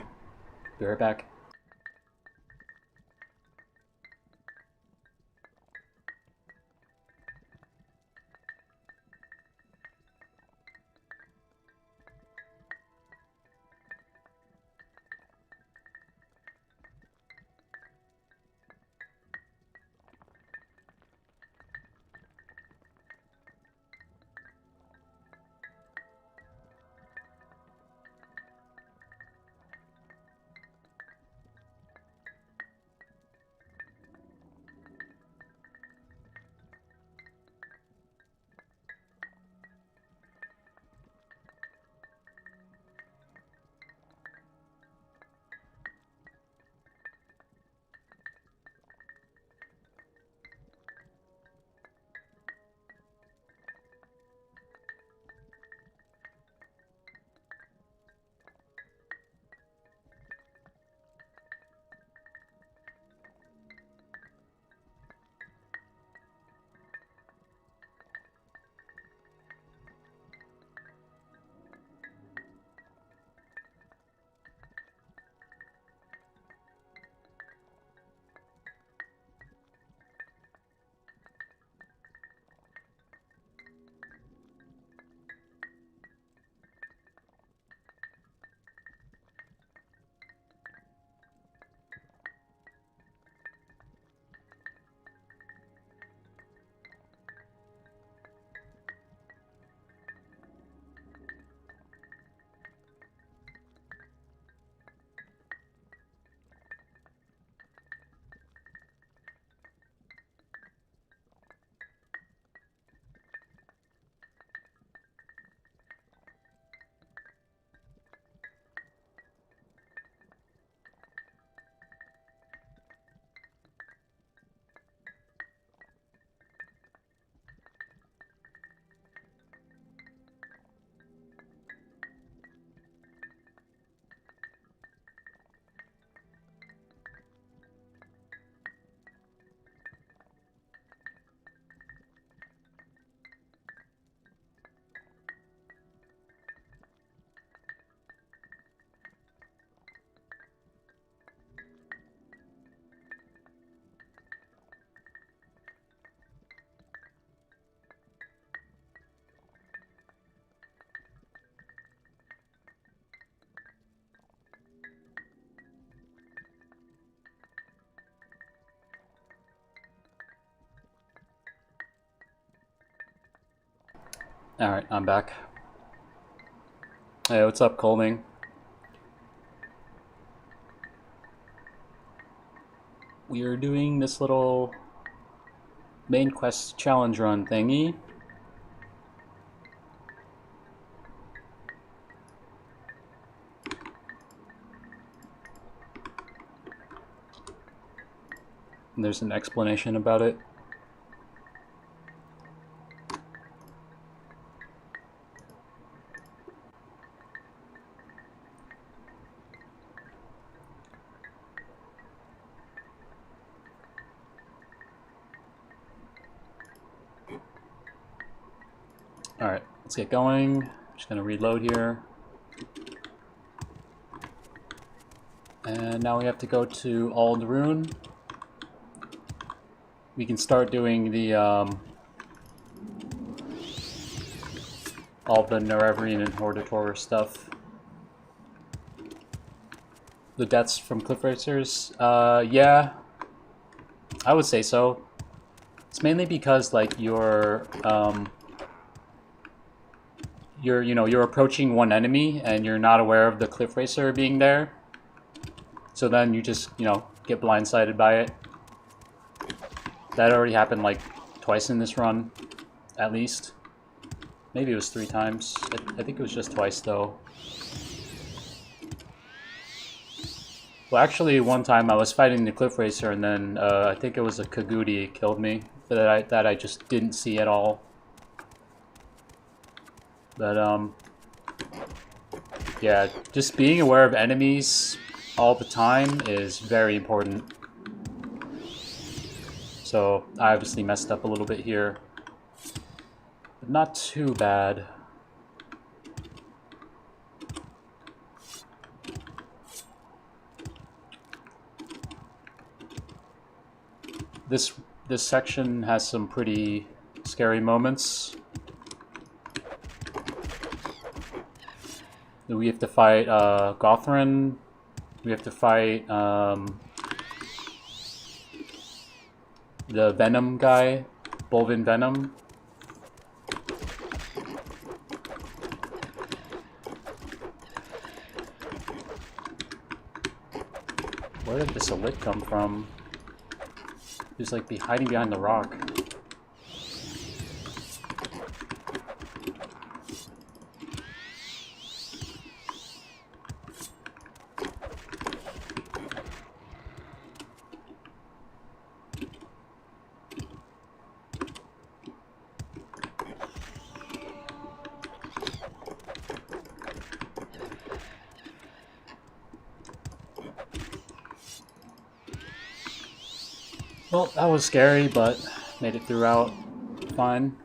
Be right back. Alright, I'm back. Hey, what's up, Colding? We are doing this little main quest challenge run thingy. And there's an explanation about it. Alright, let's get going. Just gonna reload here. And now we have to go to Tel Aruhn. We can start doing the all the Nerevarine and Hordator stuff. The deaths from cliff racers? Yeah, I would say so. It's mainly because like you're approaching one enemy and you're not aware of the cliff racer being there. So then you just, get blindsided by it. That already happened like twice in this run, at least. Maybe it was 3 times. I think it was just twice though. Well, actually, one time I was fighting the cliff racer, and then I think it was a Kagudi killed me that I just didn't see at all. But yeah, just being aware of enemies all the time is very important. So I obviously messed up a little bit here, but not too bad. This section has some pretty scary moments. We have to fight Gothrin. We have to fight the Venom guy, Bolvin Venom. Where did this Alit come from? He's like hiding behind the rock. Well, that was scary, but made it throughout fine.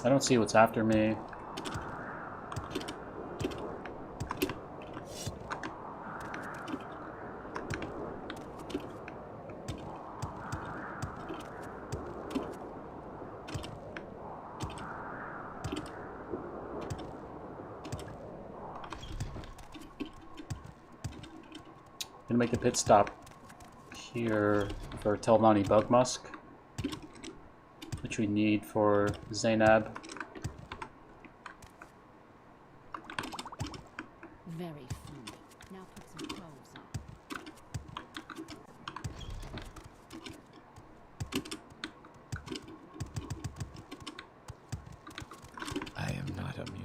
I don't see what's after me. Gonna make a pit stop here for Telvanni Bug Musk, which we need for Zainab. Very funny. Now put some clothes on. I am not amused.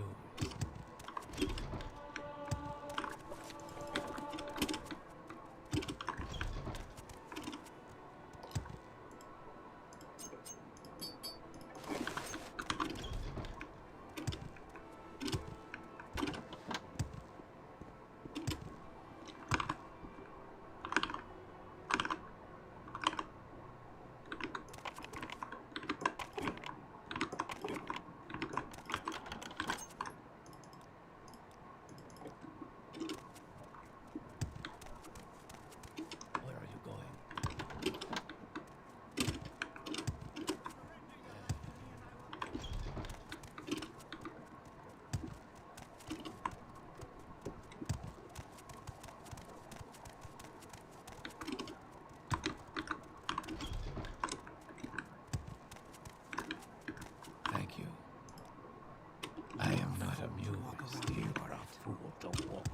Where are you going? Thank you. I am not amused. You are a fool to walk.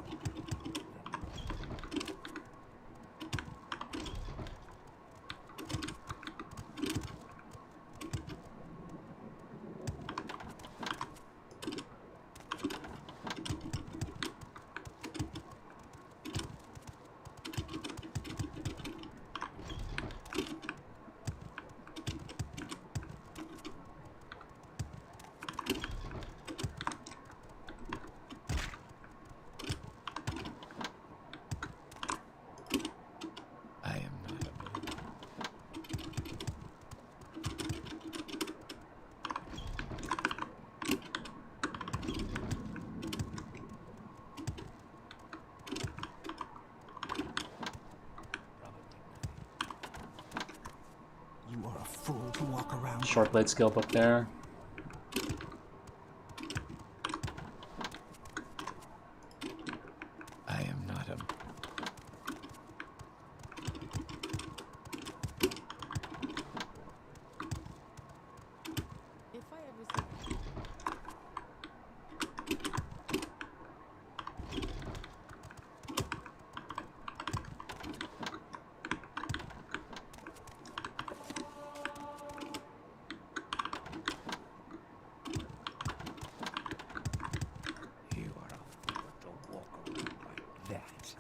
I am not amused. You are a fool to walk around. Short blade skill book there. I am not amused. If I ever see You are a fool to walk around like that.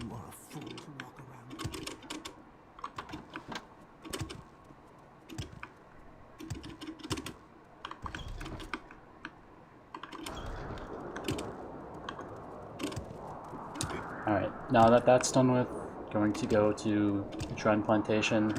You are a fool to walk around. Alright, now that that's done with, going to go to the Shrine Plantation.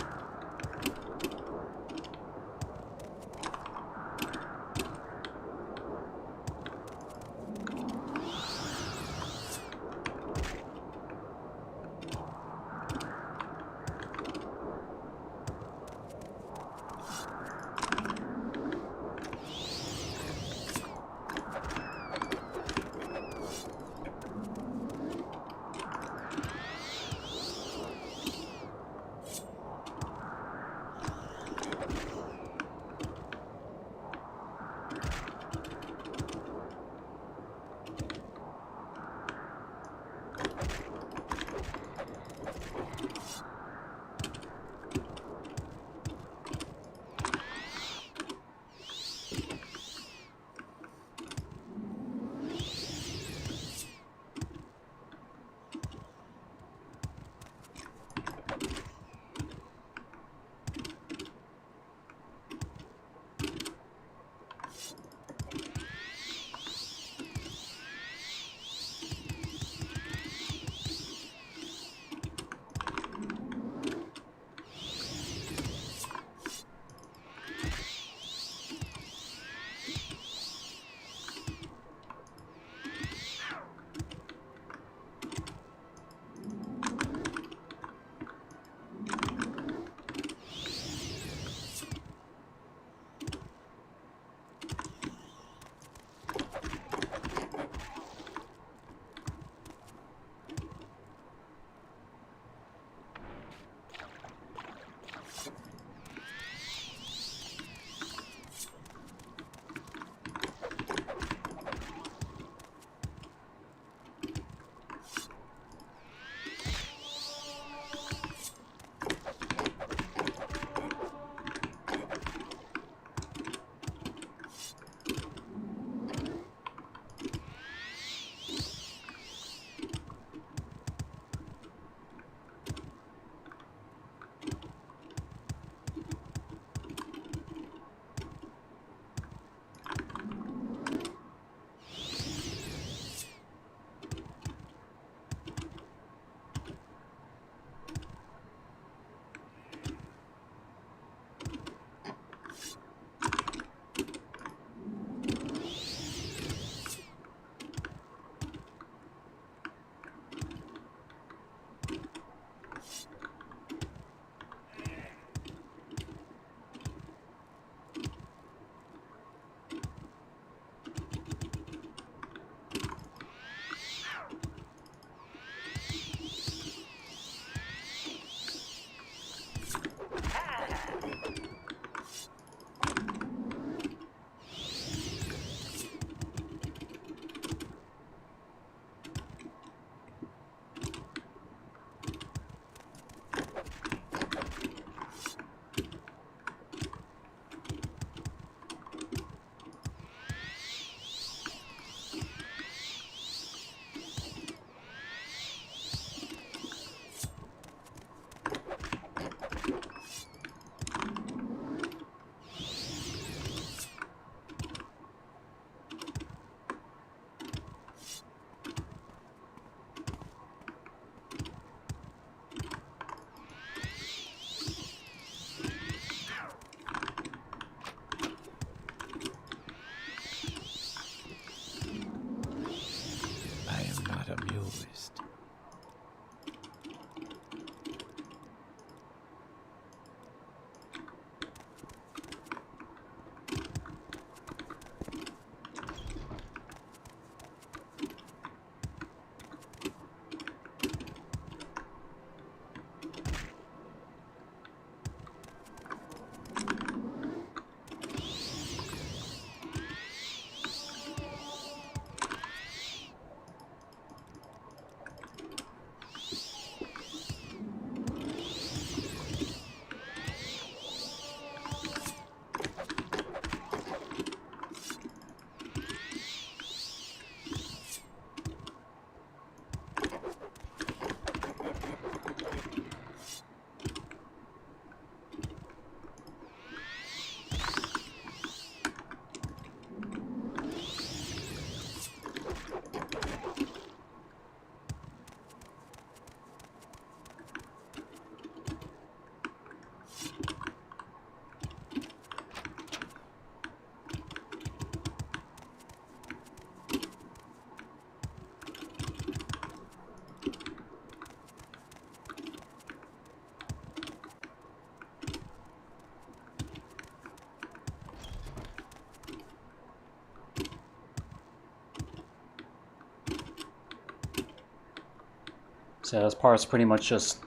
So this part's pretty much just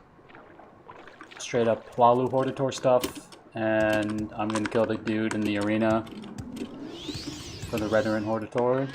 straight up Hlalu Hortator stuff, and I'm gonna kill the dude in the arena for the Veteran Hortator.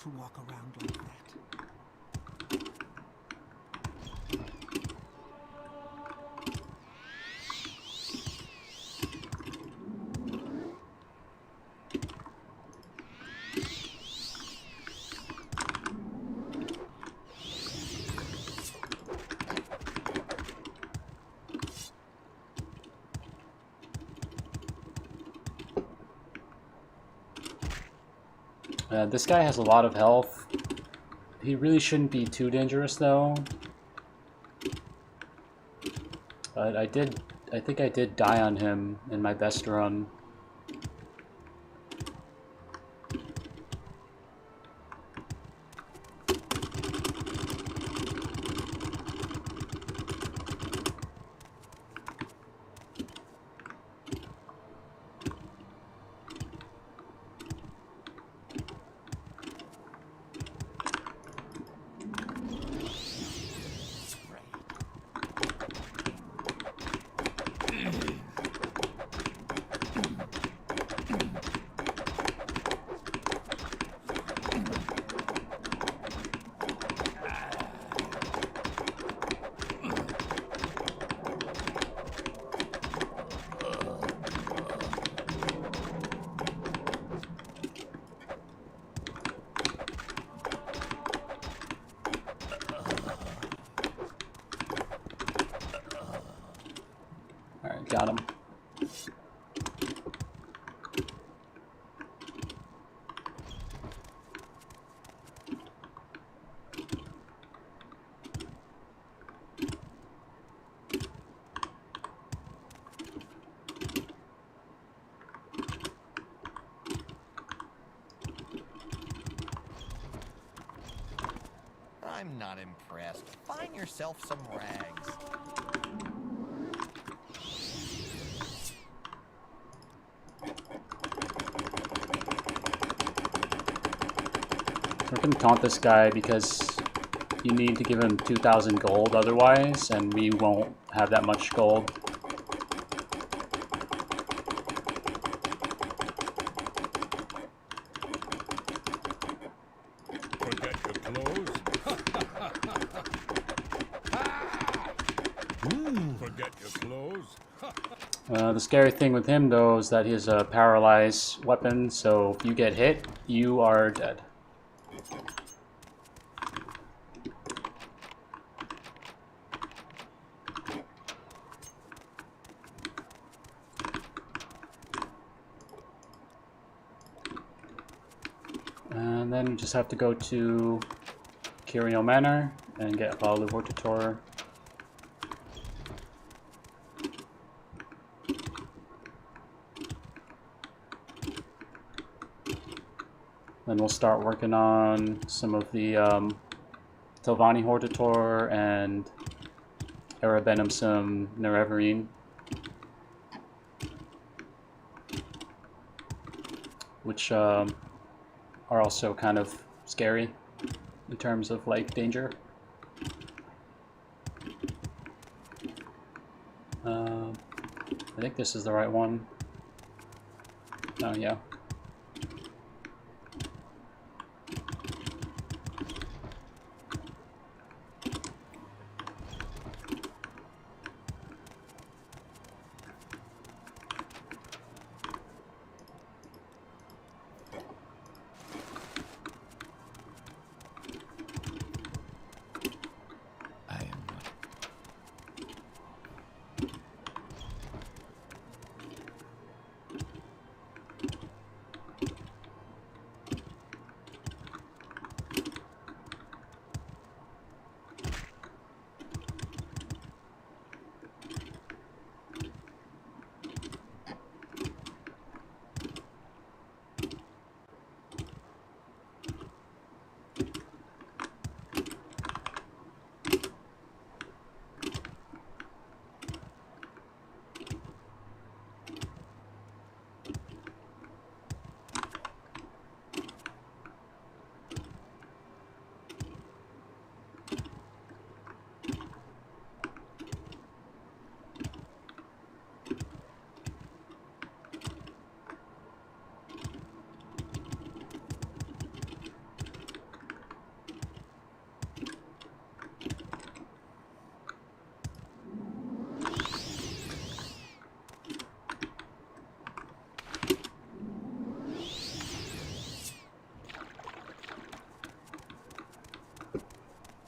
To walk around like that. This guy has a lot of health. He really shouldn't be too dangerous though. But I think I did die on him in my best run. Got him. I'm not impressed. Find yourself some rags. We're gonna taunt this guy because you need to give him 2,000 gold otherwise, and we won't have that much gold. Forget your clothes? Forget your clothes? The scary thing with him though is that he has a paralyzed weapon, so if you get hit, you are dead. And then you just have to go to Curio Manor and get Palu Hortator. Then we'll start working on some of the Telvanni Hortator and Arabenumsum Nerevarine, which are also kind of scary in terms of like danger. I think this is the right one. Oh yeah.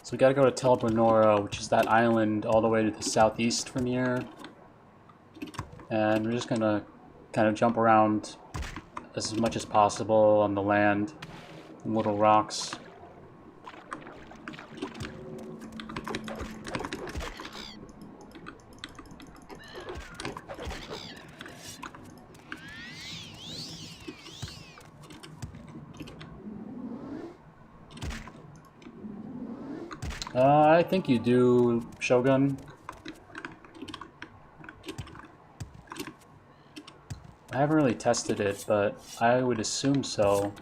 So we gotta go to Tel Mora, which is that island all the way to the southeast from here. And we're just gonna kind of jump around as much as possible on the land, little rocks. I think you do, Shogun. I haven't really tested it, but I would assume so.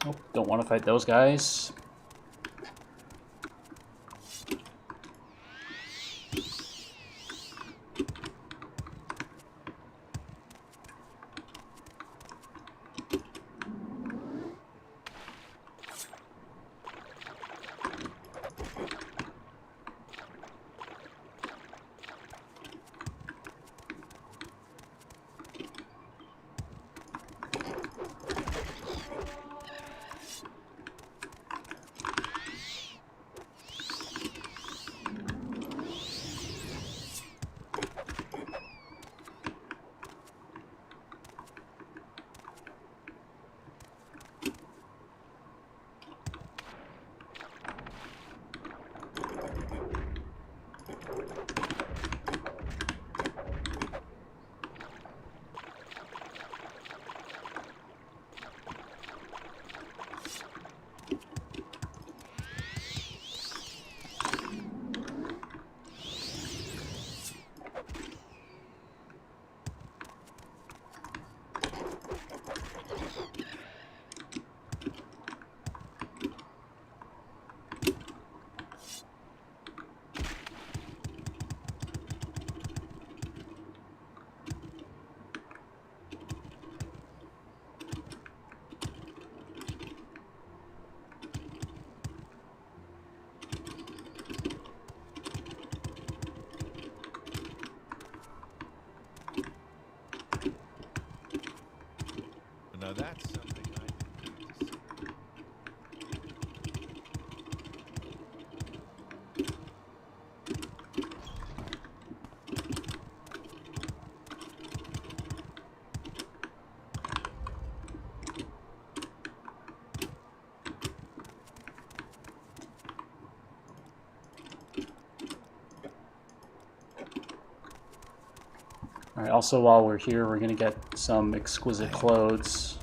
Oh, don't want to fight those guys. Now that's something I didn't need to see. Alright, also while we're here, we're gonna get some exquisite clothes.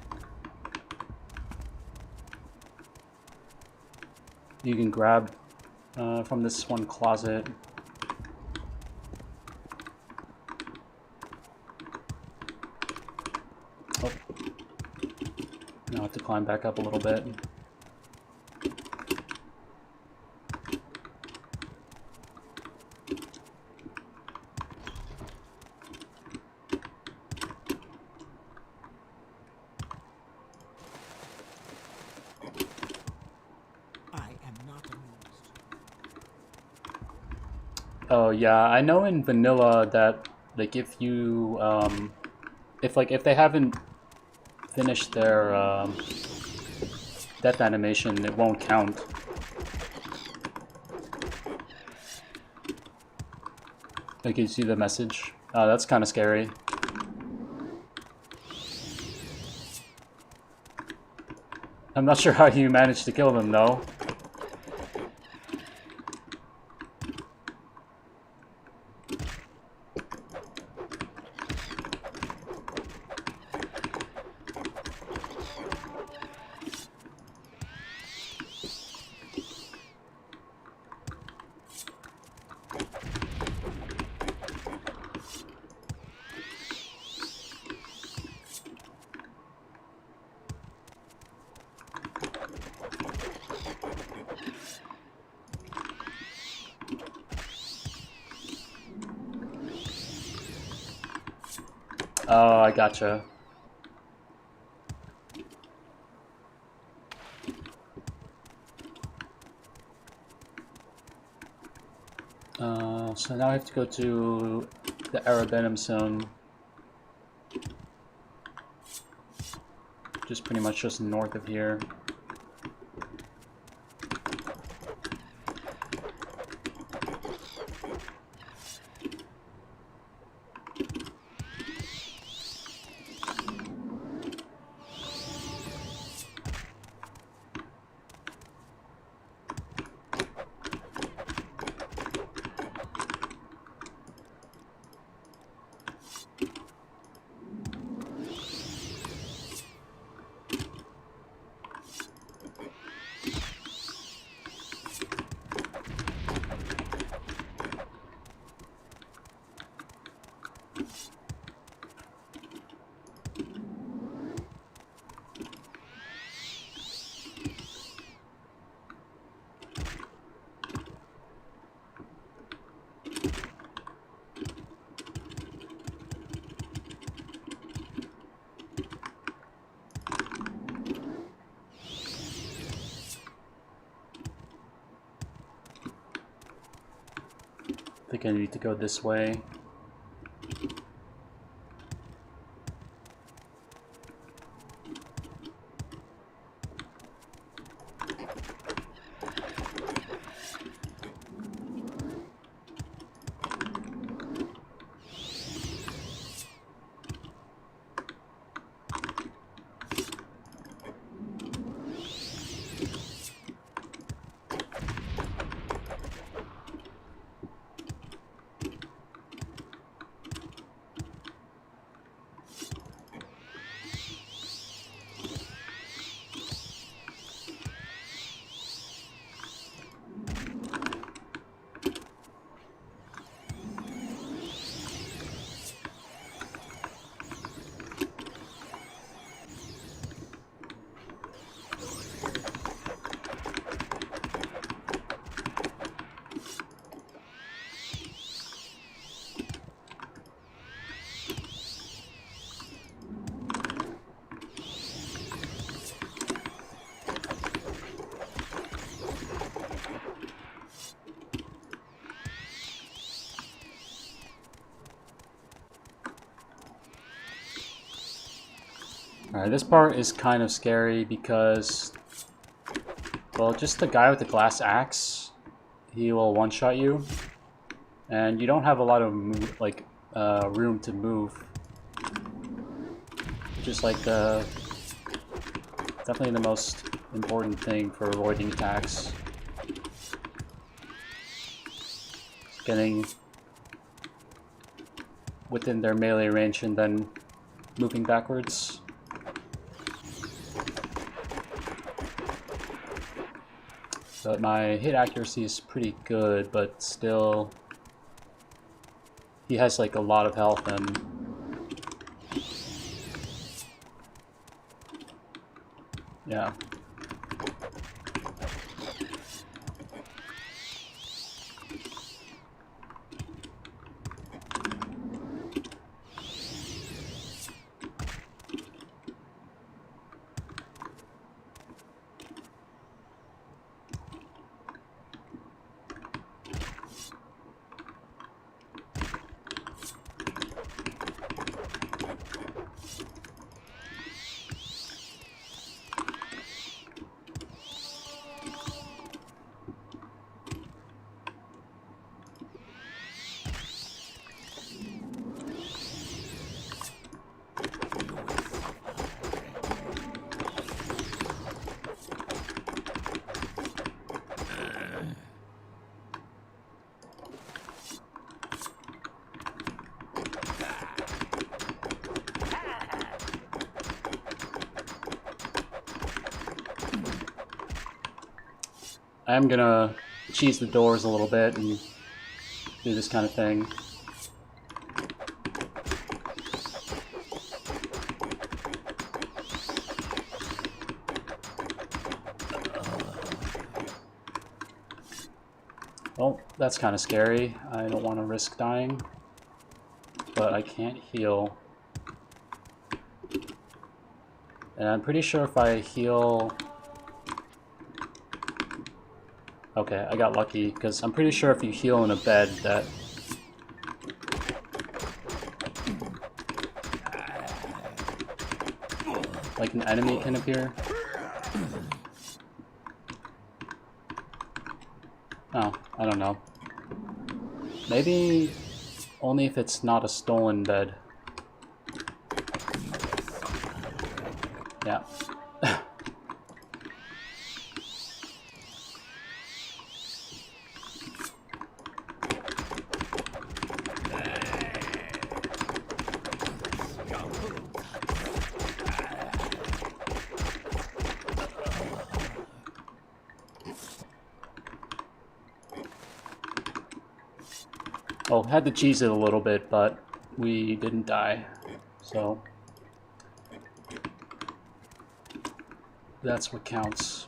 You can grab from this one closet. Oh. Now I have to climb back up a little bit. Oh yeah, I know in vanilla that like if you if they haven't finished their death animation, it won't count. Like you see the message. That's kind of scary. I'm not sure how you managed to kill them though. Oh, I gotcha. So now I have to go to the Arabenum zone. Just pretty much just north of here. I think I need to go this way. Alright, this part is kind of scary because, well, just the guy with the glass axe, he will one-shot you, and you don't have a lot of room to move. Just like definitely the most important thing for avoiding attacks. Just getting within their melee range and then moving backwards. But my hit accuracy is pretty good, but still he has like a lot of health and yeah. I'm gonna cheese the doors a little bit and do this kind of thing. Well, that's kind of scary. I don't want to risk dying, but I can't heal. And I'm pretty sure if I heal... Okay, I got lucky, because I'm pretty sure if you heal in a bed that... like an enemy can appear. Oh, I don't know. Maybe only if it's not a stolen bed. Yeah. Oh, had to cheese it a little bit, but we didn't die, so that's what counts.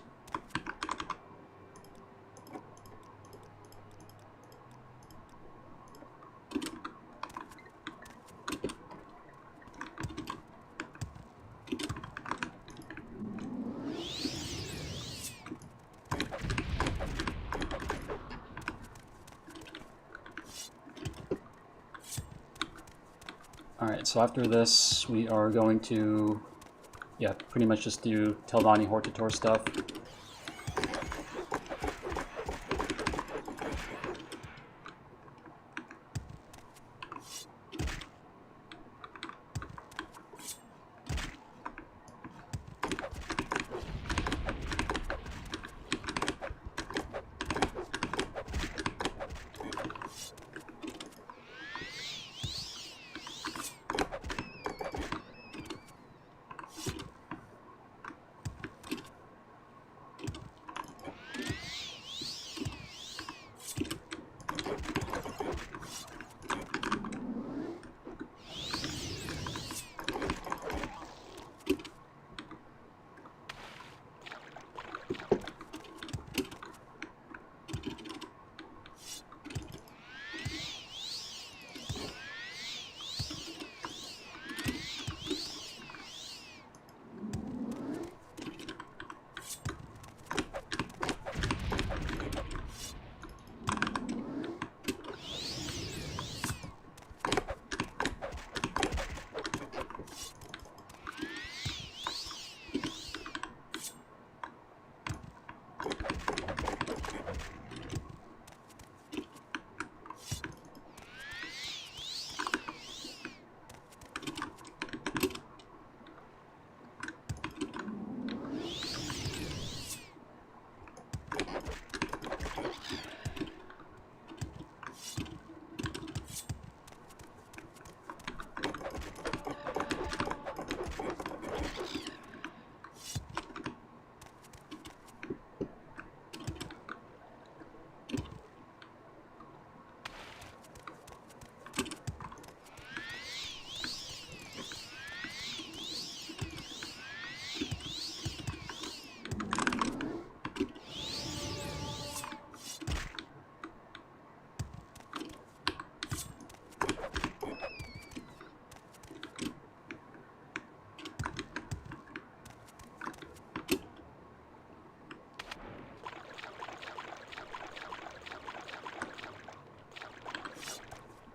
Alright, so after this, we are going to, yeah, pretty much just do Telvanni Hortator stuff.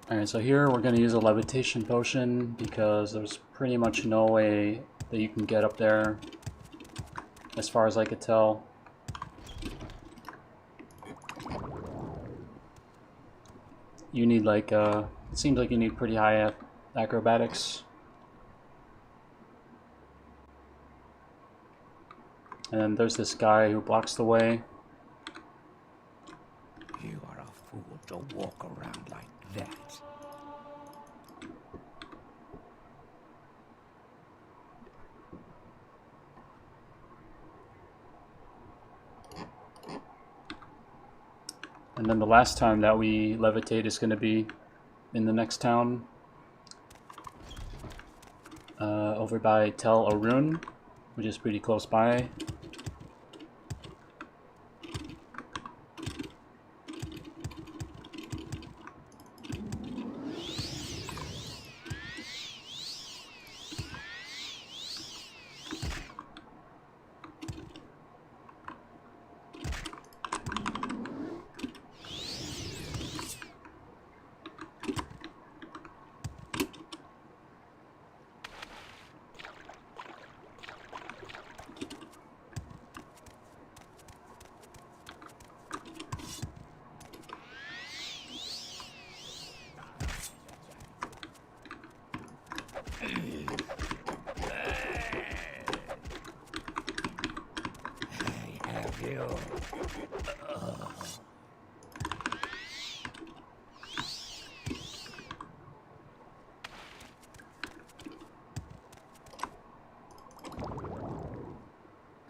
Alright, so here we're going to use a levitation potion because there's pretty much no way that you can get up there as far as I could tell. You need like, it seems like you need pretty high acrobatics. And then there's this guy who blocks the way. You are a fool to walk around like that. And then the last time that we levitate is going to be in the next town. Over by Tel Aruhn, which is pretty close by.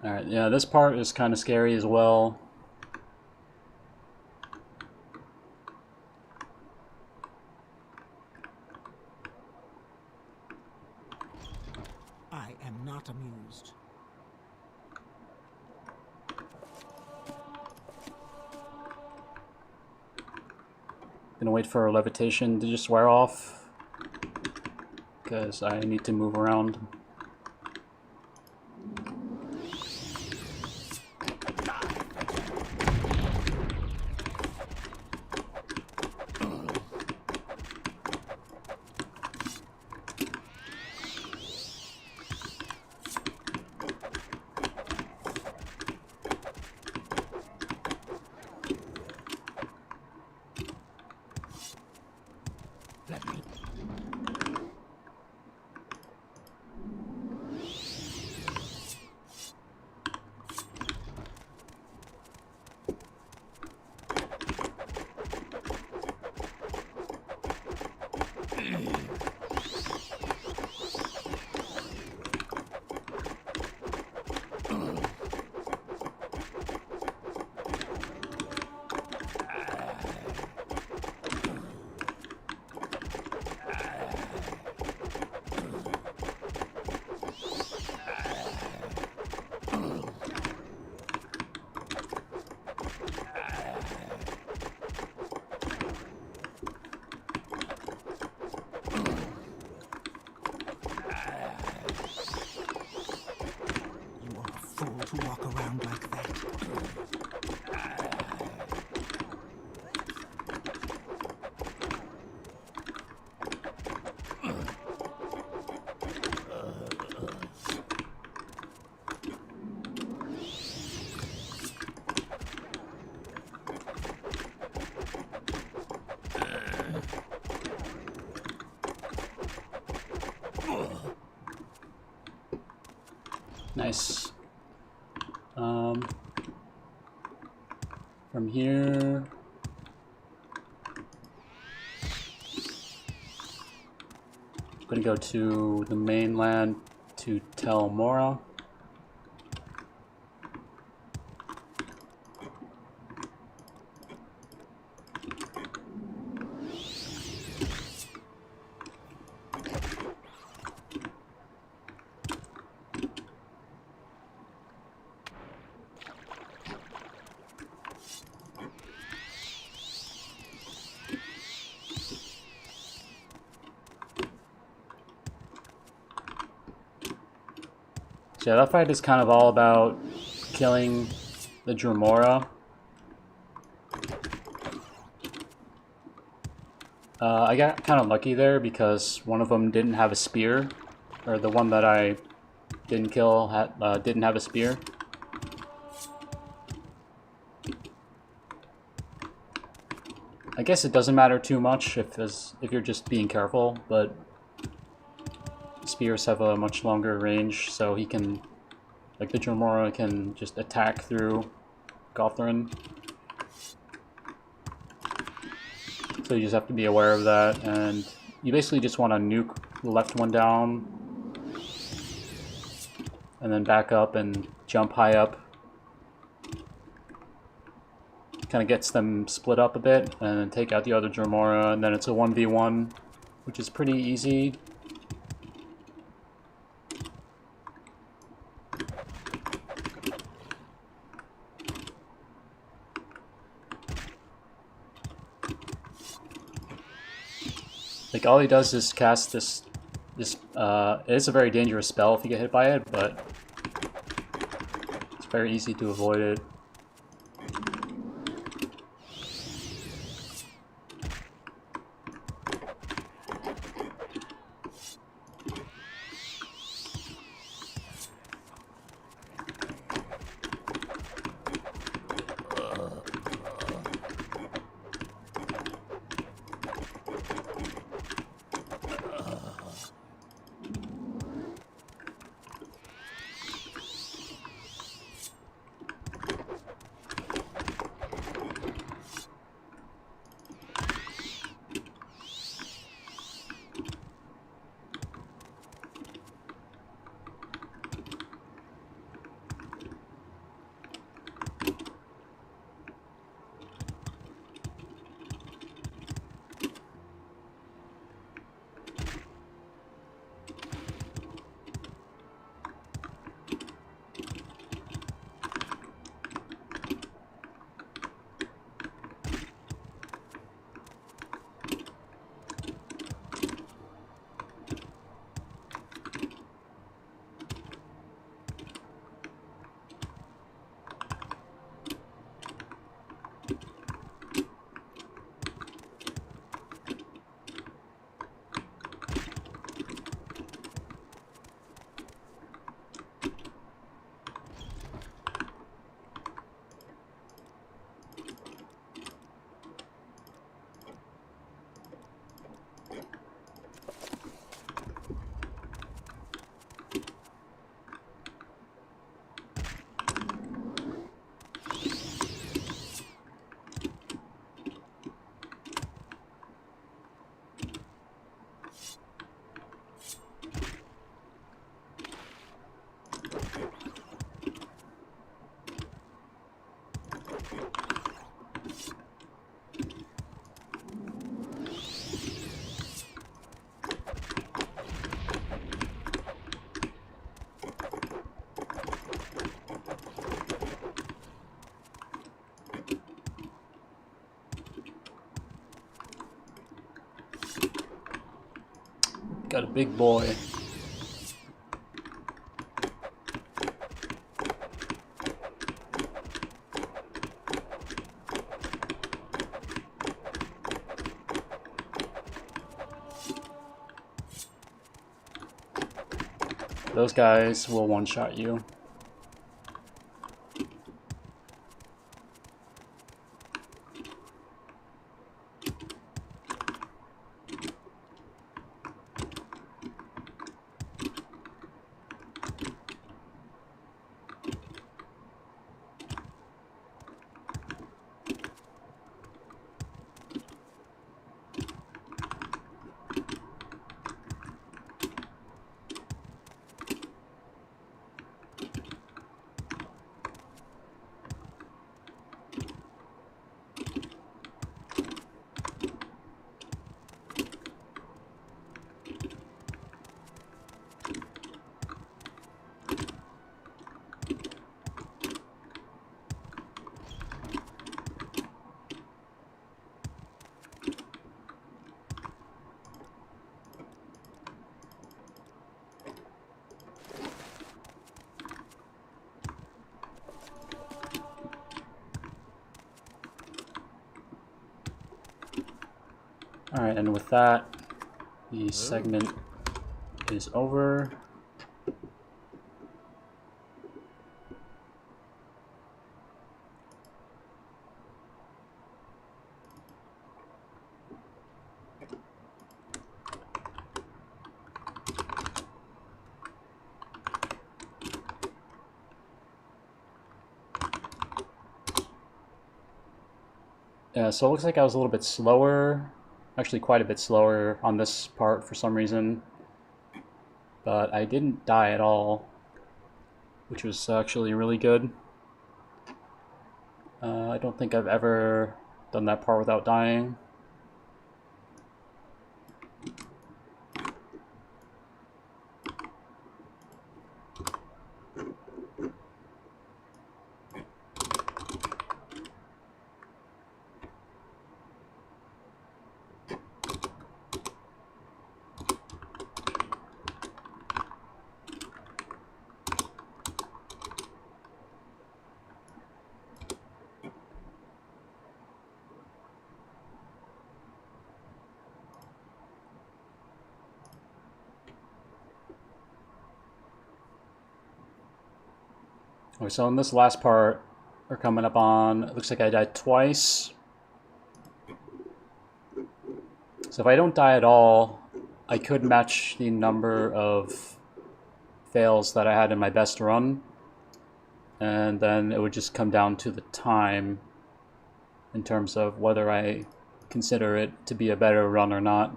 Alright, yeah, this part is kind of scary as well. I am not amused. Gonna wait for levitation to just wear off because I need to move around. To walk around like that. Nice. From here, I'm gonna go to the mainland to Tel Mora. So yeah, that fight is kind of all about killing the Dremora. I got kind of lucky there because one of them didn't have a spear, or the one that I didn't kill didn't have a spear. I guess it doesn't matter too much if you're just being careful, but spears have a much longer range, so he can, like the Dremora can just attack through Gothrin. So you just have to be aware of that, and you basically just want to nuke the left one down, and then back up and jump high up. Kind of gets them split up a bit, and then take out the other Dremora, and then it's a 1v1, which is pretty easy. Like, all he does is cast this, it is a very dangerous spell if you get hit by it, but it's very easy to avoid it. Got a big boy. Those guys will one-shot you. And with that, the segment is over. Yeah, so it looks like I was a little bit slower, actually quite a bit slower on this part for some reason, but I didn't die at all, which was actually really good. I don't think I've ever done that part without dying. Okay, so in this last part, we're coming up on, it looks like I died twice. So if I don't die at all, I could match the number of fails that I had in my best run. And then it would just come down to the time in terms of whether I consider it to be a better run or not.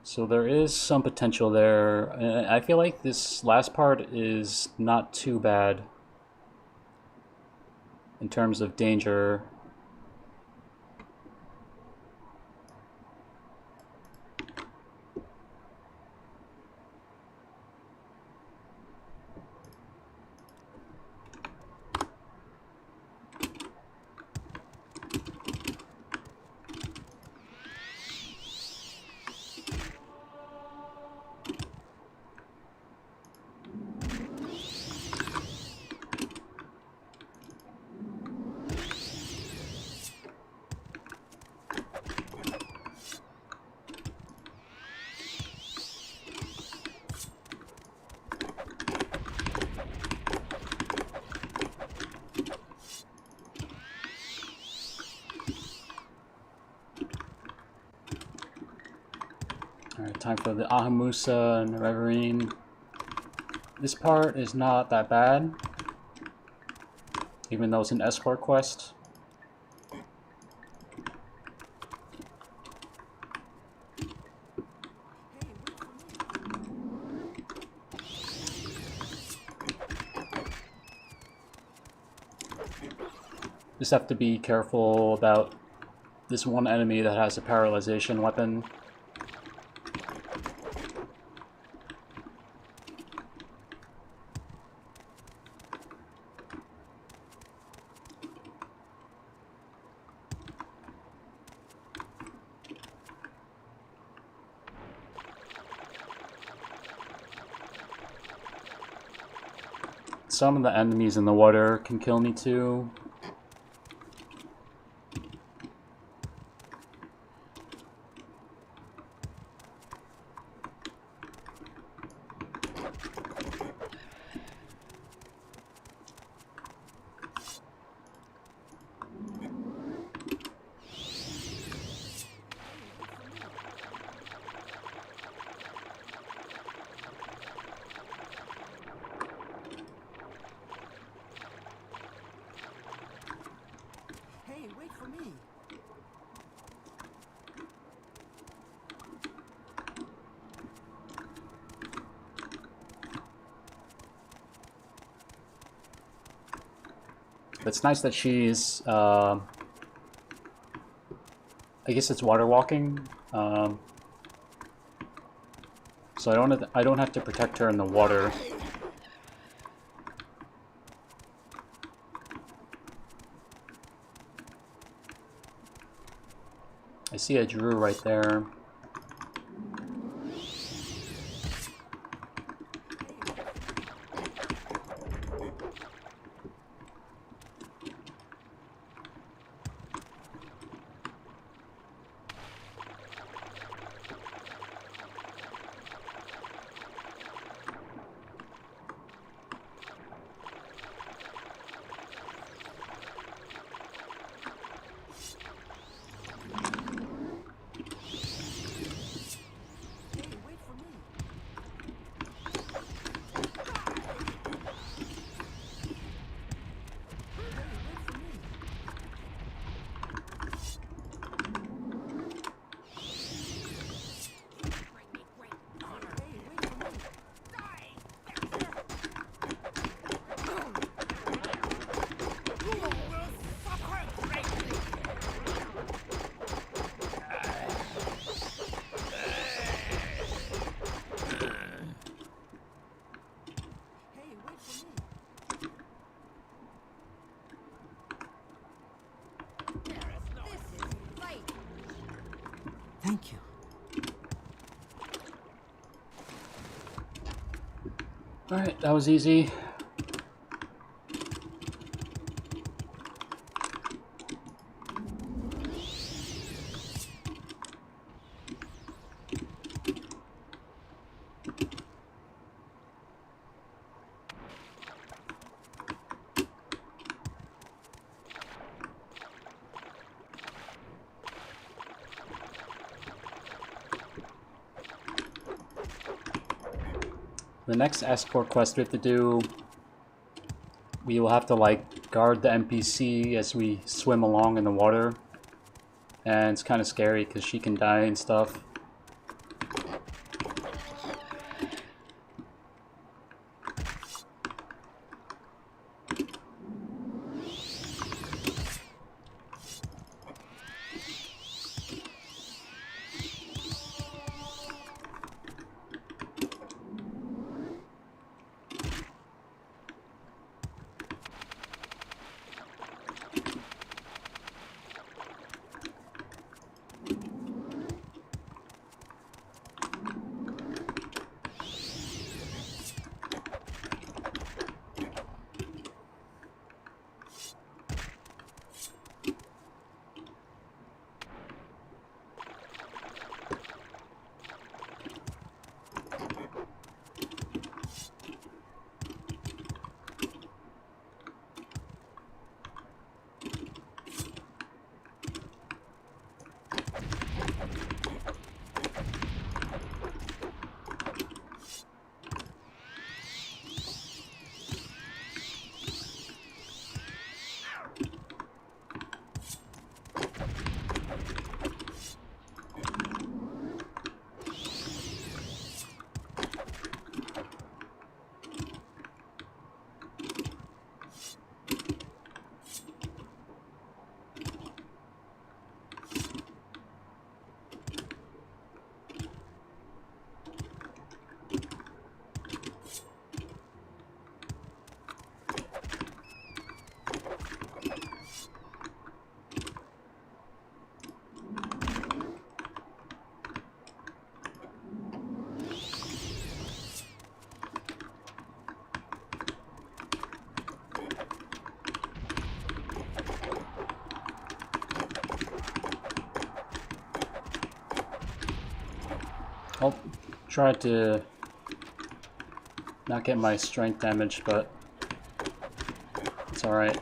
So there is some potential there. I feel like this last part is not too bad in terms of danger. Alright, time for the Ahamusa and Reverine. This part is not that bad, even though it's an escort quest. Just have to be careful about this one enemy that has a paralyzation weapon. Some of the enemies in the water can kill me too. It's nice that she's, I guess it's water walking, so I don't have to protect her in the water. I see a Drew right there. Alright, that was easy. The next escort quest we have to do, we will have to like guard the NPC as we swim along in the water, and it's kind of scary because she can die and stuff. I'll try to not get my strength damage, but it's alright.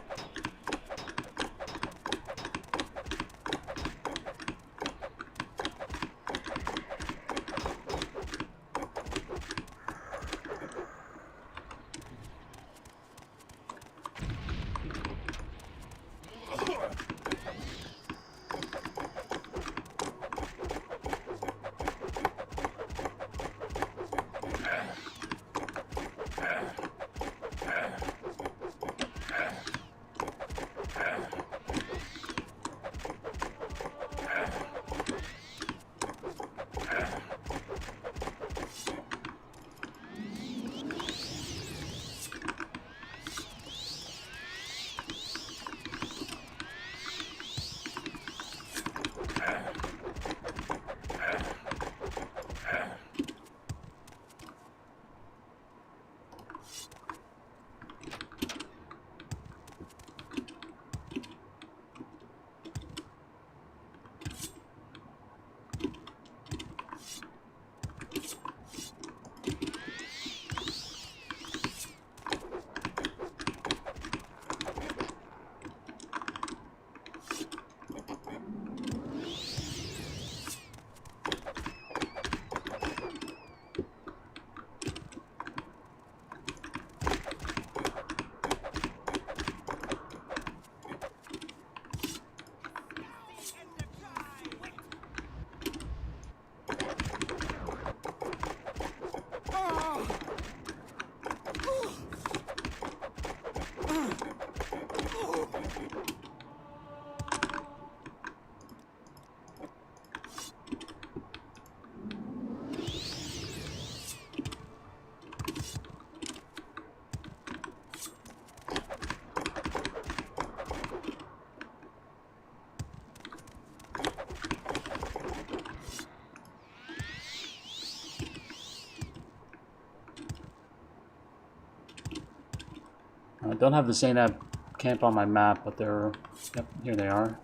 don't have the Zainab camp on my map, but they're... Yep, here they are.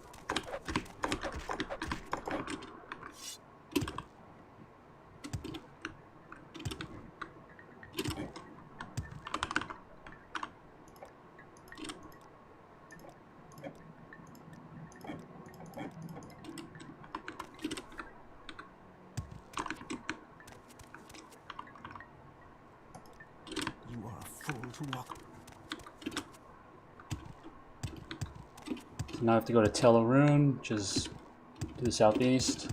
You are a fool to walk. So now I have to go to Tel Aruhn, which is to the southeast.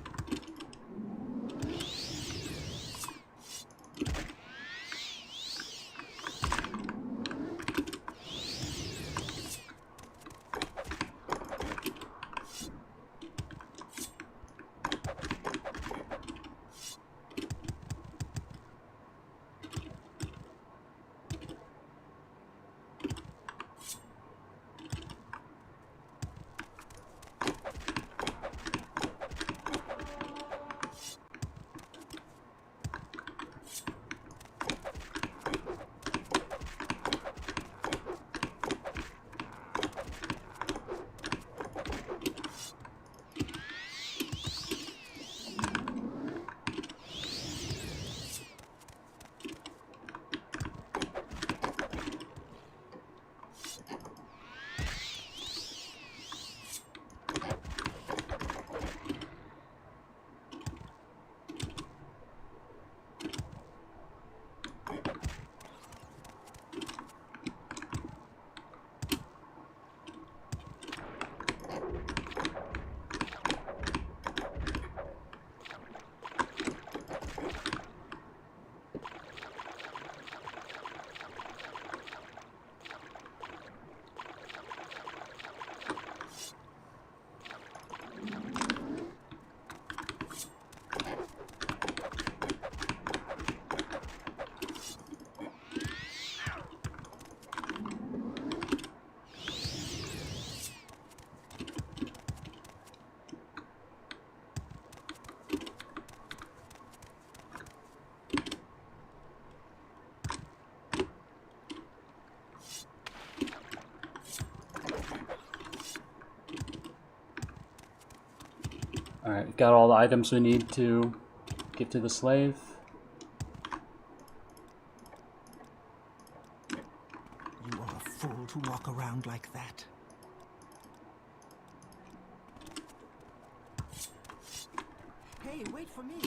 Alright, got all the items we need to get to the slave. You are a fool to walk around like that. Hey, wait for me.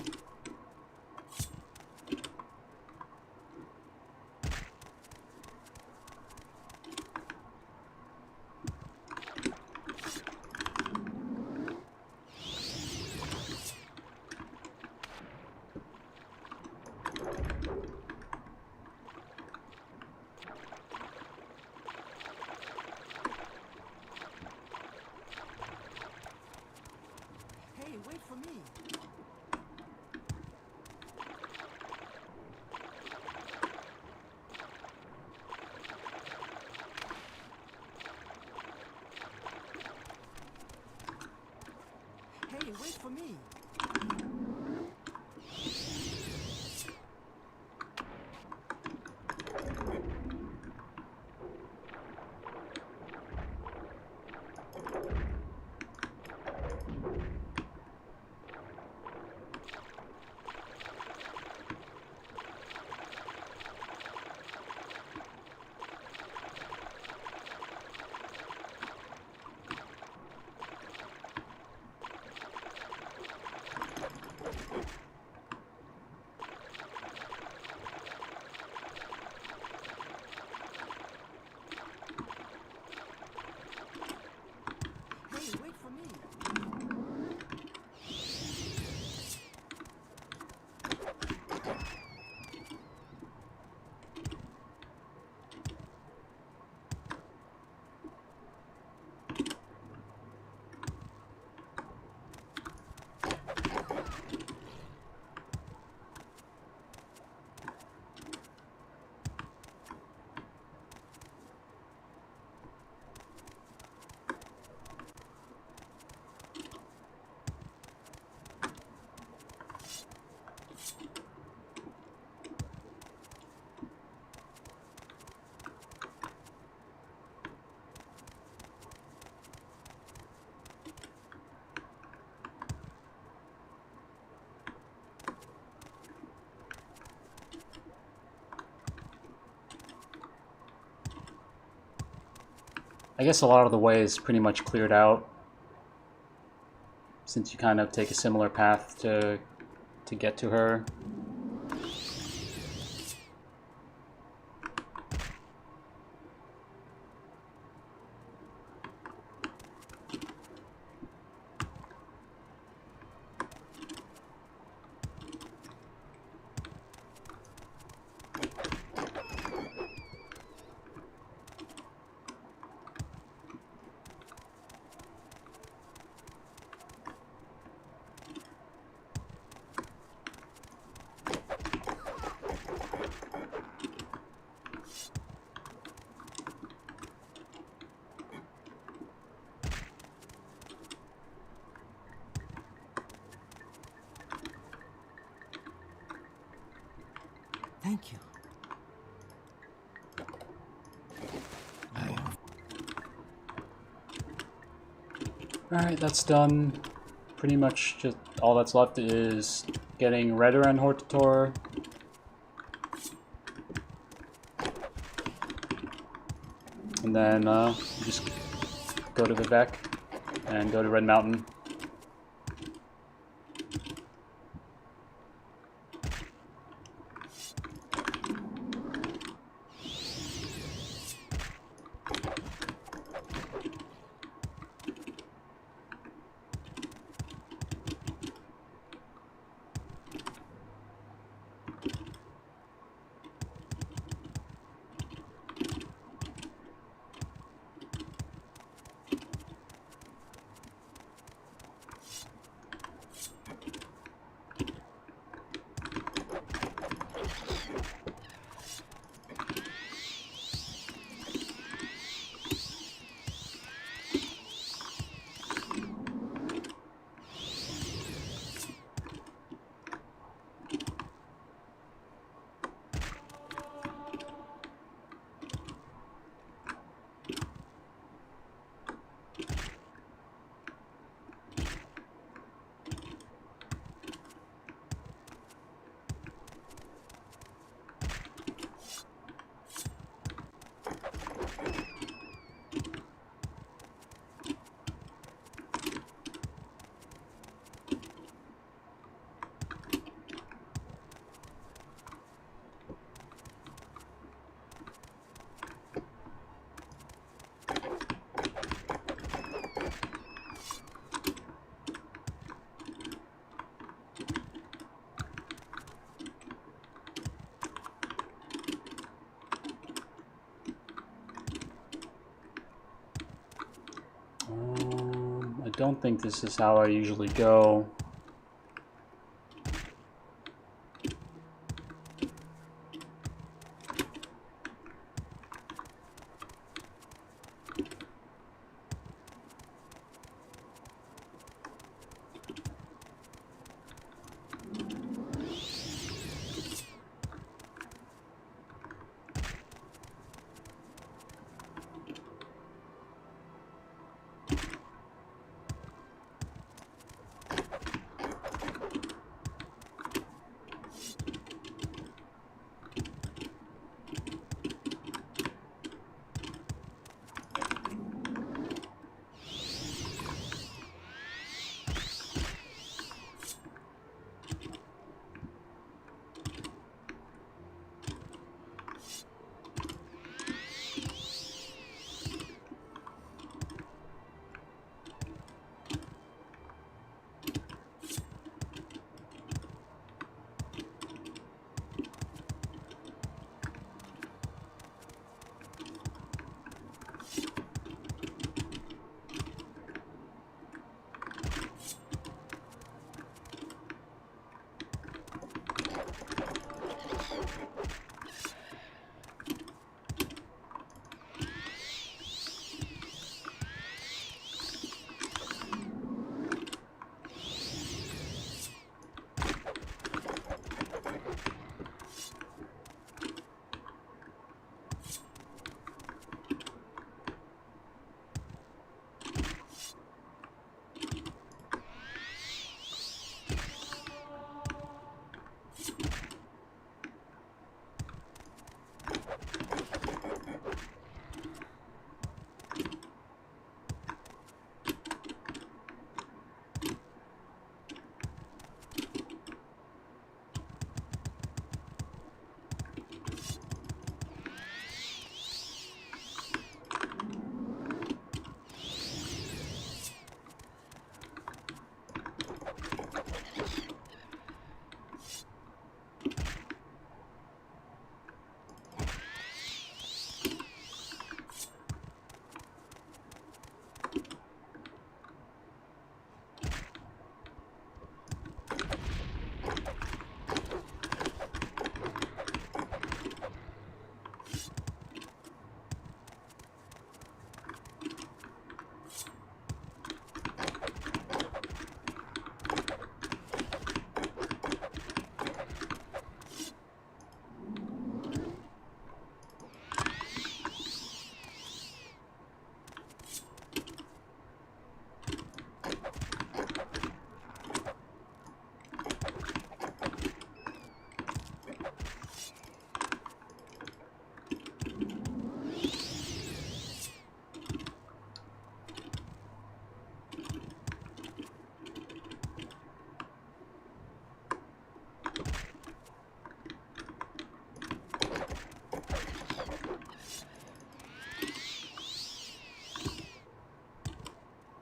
Hey, wait for me. Hey, wait for me. I guess a lot of the way is pretty much cleared out, since you kind of take a similar path to get to her. Thank you. Alright, that's done. Pretty much just all that's left is getting Redder and Hortator. And then just go to Vivek and go to Red Mountain. I don't think this is how I usually go.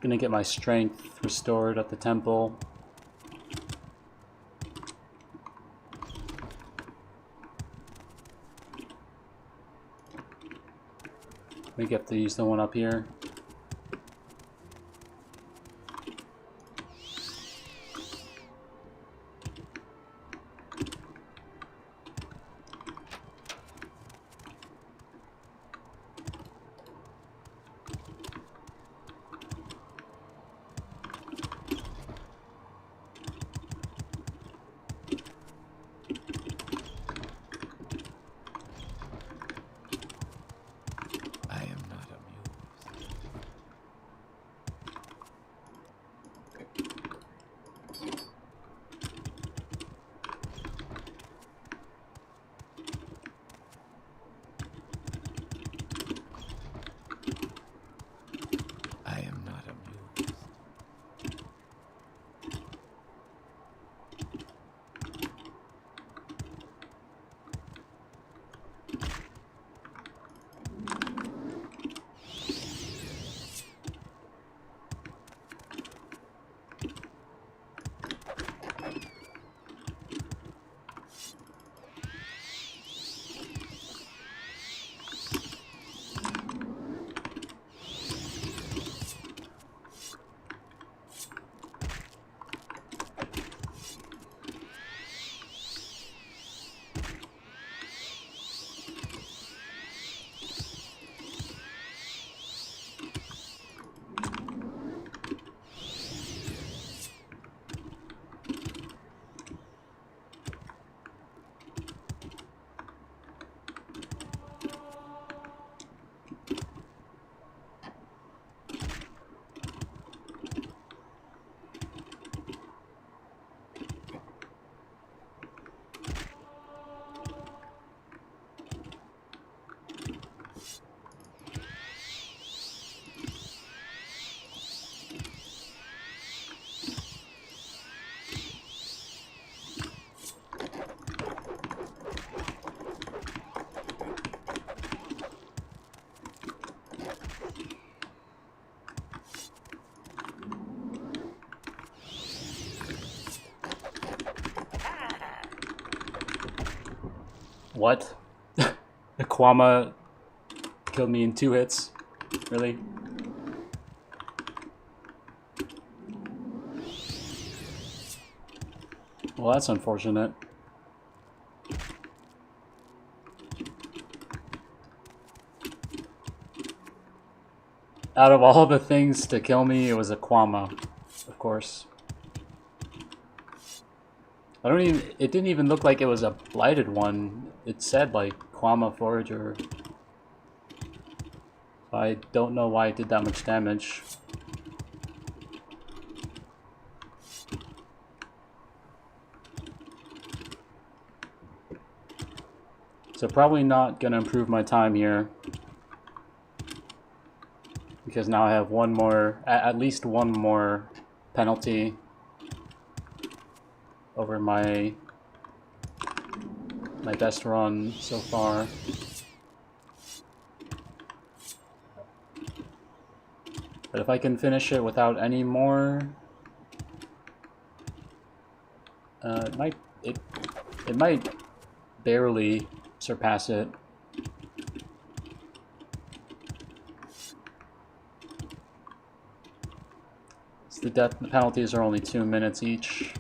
Gonna get my strength restored at the temple. We get to use the one up here. What? The Kwama killed me in 2 hits? Really? Well, that's unfortunate. Out of all the things to kill me, it was a Kwama, of course. It didn't even look like it was a blighted one. It said like Kwama Forager. I don't know why it did that much damage. So probably not gonna improve my time here. Because now I have one more, at least one more penalty over my best run so far. But if I can finish it without any more, it might barely surpass it. So the death penalties are only 2 minutes each.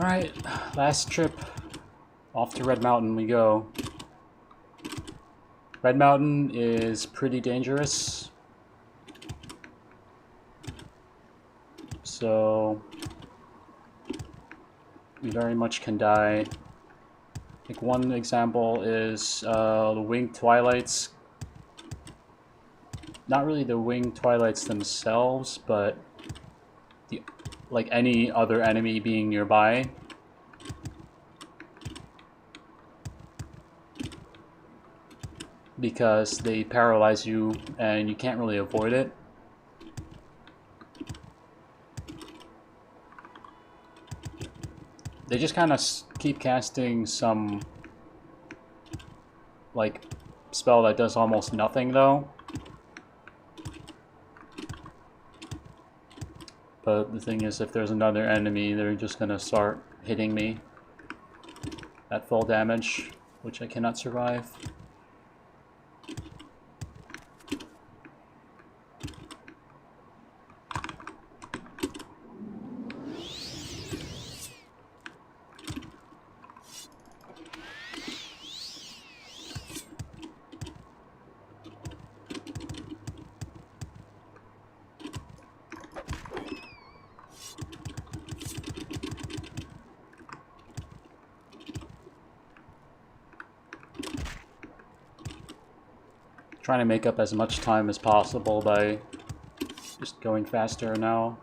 Alright, last trip. Off to Red Mountain we go. Red Mountain is pretty dangerous. So we very much can die. Like one example is the Winged Twilights. Not really the Winged Twilights themselves, but like any other enemy being nearby. Because they paralyze you and you can't really avoid it. They just kind of keep casting some like spell that does almost nothing though. But the thing is, if there's another enemy, they're just gonna start hitting me at full damage, which I cannot survive. Trying to make up as much time as possible by just going faster now.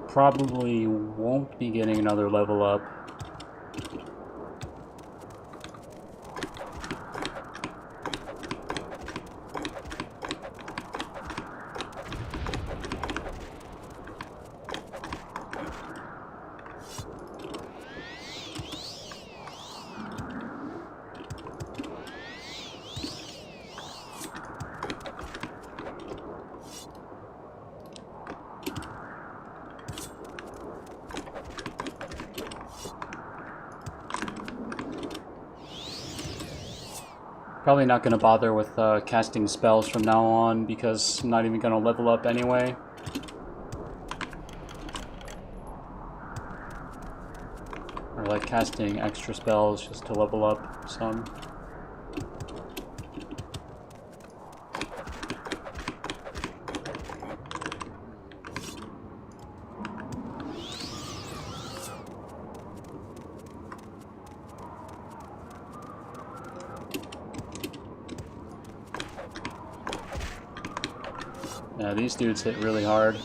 Probably won't be getting another level up. Probably not going to bother with casting spells from now on because I'm not even going to level up anyway. Or like casting extra spells just to level up some. Yeah, these dudes hit really hard.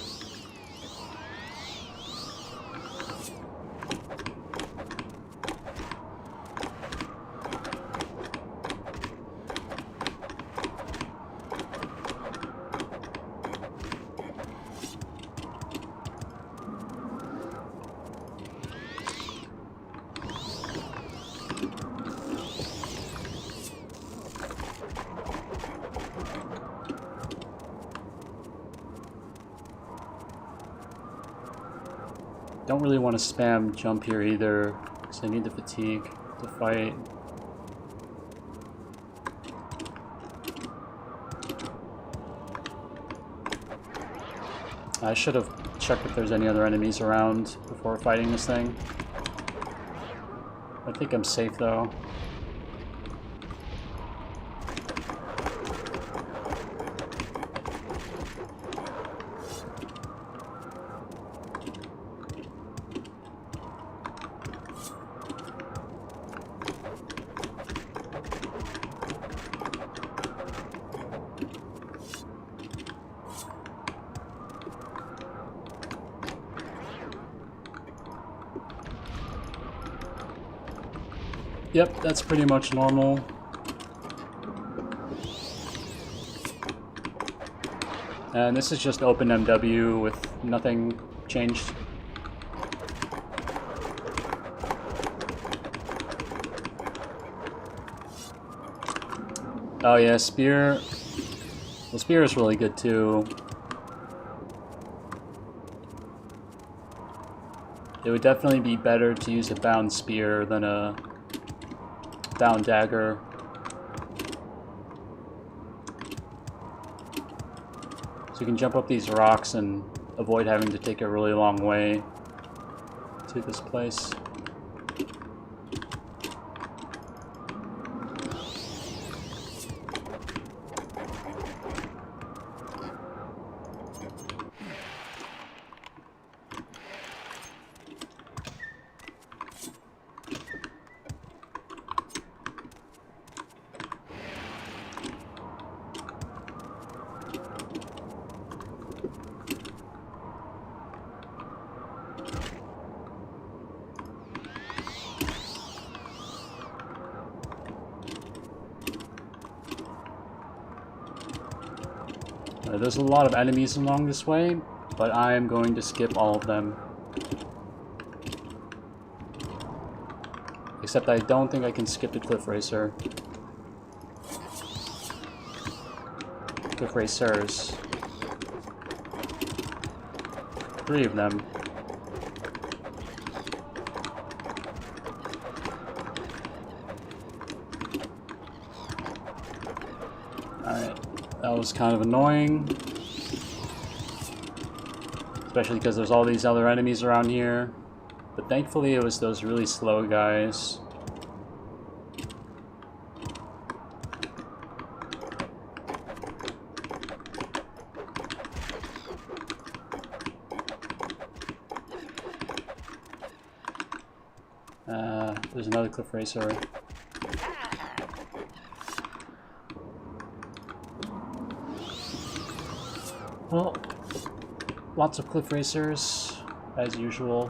Don't really want to spam jump here either, because I need the fatigue to fight. I should have checked if there's any other enemies around before fighting this thing. I think I'm safe though. Yep, that's pretty much normal. And this is just open MW with nothing changed. Oh yeah, spear. The spear is really good too. It would definitely be better to use a bound spear than a Bound Dagger. So you can jump up these rocks and avoid having to take a really long way to this place. There's a lot of enemies along this way, but I am going to skip all of them. Except I don't think I can skip the Cliff Racer. Cliff Racers. 3 of them. Alright. That was kind of annoying. Especially because there's all these other enemies around here. But thankfully it was those really slow guys. There's another Cliff Racer. Well, lots of Cliff Racers, as usual.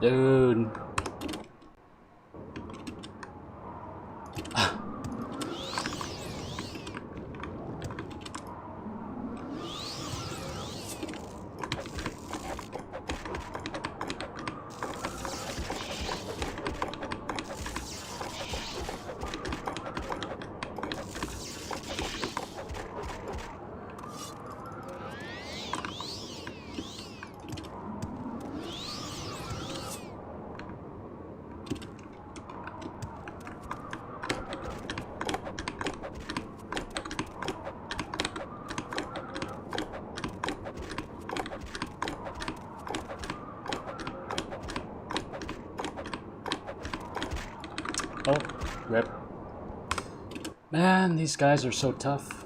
Dude. Oh, rip. Man, these guys are so tough.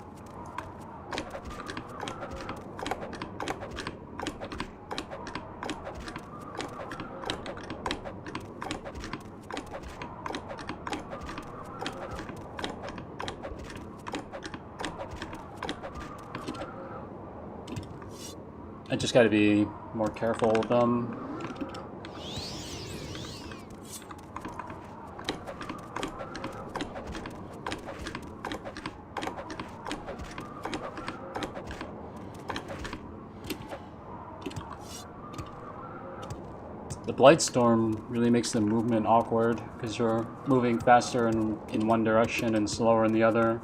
I just gotta be more careful with them. The Blightstorm really makes the movement awkward because you're moving faster in one direction and slower in the other.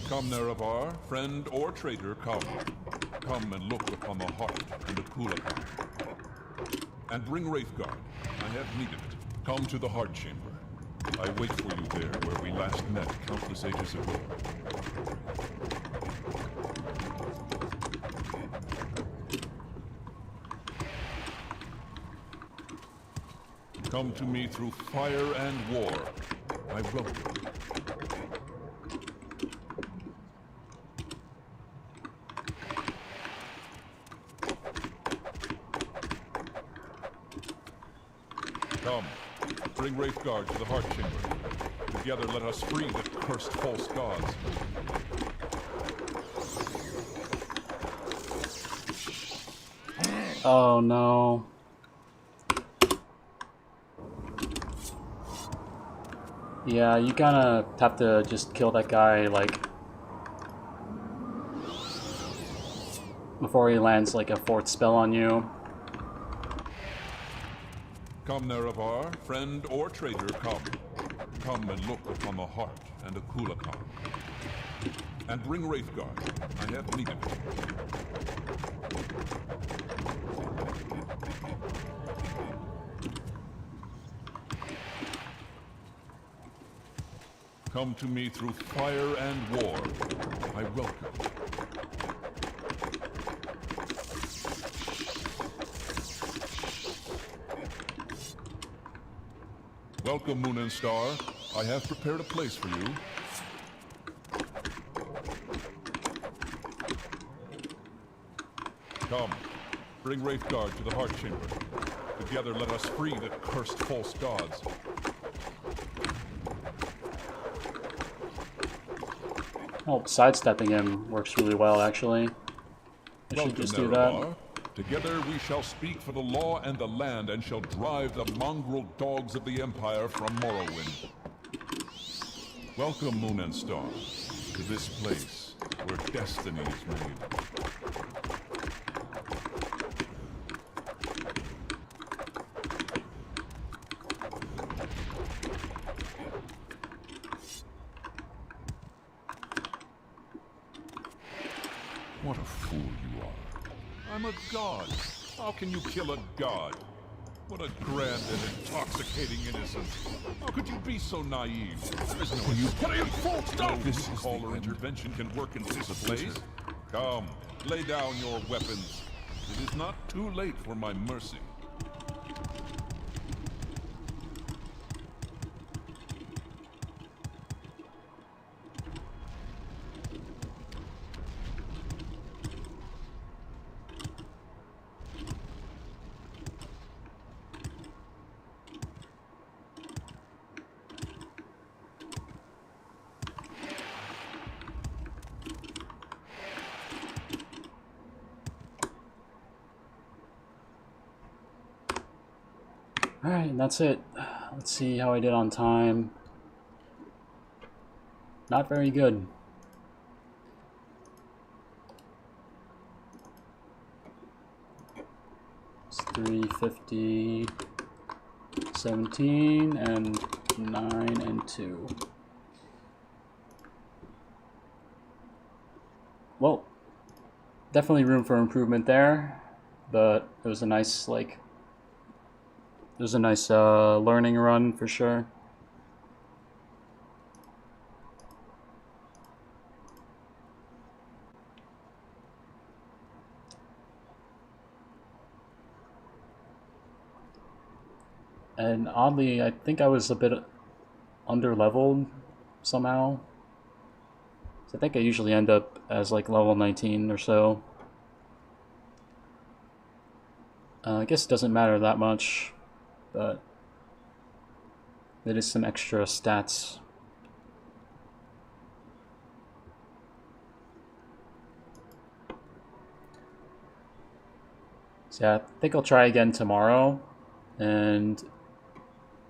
Come, Nerevar, friend or traitor, come. Come and look upon the heart and the Kulakar. And bring Wraithguard. I have need of it. Come to the Heart Chamber. I wait for you there where we last met countless ages ago. Come to me through fire and war. I welcome you. Come, bring Wraithguard to the Heart Chamber. Together let us free the cursed false gods. Oh no. Yeah, you kinda have to just kill that guy, like, before he lands like a fourth spell on you. Come, Nerevar, friend or traitor, come. Come and look upon the heart and the Kulakar. And bring Wraithguard. I have need of it. Come to me through fire and war. I welcome you. Welcome, Moon and Star. I have prepared a place for you. Come, bring Wraithguard to the Heart Chamber. Together let us free the cursed false gods. Oh, sidestepping him works really well, actually. I should just do that. Together we shall speak for the law and the land, and shall drive the mongrel dogs of the Empire from Morrowind. Welcome, Moon and Star, to this place where destiny is made. you are. I'm a god. How can you kill a god? What a grand and intoxicating innocence. How could you be so naive? There's no you putting full stop. This caller intervention can work in this place. Come, lay down your weapons. It is not too late for my mercy. Alright, and that's it. Let's see how I did on time. Not very good. It's 350, 17, and 9 and 2. Well, definitely room for improvement there, but it was a nice, like, it was a nice learning run for sure. And oddly, I think I was a bit under-leveled somehow. So I think I usually end up as like level 19 or so. I guess it doesn't matter that much, but it is some extra stats. So yeah, I think I'll try again tomorrow and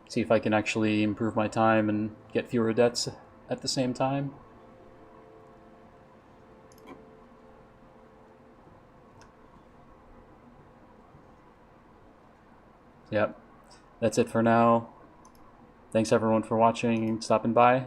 see if I can actually improve my time and get fewer deaths at the same time. Yep, that's it for now. Thanks everyone for watching and stopping by.